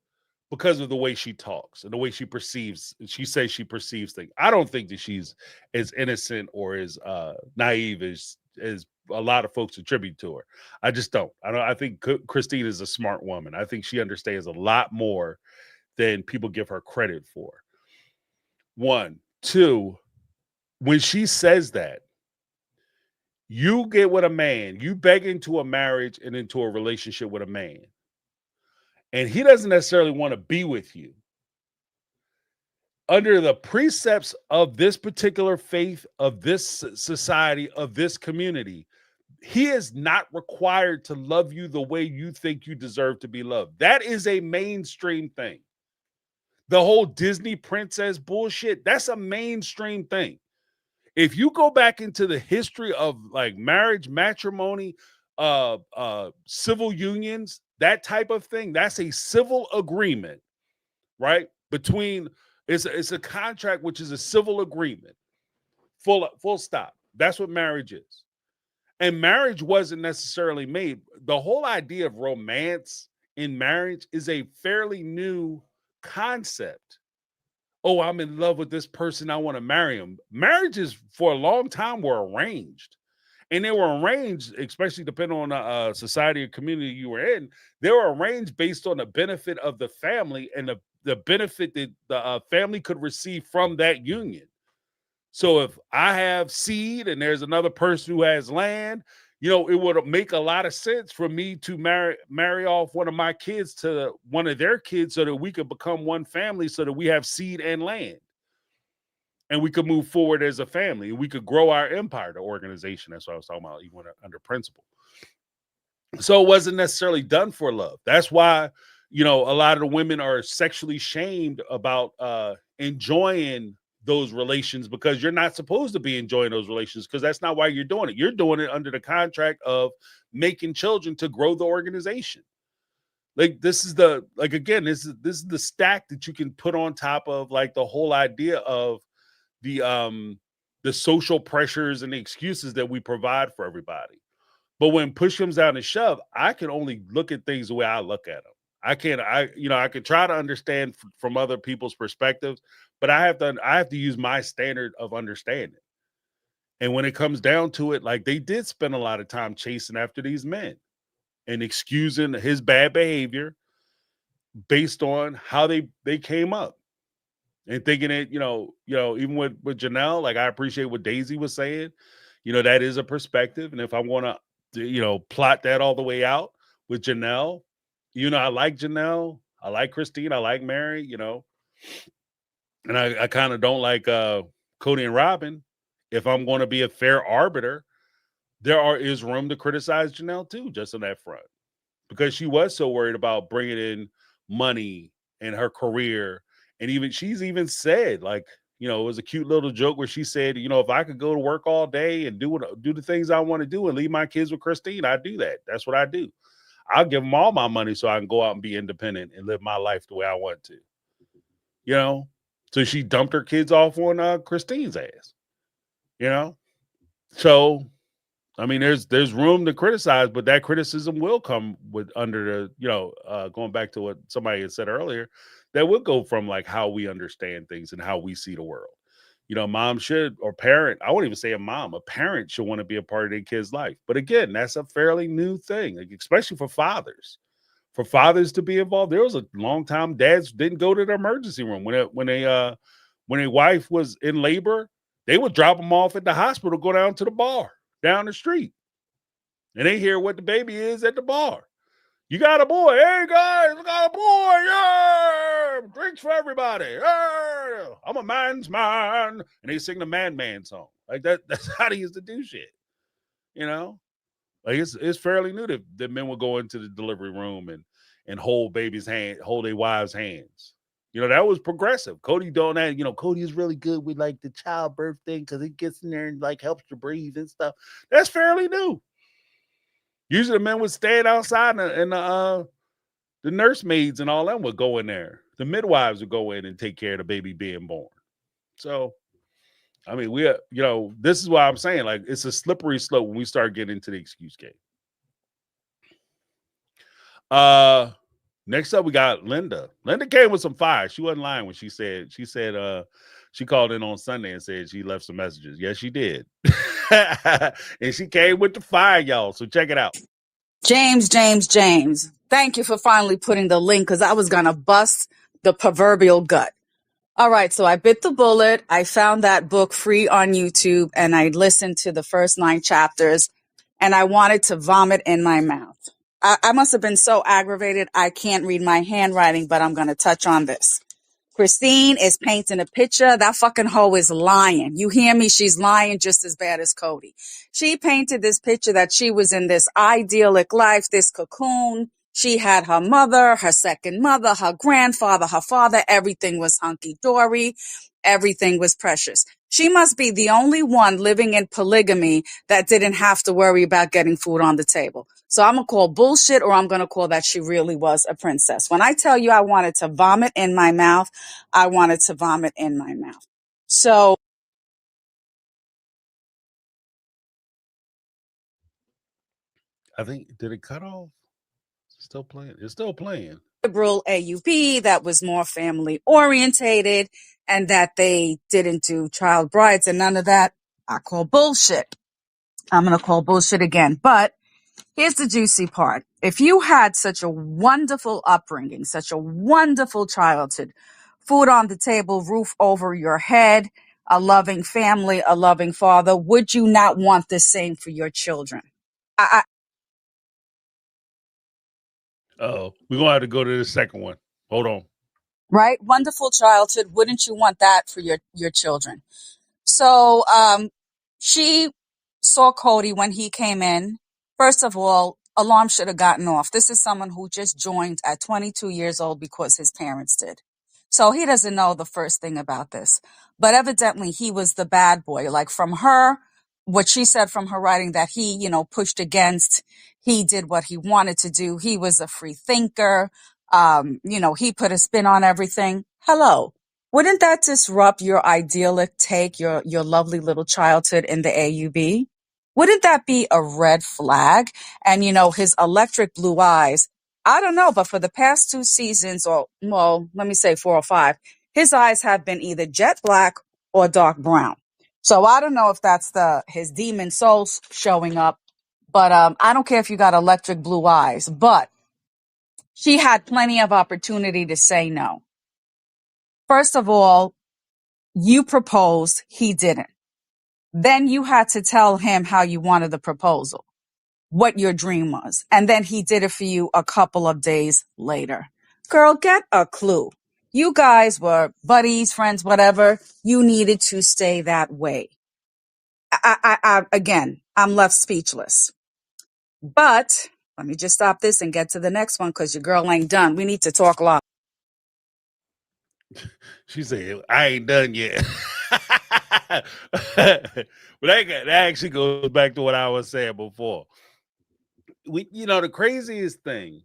Speaker 3: because of the way she talks and the way she says she perceives things. I don't think that she's as innocent or as naive as a lot of folks attribute to her. I just don't. I think Christine is a smart woman. I think she understands a lot more than people give her credit for. One, two, when she says that, you get with a man, you beg into a marriage and into a relationship with a man, and he doesn't necessarily want to be with you. Under the precepts of this particular faith, of this society, of this community, he is not required to love you the way you think you deserve to be loved. That is a mainstream thing. The whole Disney princess bullshit, that's a mainstream thing. If you go back into the history of like marriage, matrimony, civil unions, that type of thing, that's a civil agreement, right? It's a contract, which is a civil agreement. Full stop. That's what marriage is. And marriage wasn't necessarily made. The whole idea of romance in marriage is a fairly new concept. Oh, I'm in love with this person, I want to marry him. Marriages for a long time were arranged. And they were arranged, especially depending on the society or community you were in, they were arranged based on the benefit of the family and the benefit that the family could receive from that union. So if I have seed and there's another person who has land, it would make a lot of sense for me to marry off one of my kids to one of their kids so that we could become one family, so that we have seed and land and we could move forward as a family and we could grow our empire, the organization. That's what I was talking about, even under principle. So it wasn't necessarily done for love. That's why, a lot of the women are sexually shamed about enjoying those relations, because you're not supposed to be enjoying those relations, because that's not why you're doing it. You're doing it under the contract of making children to grow the organization. Like, this is the stack that you can put on top of like the whole idea of the social pressures and the excuses that we provide for everybody. But when push comes down to shove, I can only look at things the way I look at them. I can try to understand from other people's perspectives, but I have to use my standard of understanding. And when it comes down to it, like, they did spend a lot of time chasing after these men and excusing his bad behavior based on how they came up. And thinking it, even with Janelle, like, I appreciate what Daisy was saying. That is a perspective. And if I want to, plot that all the way out with Janelle, I like Janelle, I like Christine, I like Mary, and I kind of don't like Cody and Robin. If I'm going to be a fair arbiter, is room to criticize Janelle too, just on that front, because she was so worried about bringing in money and her career. And she's even said, like, it was a cute little joke where she said, if I could go to work all day and do the things I want to do and leave my kids with Christine, I'd do that. That's what I do. I'll give them all my money so I can go out and be independent and live my life the way I want to. So she dumped her kids off on Christine's ass. So I mean, there's room to criticize, but that criticism will come with under the, going back to what somebody had said earlier, that will go from like how we understand things and how we see the world. Mom should, or parent, I won't even say a parent should want to be a part of their kid's life. But again, that's a fairly new thing, like, especially for fathers. For fathers to be involved. There was a long time dads didn't go to the emergency room when a wife was in labor. They would drop them off at the hospital, go down to the bar down the street, and they hear what the baby is at the bar. You got a boy. Hey, guys, I got a boy. Yeah, drinks for everybody. Yeah, I'm a man's man. And they sing the Man song. Like, that's how they used to do shit. Like, it's fairly new that men will go into the delivery room and hold baby's hand, hold their wives' hands. That was progressive. Cody doing that. Cody is really good with like the childbirth thing, because it gets in there and like helps to breathe and stuff. That's fairly new. Usually the men would stand outside, and the nursemaids and all them would go in there. The midwives would go in and take care of the baby being born. So, I mean, this is why I'm saying, like, it's a slippery slope when we start getting into the excuse game. Next up, we got Linda. Linda came with some fire. She wasn't lying when she said she called in on Sunday and said she left some messages. Yes, she did. And she came with the fire, y'all. So check it out.
Speaker 13: James. Thank you for finally putting the link, because I was going to bust the proverbial gut. All right, so I bit the bullet. I found that book free on YouTube, and I listened to the first 9 chapters, and I wanted to vomit in my mouth. I must have been so aggravated I can't read my handwriting, but I'm going to touch on this. Christine is painting a picture. That fucking hoe is lying. You hear me? She's lying just as bad as Cody. She painted this picture that she was in this idyllic life, this cocoon. She had her mother, her second mother, her grandfather, her father. Everything was hunky-dory. Everything was precious. She must be the only one living in polygamy that didn't have to worry about getting food on the table. So I'm going to call bullshit, or I'm going to call that she really was a princess. When I tell you I wanted to vomit in my mouth, I wanted to vomit in my mouth. So
Speaker 3: I think, did it cut off? Still playing. It's still playing.
Speaker 13: liberal AUP that was more family orientated, and that they didn't do child brides and none of that, I call bullshit. I'm going to call bullshit again. But here's the juicy part. If you had such a wonderful upbringing, such a wonderful childhood, food on the table, roof over your head, a loving family, a loving father, would you not want the same for your children? I,
Speaker 3: Oh, we're gonna have to go to the second one. Hold on.
Speaker 13: right? Wonderful childhood. Wouldn't you want that for your children? So she saw Cody when he came in. First of all, alarm should have gotten off. This is someone who just joined at 22 years old because his parents did. So he doesn't know the first thing about this. But evidently he was the bad boy. Like from her, what she said from her writing that he, pushed against, he did what he wanted to do. He was a free thinker. He put a spin on everything. Hello. Wouldn't that disrupt your idyllic take, your lovely little childhood in the AUB? Wouldn't that be a red flag? And his electric blue eyes, I don't know, but for the past 2 seasons, or well, let me say 4 or 5, his eyes have been either jet black or dark brown. So I don't know if that's his demon souls showing up, but I don't care if you got electric blue eyes, but she had plenty of opportunity to say no. First of all, you proposed, he didn't. Then you had to tell him how you wanted the proposal, what your dream was. And then he did it for you a couple of days later. Girl, get a clue. You guys were buddies, friends, whatever. You needed to stay that way. Again, I'm left speechless. But let me just stop this and get to the next one because your girl ain't done. We need to talk a lot.
Speaker 3: She said, I ain't done yet. But that actually goes back to what I was saying before. The craziest thing,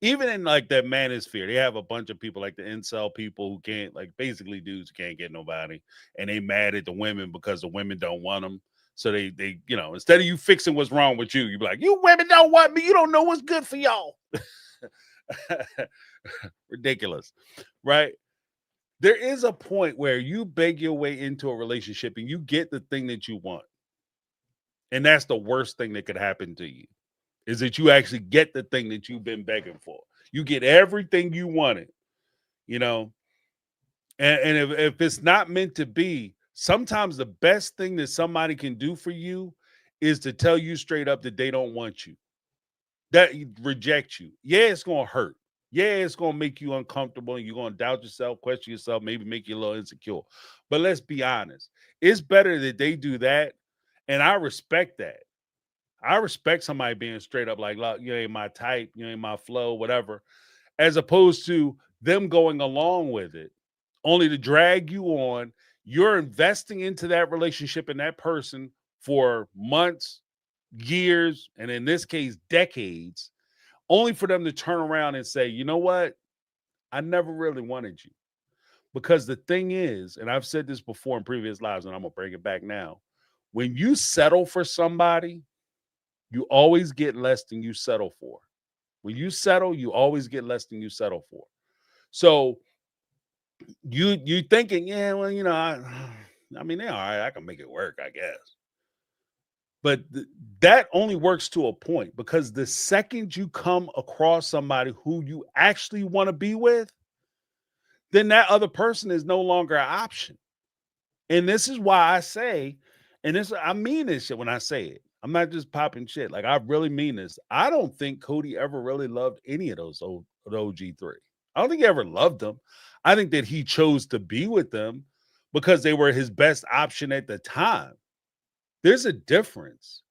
Speaker 3: even in like that manosphere, they have a bunch of people like the incel people who can't, like basically dudes who can't get nobody, and they mad at the women because the women don't want them. So they instead of you fixing what's wrong with you, you be like, you women don't want me. You don't know what's good for y'all. Ridiculous, right? There is a point where you beg your way into a relationship and you get the thing that you want. And that's the worst thing that could happen to you, is that you actually get the thing that you've been begging for. You get everything you wanted, and if it's not meant to be, sometimes the best thing that somebody can do for you is to tell you straight up that they don't want you, that reject you. Yeah, it's going to hurt. Yeah, it's going to make you uncomfortable and you're going to doubt yourself, question yourself, maybe make you a little insecure. But let's be honest. It's better that they do that. And I respect that. I respect somebody being straight up like, look, you ain't my type, you ain't my flow, whatever, as opposed to them going along with it only to drag you on. You're investing into that relationship and that person for months, years, and in this case, decades, only for them to turn around and say, you know what? I never really wanted you. Because the thing is, and I've said this before in previous lives, and I'm going to bring it back now. When you settle for somebody, you always get less than you settle for. When you settle, you always get less than you settle for. So you thinking, yeah, well, I mean, they're all right. I can make it work, I guess. But that only works to a point, because the second you come across somebody who you actually want to be with, then that other person is no longer an option. And this is why I say, and I mean this shit when I say it. I'm not just popping shit. Like, I really mean this. I don't think Cody ever really loved any of those OG3. I don't think he ever loved them. I think that he chose to be with them because they were his best option at the time. There's a difference.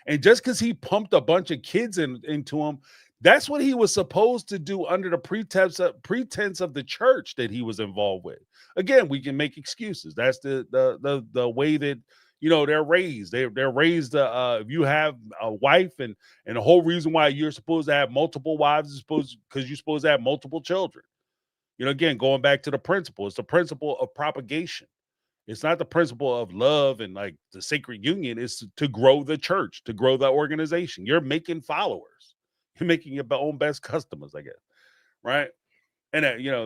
Speaker 3: And just because he pumped a bunch of kids into him, that's what he was supposed to do under the pretense of the church that he was involved with. Again, we can make excuses. That's the way that they're raised. They're raised. If you have a wife, and the whole reason why you're supposed to have multiple wives is because you're supposed to have multiple children. Again, going back to the principle, it's the principle of propagation. It's not the principle of love and like the sacred union. It's to grow the church, to grow the organization. You're making followers. You're making your own best customers, I guess. Right. And,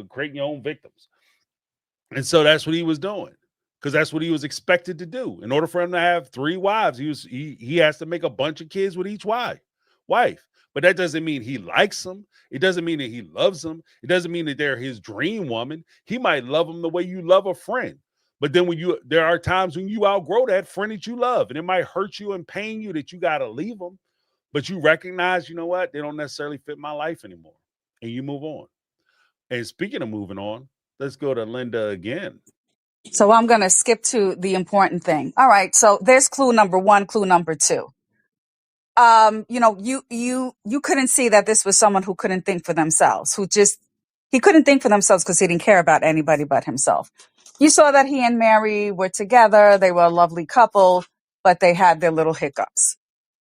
Speaker 3: creating your own victims. And so that's what he was doing, because that's what he was expected to do. In order for him to have 3 wives, he has to make a bunch of kids with each wife. But that doesn't mean he likes them. It doesn't mean that he loves them. It doesn't mean that they're his dream woman. He might love them the way you love a friend. But then there are times when you outgrow that friend that you love, and it might hurt you and pain you that you got to leave them. but you recognize, you know what, they don't necessarily fit my life anymore, and you move on. And speaking of moving on, let's go to Linda again.
Speaker 13: So I'm going to skip to the important thing. All right. So there's clue number one, clue number two. You couldn't see that this was someone who couldn't think for themselves, he couldn't think for themselves because he didn't care about anybody but himself. You saw that he and Mary were together. They were a lovely couple, but they had their little hiccups.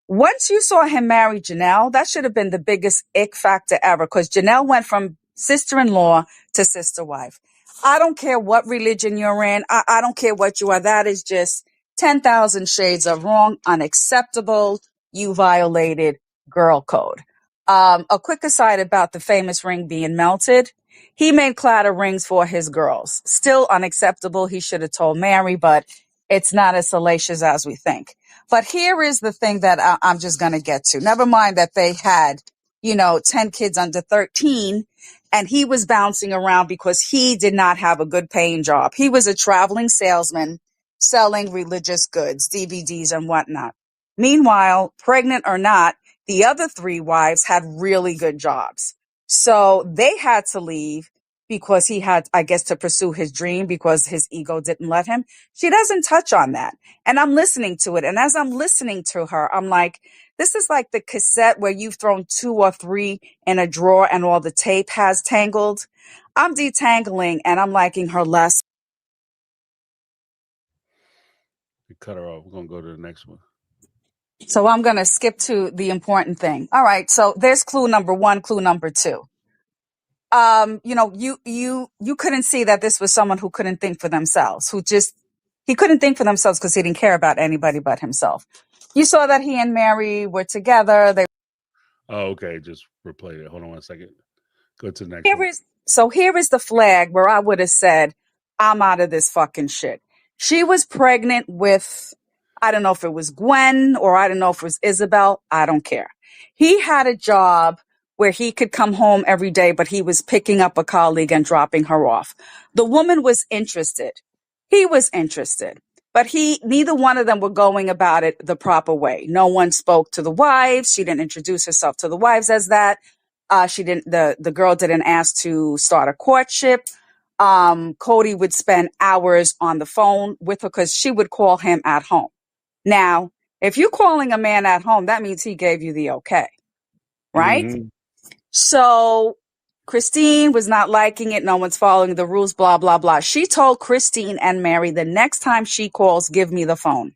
Speaker 13: Once you saw him marry Janelle, that should have been the biggest ick factor ever, because Janelle went from sister-in-law to sister wife. I don't care what religion you're in. I don't care what you are. That is just 10,000 shades of wrong, unacceptable. You violated girl code. A quick aside about the famous ring being melted. He made clatter rings for his girls. Still unacceptable. He should have told Mary, but it's not as salacious as we think. But here is the thing that I'm just going to get to. Never mind that they had, 10 kids under 13, and he was bouncing around because he did not have a good paying job. He was a traveling salesman selling religious goods, DVDs and whatnot. Meanwhile, pregnant or not, the other 3 wives had really good jobs. So they had to leave because he had, I guess, to pursue his dream because his ego didn't let him. She doesn't touch on that. And I'm listening to it. And as I'm listening to her, I'm like, this is like the cassette where you've thrown 2 or 3 in a drawer and all the tape has tangled. I'm detangling and I'm liking her less.
Speaker 3: We cut her off. We're going to go to the next one.
Speaker 13: So I'm going to skip to the important thing. All right. So there's clue number one, clue number two. You couldn't see that this was someone who couldn't think for themselves, he couldn't think for themselves because he didn't care about anybody but himself. You saw that he and Mary were together.
Speaker 3: Oh, okay. Just replay it. Hold on one second. Go to the next
Speaker 13: Here
Speaker 3: one.
Speaker 13: here is the flag where I would have said, I'm out of this fucking shit. She was pregnant with, I don't know if it was Gwen or I don't know if it was Isabel. I don't care. He had a job where he could come home every day, but he was picking up a colleague and dropping her off. The woman was interested. He was interested, but neither one of them were going about it the proper way. No one spoke to the wives. She didn't introduce herself to the wives as that. The girl didn't ask to start a courtship. Cody would spend hours on the phone with her because she would call him at home. Now, if you're calling a man at home, that means he gave you the okay, right?
Speaker 3: Mm-hmm.
Speaker 13: So Christine was not liking it. No one's following the rules, blah, blah, blah. She told Christine and Mary, the next time she calls, give me the phone.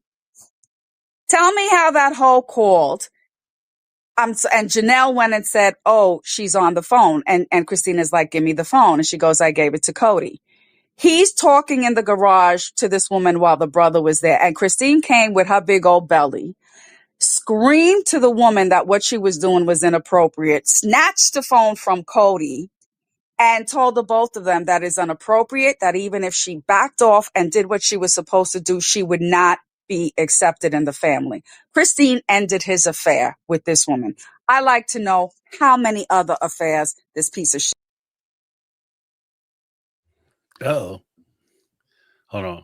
Speaker 13: Tell me how that hoe called. And Janelle went and said, oh, she's on the phone. And Christine is like, give me the phone. And she goes, I gave it to Cody. He's talking in the garage to this woman while the brother was there. And Christine came with her big old belly, screamed to the woman that what she was doing was inappropriate, snatched the phone from Cody, and told the both of them that is inappropriate, that even if she backed off and did what she was supposed to do, she would not be accepted in the family. Christine ended his affair with this woman. I like to know how many other affairs this piece of shit.
Speaker 3: Oh, hold on.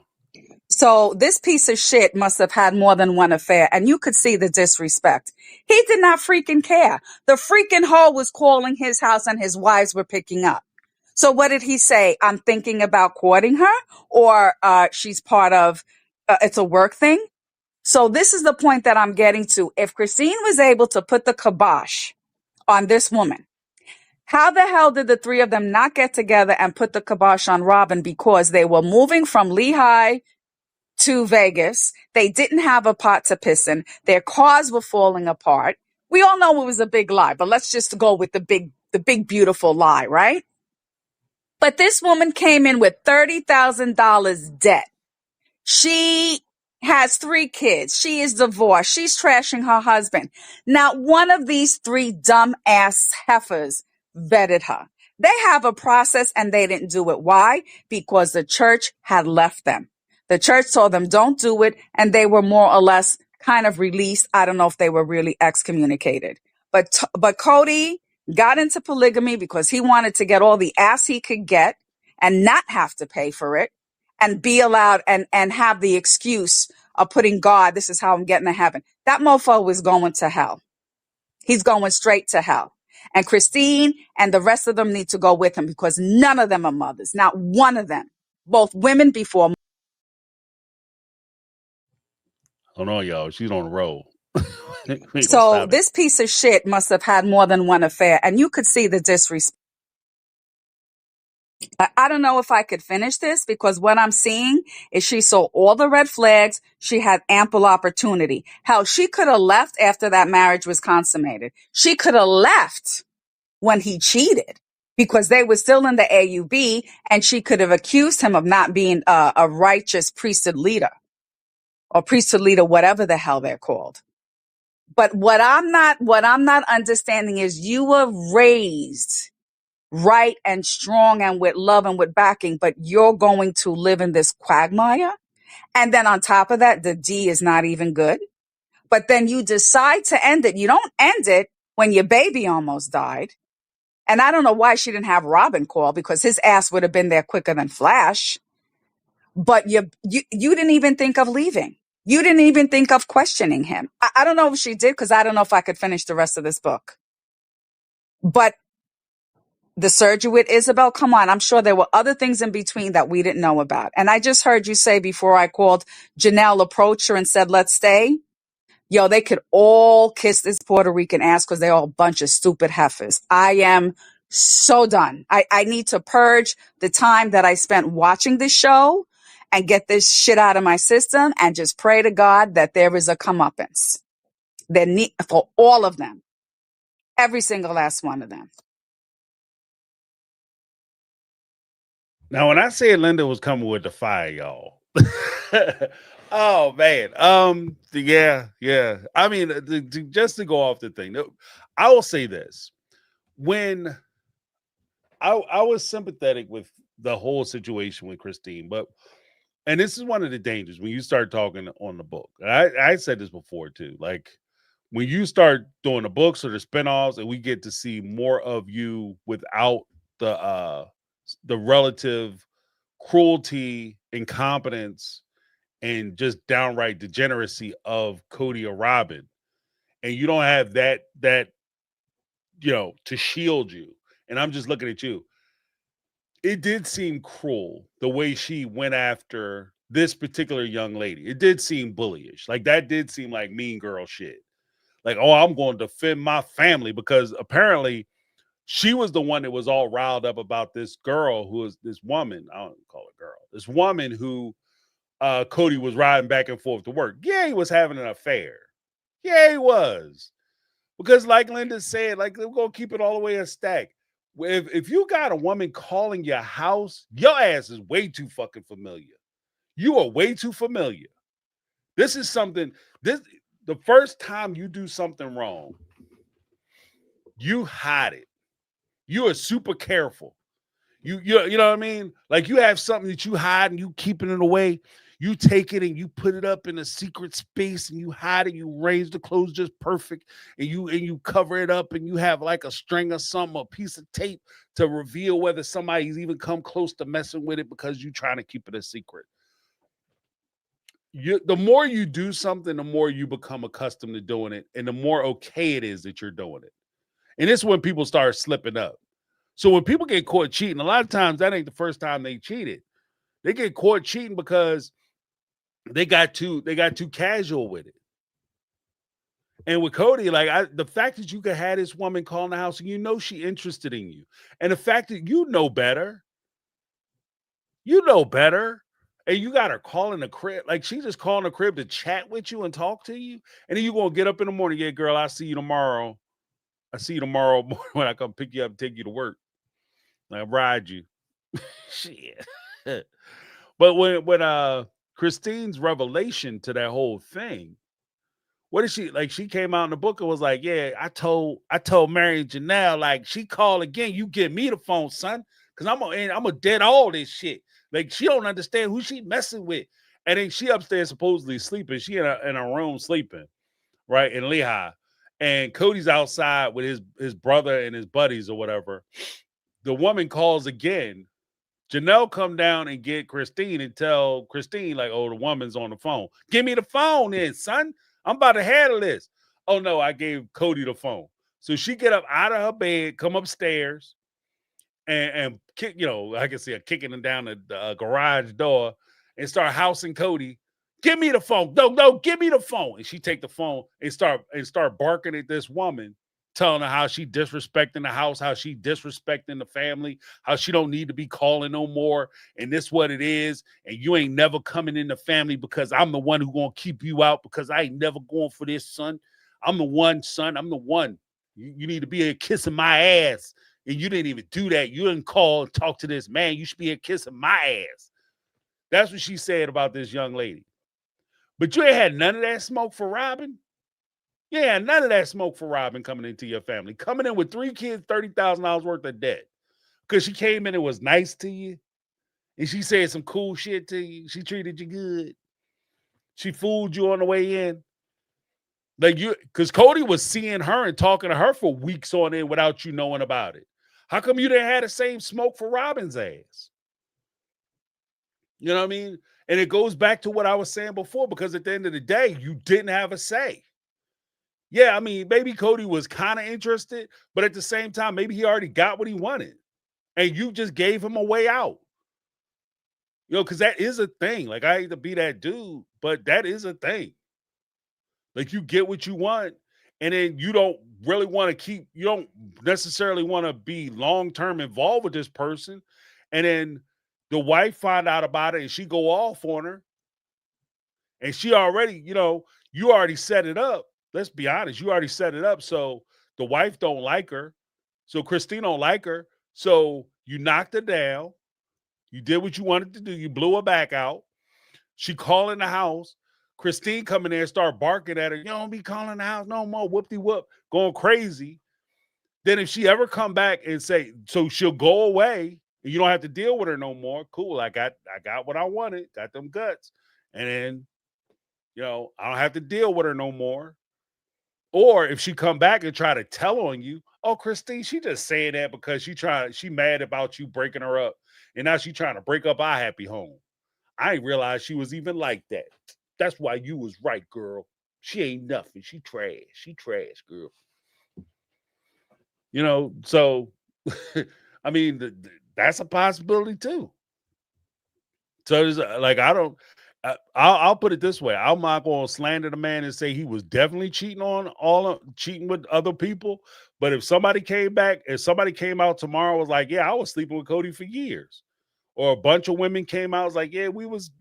Speaker 13: So this piece of shit must have had more than one affair, and you could see the disrespect. He did not freaking care. The freaking hoe was calling his house and his wives were picking up. So what did he say? I'm thinking about courting her, or she's part of, it's a work thing. So this is the point that I'm getting to. If Christine was able to put the kibosh on this woman, how the hell did the 3 of them not get together and put the kibosh on Robin? Because they were moving from Lehigh to Vegas. They didn't have a pot to piss in. Their cars were falling apart. We all know it was a big lie, but let's just go with the big, beautiful lie, right? But this woman came in with $30,000 debt. She has 3 kids. She is divorced. She's trashing her husband. Not one of these 3 dumb ass heifers vetted her. They have a process and they didn't do it. Why? Because the church had left them. The church told them don't do it, and they were more or less kind of released. I don't know if they were really excommunicated. But Cody got into polygamy because he wanted to get all the ass he could get and not have to pay for it and be allowed and have the excuse of putting God, this is how I'm getting to heaven. That mofo was going to hell. He's going straight to hell. And Christine and the rest of them need to go with him because none of them are mothers. Not one of them. Both women before.
Speaker 3: Hold on, y'all. She's on the roll. We ain't gonna
Speaker 13: So
Speaker 3: stop it.
Speaker 13: this piece of shit must have had more than one affair. And you could see the disrespect. I don't know if I could finish this because what I'm seeing is she saw all the red flags. She had ample opportunity. Hell, she could have left after that marriage was consummated. She could have left when he cheated because they were still in the AUB, and she could have accused him of not being a righteous priesthood leader or priesthood leader, whatever the hell they're called. But what I'm not understanding is you were raised right and strong and with love and with backing, but you're going to live in this quagmire. And then on top of that, the D is not even good. But then you decide to end it. You don't end it when your baby almost died. And I don't know why she didn't have Robin call because his ass would have been there quicker than Flash. But you didn't even think of leaving. You didn't even think of questioning him. I don't know if she did because I don't know if I could finish the rest of this book. But the surgery with Isabel, come on. I'm sure there were other things in between that we didn't know about. And I just heard you say before I called, Janelle approached her and said, let's stay. Yo, they could all kiss this Puerto Rican ass because they're all a bunch of stupid heifers. I am so done. I need to purge the time that I spent watching this show and get this shit out of my system and just pray to God that there is a comeuppance. For all of them. Every single last one of them.
Speaker 3: Now, when I said Linda was coming with the fire, y'all. Oh man. Yeah. I mean, just to go off the thing, I will say this: when I was sympathetic with the whole situation with Christine, and this is one of the dangers when you start talking on the book. I said this before too. Like when you start doing the books or the spinoffs, and we get to see more of you without the relative cruelty, incompetence, and just downright degeneracy of Cody or Robin, and you don't have that to shield you. And I'm just looking at you. It did seem cruel the way she went after this particular young lady. It did seem bullyish. Like that did seem like mean girl shit. Like, oh, I'm going to defend my family because apparently she was the one that was all riled up about this girl who is this woman. I don't call her girl. This woman who Cody was riding back and forth to work. Yeah, he was having an affair. Yeah, he was. Because like Linda said, like we're going to keep it all the way a stack. If you got a woman calling your house, your ass is way too fucking familiar. You are way too familiar. This is something, the first time you do something wrong, you hide it. You are super careful. You know what I mean? Like you have something that you hide and you keeping it away. You take it and you put it up in a secret space and you hide it. You raise the clothes just perfect and you cover it up and you have like a string or something, a piece of tape to reveal whether somebody's even come close to messing with it because you're trying to keep it a secret. The more you do something, the more you become accustomed to doing it and the more okay it is that you're doing it. And it's when people start slipping up. So when people get caught cheating, a lot of times that ain't the first time they cheated. They get caught cheating because they got too casual with it. And with Cody, like the fact that you could have this woman calling the house and you know she interested in you, and the fact that you know better, and you got her calling the crib, like she just calling the crib to chat with you and talk to you, and then you gonna get up in the morning, yeah, girl, I see you tomorrow. I see you tomorrow morning when I come pick you up and take you to work. I ride you. Shit. But when Christine's revelation to that whole thing, what is she like? She came out in the book and was like, "Yeah, I told Mary and Janelle, like she called again. You give me the phone, son, because I'm gonna dead all this shit. Like she don't understand who she messing with." And then she upstairs supposedly sleeping. She in a room sleeping, right in Lehigh, and Cody's outside with his brother and his buddies or whatever. The woman calls again. Janelle come down and get Christine and tell Christine, like, oh, the woman's on the phone. Give me the phone then, son. I'm about to handle this. Oh no, I gave Cody the phone. So she get up out of her bed, come upstairs, and kick, I can see her kicking him down the garage door and start housing Cody. Give me the phone. No, give me the phone. And she take the phone and start barking at this woman, telling her how she disrespecting the house, how she disrespecting the family, how she don't need to be calling no more. And this what it is. And you ain't never coming in the family because I'm the one who gonna keep you out because I ain't never going for this, son. I'm the one, son. I'm the one. You need to be here kissing my ass. And you didn't even do that. You didn't call and talk to this man. You should be here kissing my ass. That's what she said about this young lady. But you ain't had none of that smoke for Robin. Yeah, none of that smoke for Robin coming into your family. Coming in with 3 kids, $30,000 worth of debt. Because she came in and was nice to you. And she said some cool shit to you. She treated you good. She fooled you on the way in. Because Cody was seeing her and talking to her for weeks on end without you knowing about it. How come you didn't have the same smoke for Robin's ass? You know what I mean? And it goes back to what I was saying before, because at the end of the day, you didn't have a say. Yeah, I mean, maybe Cody was kind of interested, but at the same time, maybe he already got what he wanted. And you just gave him a way out. Because that is a thing. Like, I hate to be that dude, but that is a thing. Like, you get what you want, and then you don't really want to you don't necessarily want to be long-term involved with this person. And then the wife find out about it and she go off on her. And she already, you already set it up. Let's be honest. You already set it up. So the wife don't like her. So Christine don't like her. So you knocked her down. You did what you wanted to do. You blew her back out. She calling the house. Christine coming there and start barking at her. You don't be calling the house no more. Whoop-de-whoop. Going crazy. Then if she ever come back and say, so she'll go away and you don't have to deal with her no more. Cool. I got what I wanted. Got them guts. And then, I don't have to deal with her no more. Or if she come back and try to tell on you, oh, Christine, she just saying that because she mad about you breaking her up. And now she trying to break up our happy home. I ain't realized she was even like that. That's why you was right, girl. She ain't nothing. She trash. She trash, girl. So, I mean, that's a possibility too. So it's like, I'll put it this way. I'm not going to slander the man and say he was definitely cheating with other people. But if somebody came out tomorrow was like, yeah, I was sleeping with Cody for years. Or a bunch of women came out was like, yeah, we was,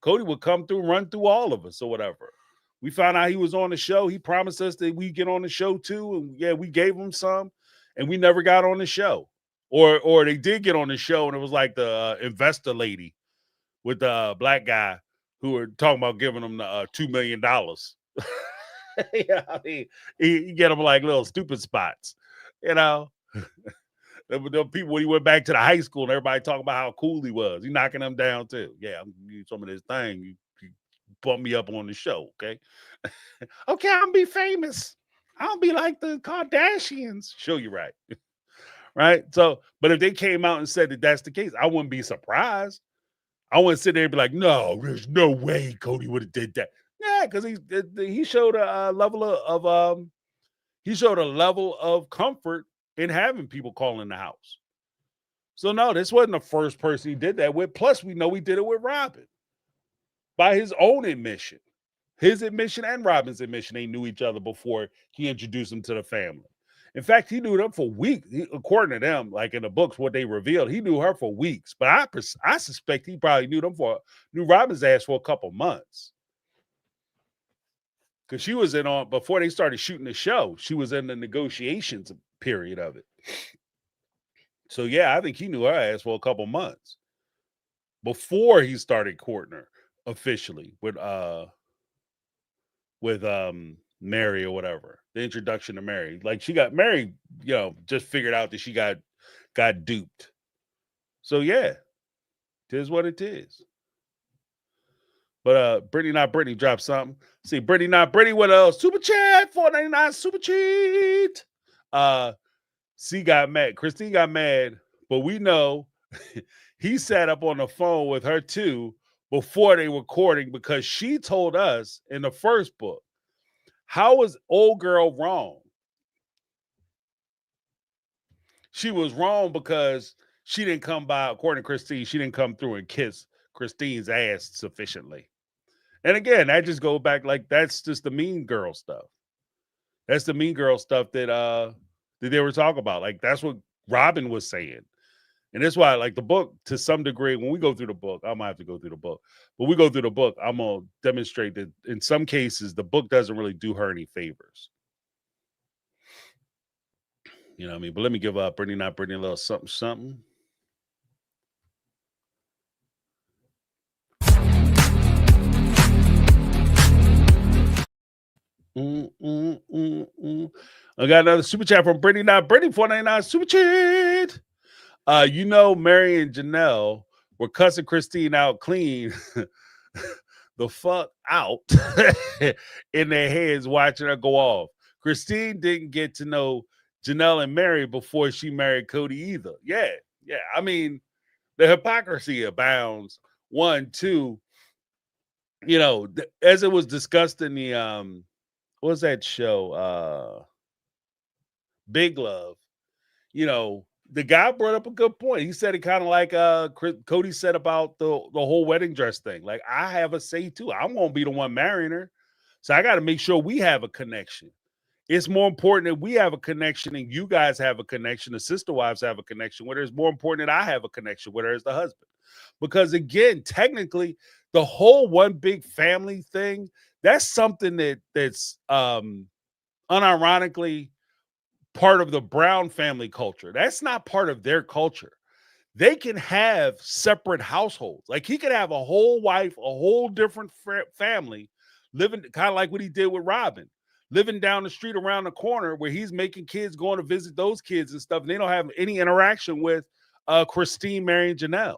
Speaker 3: Cody would come through, run through all of us or whatever. We found out he was on the show. He promised us that we get on the show too. And yeah, we gave him some and we never got on the show. Or they did get on the show and it was like the investor lady with the black guy who were talking about giving him the $2 million. Yeah, I mean, he get them like little stupid spots, The people, when he went back to the high school and everybody talking about how cool he was, he knocking them down too. Yeah, I'm giving you some of this thing. You bump me up on the show, okay? Okay, I'm gonna be famous. I'll be like the Kardashians. Show you right. Right? So, but if they came out and said that that's the case, I wouldn't be surprised. I wouldn't sit there and be like, no, there's no way Cody would have did that. Yeah, because he showed a level of comfort in having people call in the house. So no, this wasn't the first person he did that with. Plus, we know he did it with Robin by his own admission. His admission and Robin's admission, they knew each other before he introduced them to the family. In fact, he knew them for weeks. According to them, like in the books, what they revealed, he knew her for weeks. But I suspect he probably knew Robin's ass for a couple months. Because she was before they started shooting the show, she was in the negotiations period of it. So yeah, I think he knew her ass for a couple months before he started courting her officially with Mary or whatever. The introduction to Mary. Like she got married, just figured out that she got duped. So yeah, it is what it is. But Brittany Not Brittany dropped something. See, Brittany Not Brittany with a super chat, $4.99 super cheat. C got mad. Christine got mad, but we know he sat up on the phone with her too before they were recording because she told us in the first book How was old girl wrong? She was wrong because she didn't come by, according to Christine, she didn't come through and kiss Christine's ass sufficiently. And again, that just goes back, like, that's just the mean girl stuff. That's the mean girl stuff that they were talking about. Like, that's what Robin was saying. And that's why, like, the book, to some degree, when we go through the book, I might have to go through the book. But we go through the book, I'm going to demonstrate that in some cases, the book doesn't really do her any favors. You know what I mean? But let me give Brittany Not Brittany a little something, something. I got another super chat from Brittany Not Brittany, $4.99 super chat. You know, Mary and Janelle were cussing Christine out clean the fuck out in their heads watching her go off. Christine didn't get to know Janelle and Mary before she married Cody either. Yeah. I mean, the hypocrisy abounds. 1, 2, you know, as it was discussed in the what was that show? Big Love. You know, the guy brought up a good point. He said it kind of like Cody said about the whole wedding dress thing. Like, I have a say too. I'm gonna be the one marrying her, so I got to make sure we have a connection. It's more important that we have a connection and you guys have a connection. The sister wives have a connection with her. It's more important that I have a connection with her as the husband, because again, technically, the whole one big family thing, that's something that's unironically part of the Brown family culture. That's not part of their culture. They can have separate households. Like, he could have a whole wife, a whole different family, living kind of like what he did with Robin, living down the street around the corner where he's making kids, going to visit those kids and stuff. And they don't have any interaction with Christine, Mary, and Janelle.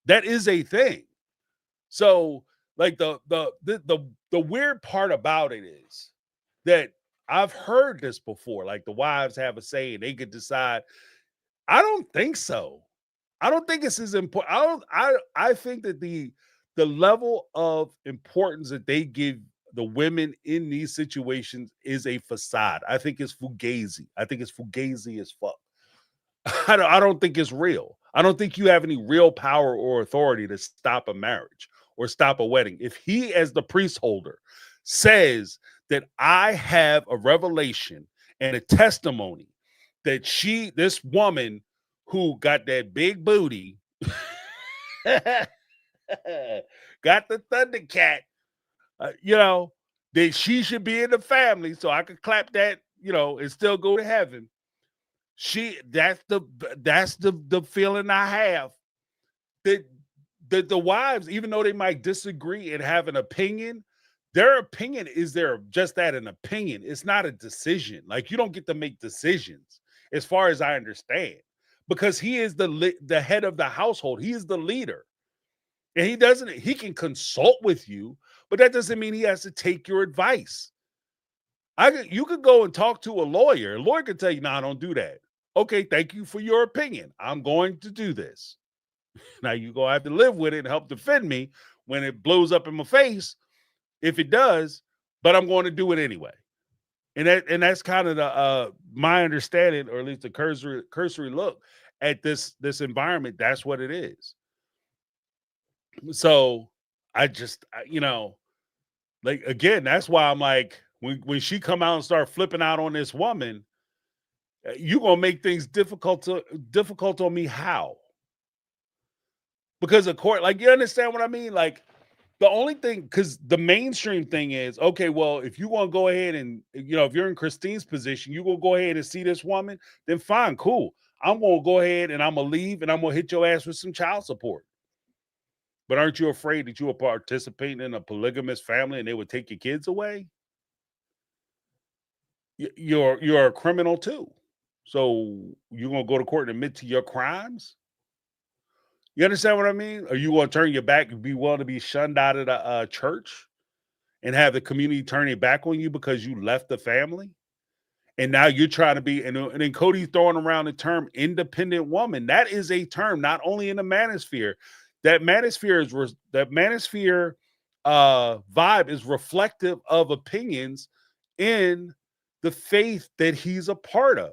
Speaker 3: That is a thing. So, like, the weird part about it is that I've heard this before. Like, the wives have a say and they could decide. I don't think so. I don't think it's as important. I think that the level of importance that they give the women in these situations is a facade. I think it's fugazi. I think it's fugazi as fuck. I don't think it's real. I don't think you have any real power or authority to stop a marriage or stop a wedding. If he, as the priest holder, says that I have a revelation and a testimony that this woman who got that big booty, got the Thundercat, you know, that she should be in the family, so I could clap that, you know, and still go to heaven. That's the feeling I have. That the wives, even though they might disagree and have an opinion, their opinion is just that, an opinion. It's not a decision. Like, you don't get to make decisions, as far as I understand, because he is the head of the household. He is the leader, and he can consult with you, but that doesn't mean he has to take your advice. You could go and talk to a lawyer. A lawyer could tell you, "Nah, don't do that." Okay, thank you for your opinion. I'm going to do this. Now you're going to have to live with it and help defend me when it blows up in my face, if it does, but I'm going to do it anyway. And that's kind of my understanding, or at least the cursory look at this environment. That's what it is. So I just, you know, like, again, that's why I'm like, when she come out and start flipping out on this woman, you're going to make things difficult on me. How? Because of course, like, you understand what I mean? Like, the only thing, because the mainstream thing is, okay, well, if you want to go ahead and, you know, if you're in Christine's position, you will go ahead and see this woman, then fine, cool. I'm going to go ahead and I'm going to leave and I'm going to hit your ass with some child support. But aren't you afraid that you are participating in a polygamous family and they would take your kids away? You're a criminal too. So you're going to go to court and admit to your crimes? You understand what I mean? Are you going to turn your back and be willing to be shunned out of the church and have the community turn it back on you because you left the family? And now you're trying to be, and then Cody's throwing around the term independent woman. That is a term not only in the manosphere. That manosphere vibe is reflective of opinions in the faith that he's a part of.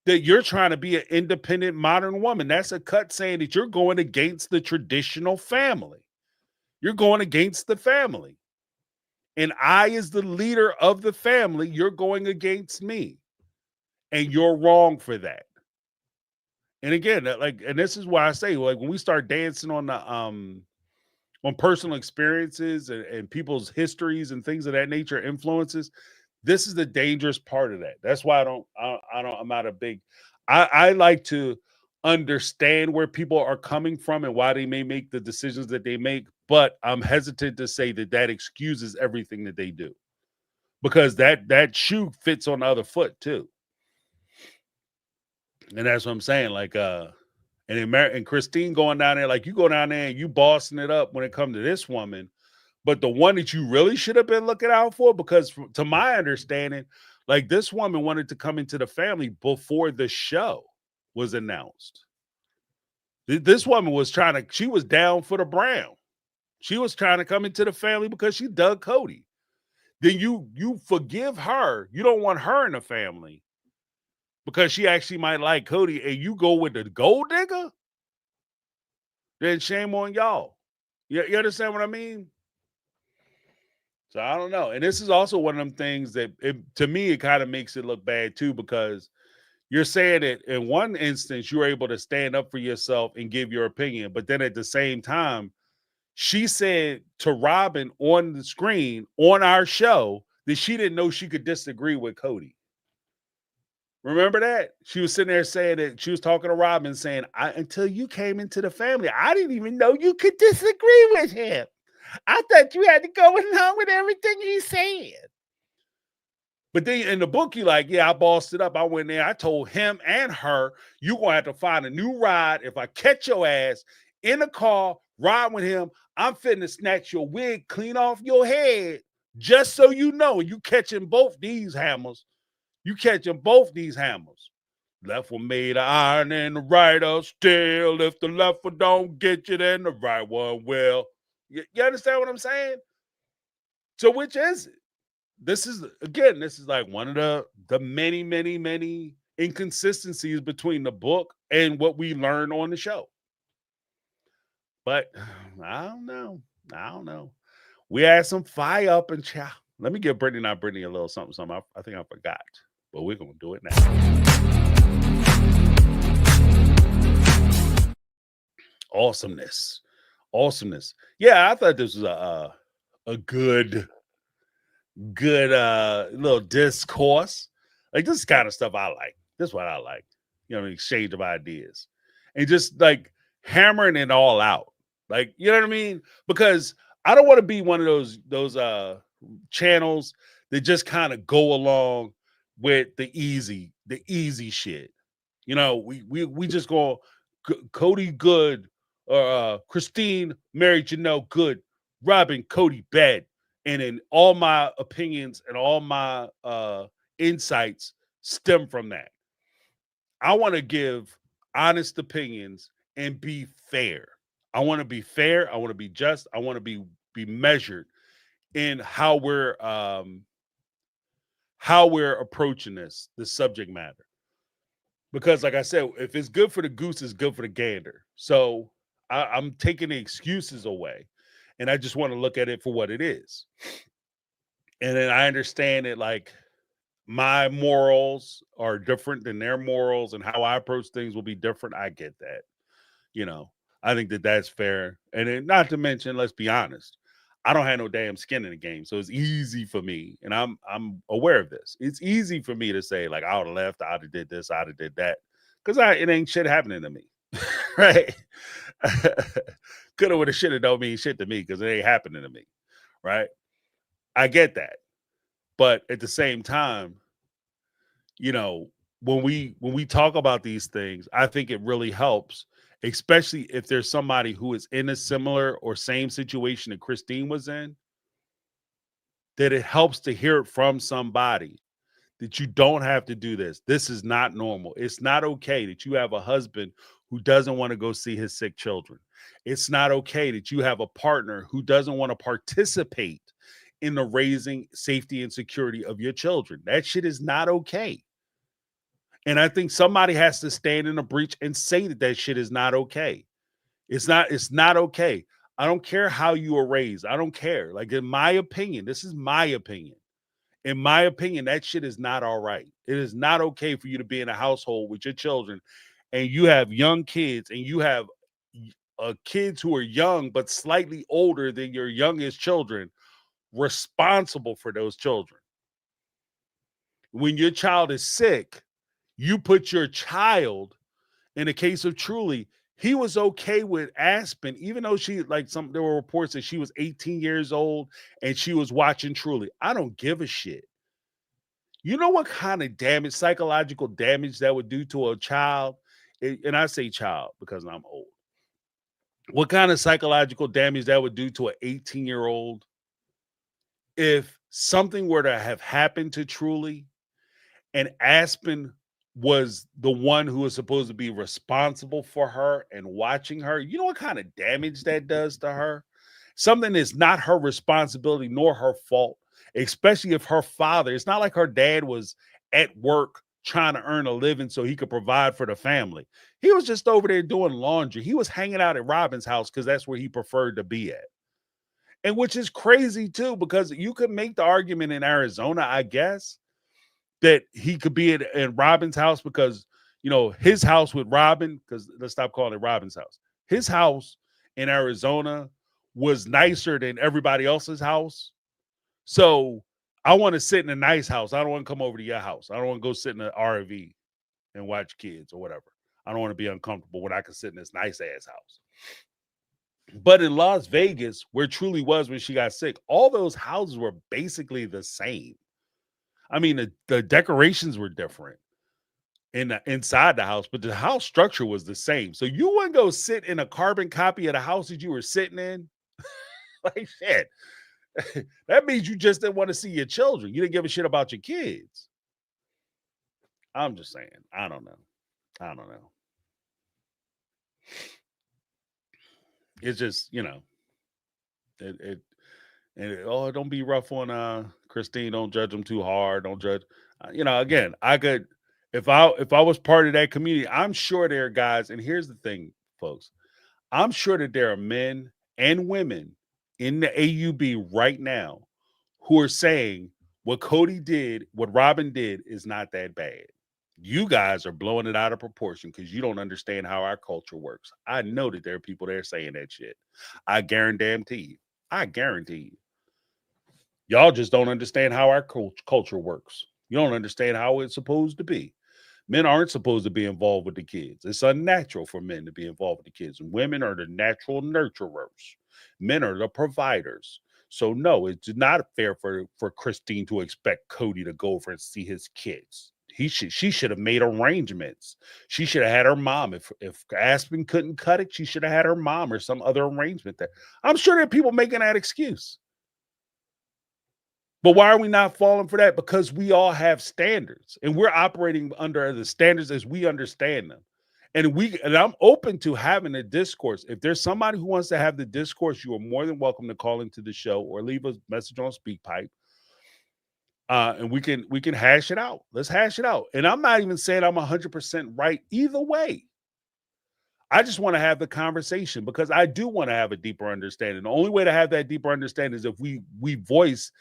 Speaker 3: That you're trying to be an independent modern woman. That's a cut saying that you're going against the traditional family. You're going against the family. And I, as the leader of the family, you're going against me. And you're wrong for that. And again, and this is why I say, like, when we start dancing on the on personal experiences and people's histories and things of that nature, influences, this is the dangerous part of that. That's why I'm not a big, I like to understand where people are coming from and why they may make the decisions that they make, but I'm hesitant to say that excuses everything that they do, because that shoe fits on the other foot too. And that's what I'm saying. Like, and Christine going down there, like, you go down there and you bossing it up when it comes to this woman. But the one that you really should have been looking out for, because to my understanding, like, this woman wanted to come into the family before the show was announced. This woman was she was down for the brown. She was trying to come into the family because she dug Cody. Then you forgive her. You don't want her in the family because she actually might like Cody, and you go with the gold digger, then shame on y'all. You understand what I mean? So I don't know. And this is also one of them things that, to me, it kind of makes it look bad too, because you're saying that in one instance, you're able to stand up for yourself and give your opinion. But then at the same time, she said to Robin on the screen on our show that she didn't know she could disagree with Cody. Remember that? She was sitting there saying that she was talking to Robin, saying, until you came into the family, I didn't even know you could disagree with him. I thought you had to go along with everything he said. But then in the book, you're like, yeah, I bossed it up. I went there. I told him and her, you're going to have to find a new ride. If I catch your ass in the car, ride with him, I'm finna snatch your wig clean off your head, just so you know. You catching both these hammers. You catching both these hammers. Left one made of iron and the right of steel. If the left one don't get you, then the right one will. You understand what I'm saying? So which is it? This is like one of the many, many, many inconsistencies between the book and what we learn on the show. But I don't know. We had some fire up and chow. Let me give Brittany a little something. I think I forgot, but we're gonna do it now. Awesomeness. Yeah, I thought this was a good little discourse. Like, this kind of stuff I like. This is what I like. Exchange of ideas. And just like hammering it all out. Like, you know what I mean? Because I don't want to be one of those channels that just kind of go along with the easy shit. We just go Cody good, or Christine married Janelle good, Robin Cody bad. And then all my opinions and all my insights stem from that. I want to give honest opinions and be fair. I want to be fair. I want to be just. I want to be measured in how we're approaching this subject matter. Because, like I said, if it's good for the goose, it's good for the gander. So I'm taking the excuses away, and I just want to look at it for what it is. And then I understand that, like, my morals are different than their morals, and how I approach things will be different. I get that. I think that that's fair. And then, not to mention, let's be honest, I don't have no damn skin in the game. So it's easy for me, and I'm aware of this. It's easy for me to say, like, I would have left, I'd have did this, I'd have did that. Because it ain't shit happening to me. Right? Coulda, woulda, shoulda don't mean shit to me because it ain't happening to me. Right? I get that. But at the same time, when we talk about these things, I think it really helps, especially if there's somebody who is in a similar or same situation that Christine was in, that it helps to hear it from somebody that you don't have to do this. This is not normal. It's not okay that you have a husband who doesn't want to go see his sick children. It's not okay that you have a partner who doesn't want to participate in the raising, safety, and security of your children. That shit is not okay. And I think somebody has to stand in a breach and say that that shit is not okay. It's not okay. I don't care how you were raised. I don't care. Like, in my opinion, this is my opinion. In my opinion, that shit is not all right. It is not okay for you to be in a household with your children and you have young kids and you have kids who are young but slightly older than your youngest children responsible for those children. When your child is sick, you put your child, in the case of Truly, he was okay with Aspen, even though there were reports that she was 18 years old and she was watching Truly. I don't give a shit. You know what kind of damage, psychological damage that would do to a child? And I say child because I'm old. What kind of psychological damage that would do to an 18-year-old if something were to have happened to Truly and Aspen was the one who was supposed to be responsible for her and watching her? You know what kind of damage that does to her? Something that's not her responsibility nor her fault, especially if her father, it's not like her dad was at work trying to earn a living so he could provide for the family. He was just over there doing laundry. He was hanging out at Robin's house because that's where he preferred to be at. And which is crazy too, because you could make the argument in Arizona, I guess, that he could be at Robin's house because, his house with Robin, because let's stop calling it Robin's house. His house in Arizona was nicer than everybody else's house. So I want to sit in a nice house. I don't want to come over to your house. I don't want to go sit in an RV and watch kids or whatever. I don't want to be uncomfortable when I can sit in this nice ass house. But in Las Vegas, where Truly was when she got sick, all those houses were basically the same. I mean, the decorations were different inside the house, but the house structure was the same. So you wouldn't go sit in a carbon copy of the house that you were sitting in. Like, shit. That means you just didn't want to see your children. You didn't give a shit about your kids. I'm just saying. I don't know. It's just, don't be rough on Christine. Don't judge them too hard. Don't judge. Again, I could, if I was part of that community, I'm sure there are guys. And here's the thing, folks. I'm sure that there are men and women in the AUB right now who are saying what Cody did, what Robin did is not that bad. You guys are blowing it out of proportion because you don't understand how our culture works. I know that there are people there saying that shit. I guarantee you. Y'all just don't understand how our culture works. You don't understand how it's supposed to be. Men aren't supposed to be involved with the kids. It's unnatural for men to be involved with the kids. Women are the natural nurturers. Men are the providers. So no, it's not fair for Christine to expect Cody to go over and see his kids. She should have made arrangements. She should have had her mom. If Aspen couldn't cut it, she should have had her mom or some other arrangement there. I'm sure there are people making that excuse. But why are we not falling for that? Because we all have standards and we're operating under the standards as we understand them. And I'm open to having a discourse. If there's somebody who wants to have the discourse, you are more than welcome to call into the show or leave a message on SpeakPipe. And we can hash it out. Let's hash it out. And I'm not even saying I'm 100% right either way. I just want to have the conversation because I do want to have a deeper understanding. The only way to have that deeper understanding is if we voice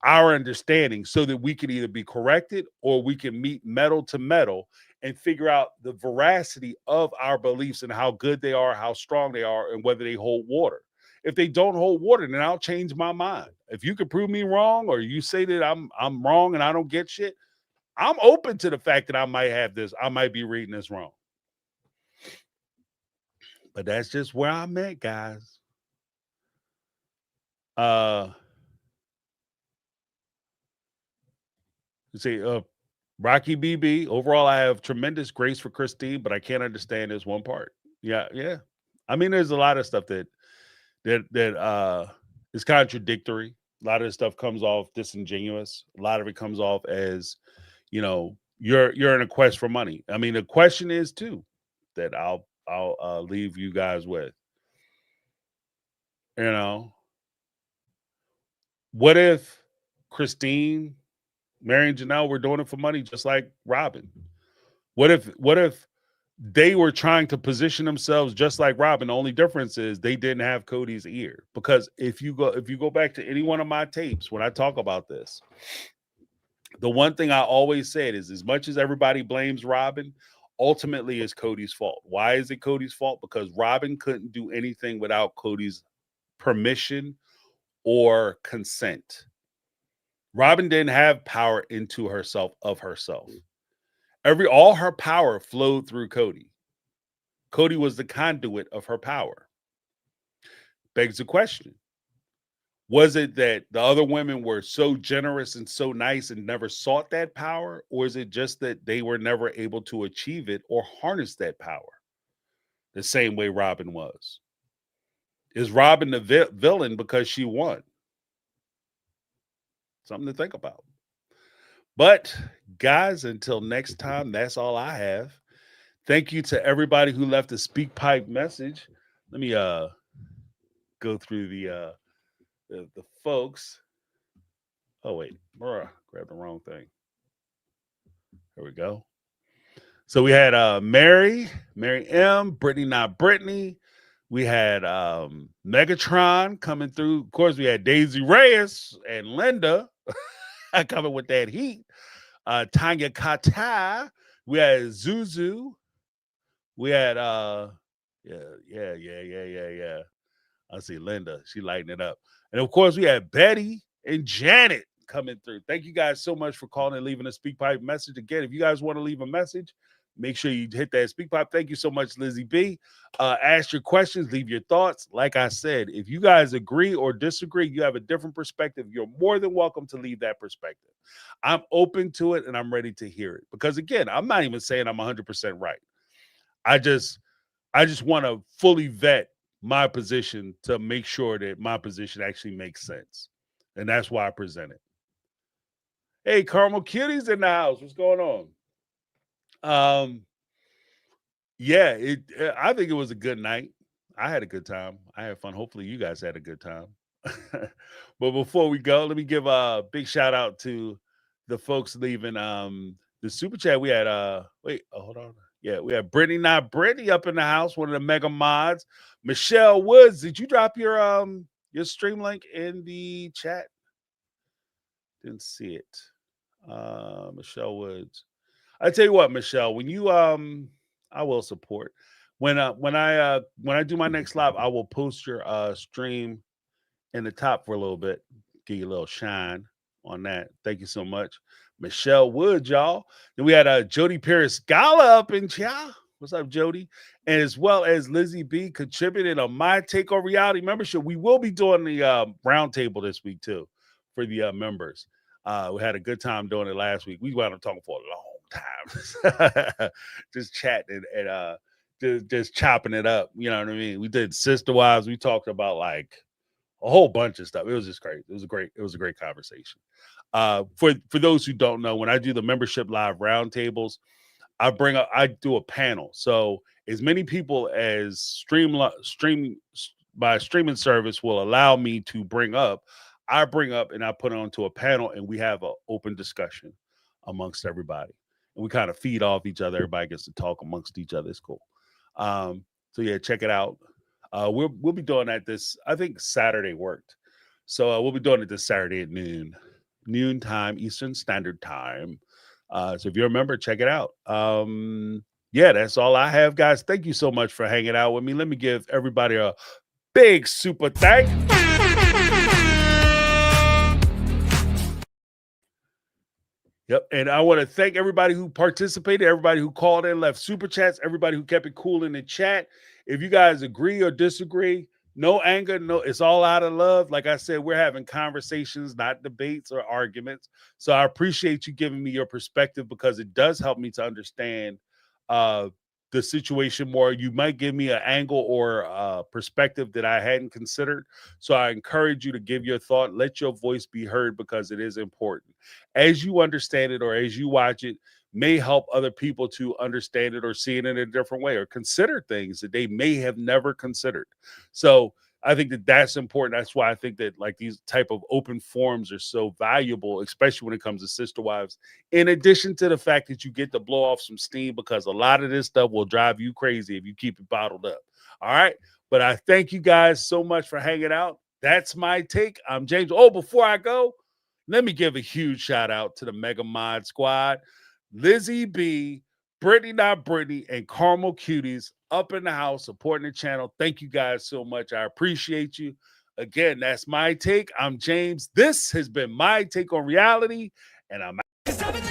Speaker 3: our understanding so that we can either be corrected or we can meet metal to metal and figure out the veracity of our beliefs and how good they are, how strong they are, and whether they hold water. If they don't hold water, then I'll change my mind. If you can prove me wrong or you say that I'm wrong and I don't get shit, I'm open to the fact that I might be reading this wrong. But that's just where I'm at, guys. Rocky BB. Overall, I have tremendous grace for Christine, but I can't understand this one part. Yeah. I mean, there's a lot of stuff that is contradictory. A lot of the stuff comes off disingenuous. A lot of it comes off as, you're in a quest for money. I mean, the question is too that I'll leave you guys with. What if Christine, Mary, and Janelle were doing it for money, just like Robin? What if they were trying to position themselves just like Robin? The only difference is they didn't have Cody's ear. Because if you go back to any one of my tapes when I talk about this, the one thing I always said is, as much as everybody blames Robin, ultimately it's Cody's fault. Why is it Cody's fault? Because Robin couldn't do anything without Cody's permission or consent. Robin didn't have power into herself of herself. All her power flowed through Cody. Cody was the conduit of her power. Begs the question. Was it that the other women were so generous and so nice and never sought that power? Or is it just that they were never able to achieve it or harness that power the same way Robin was? Is Robin the villain because she won? Something to think about. But guys, until next time, that's all I have. Thank you to everybody who left a SpeakPipe message. Let me go through the folks. Oh wait, grabbed the wrong thing. There we go. So we had Mary M, Brittany Not Brittany. We had Megatron coming through. Of course, we had Daisy Reyes and Linda coming with that heat. Tanya Kata. We had Zuzu. We had yeah. I see Linda. She lighting it up. And of course, we had Betty and Janet coming through. Thank you guys so much for calling and leaving a SpeakPipe message. Again, if you guys want to leave a message, make sure you hit that SpeakPipe. Thank you so much, Lizzie B. Ask your questions, leave your thoughts. Like I said, if you guys agree or disagree, you have a different perspective, you're more than welcome to leave that perspective. I'm open to it and I'm ready to hear it. Because again, I'm not even saying I'm 100% right. I just want to fully vet my position to make sure that my position actually makes sense. And that's why I present it. Hey, Caramel Kitty's in the house. What's going on? Yeah, I think it was a good night. I had a good time. I had fun. Hopefully you guys had a good time. But before we go, let me give a big shout out to the folks leaving the super chat. We had hold on. Yeah, we had Brittany Not Brittany up in the house, one of the mega mods. Michelle Woods, did you drop your stream link in the chat? Didn't see it. Michelle Woods. I tell you what, Michelle, when you I will support. When I do my next live, I will post your stream in the top for a little bit. Give you a little shine on that. Thank you so much. Michelle Wood, y'all. Then we had Jody Paris Gala up in chat. What's up, Jody? And as well as Lizzie B contributing on My Take on Reality membership. We will be doing the roundtable this week too for the members. We had a good time doing it last week. We wound up talking for a long time. Just chatting and just chopping it up. You know what I mean? We did Sister Wives. We talked about like a whole bunch of stuff. It was just great. It was a great conversation. For those who don't know, when I do the membership live roundtables, I do a panel. So as many people as my streaming service will allow me to bring up, I bring up and I put it onto a panel and we have an open discussion amongst everybody. And we kind of feed off each other. Everybody gets to talk amongst each other. It's cool. So yeah, check it out. We'll be doing that I think Saturday worked. So we'll be doing it this Saturday at noon time, Eastern Standard Time. So if you're a member, check it out. Yeah, that's all I have, guys. Thank you so much for hanging out with me. Let me give everybody a big super thank. Yep. And I want to thank everybody who participated, everybody who called in, left super chats, everybody who kept it cool in the chat. If you guys agree or disagree, no anger, no, it's all out of love. Like I said, we're having conversations, not debates or arguments. So I appreciate you giving me your perspective because it does help me to understand the situation more. You might give me an angle or a perspective that I hadn't considered. So I encourage you to give your thought, let your voice be heard because it is important. As you understand it or as you watch it, may help other people to understand it or see it in a different way or consider things that they may have never considered. So I think that that's important. That's why I think that like these type of open forums are so valuable, especially when it comes to sister wives. In addition to the fact that you get to blow off some steam, because a lot of this stuff will drive you crazy if you keep it bottled up. All right. But I thank you guys so much for hanging out. That's my take. I'm James. Oh, before I go, let me give a huge shout out to the Mega Mod Squad. Lizzie B, Brittany Not Brittany, and Carmel Cuties up in the house supporting the channel. Thank you guys so much. I appreciate you. Again, that's my take. I'm James. This has been my take on reality, and I'm out.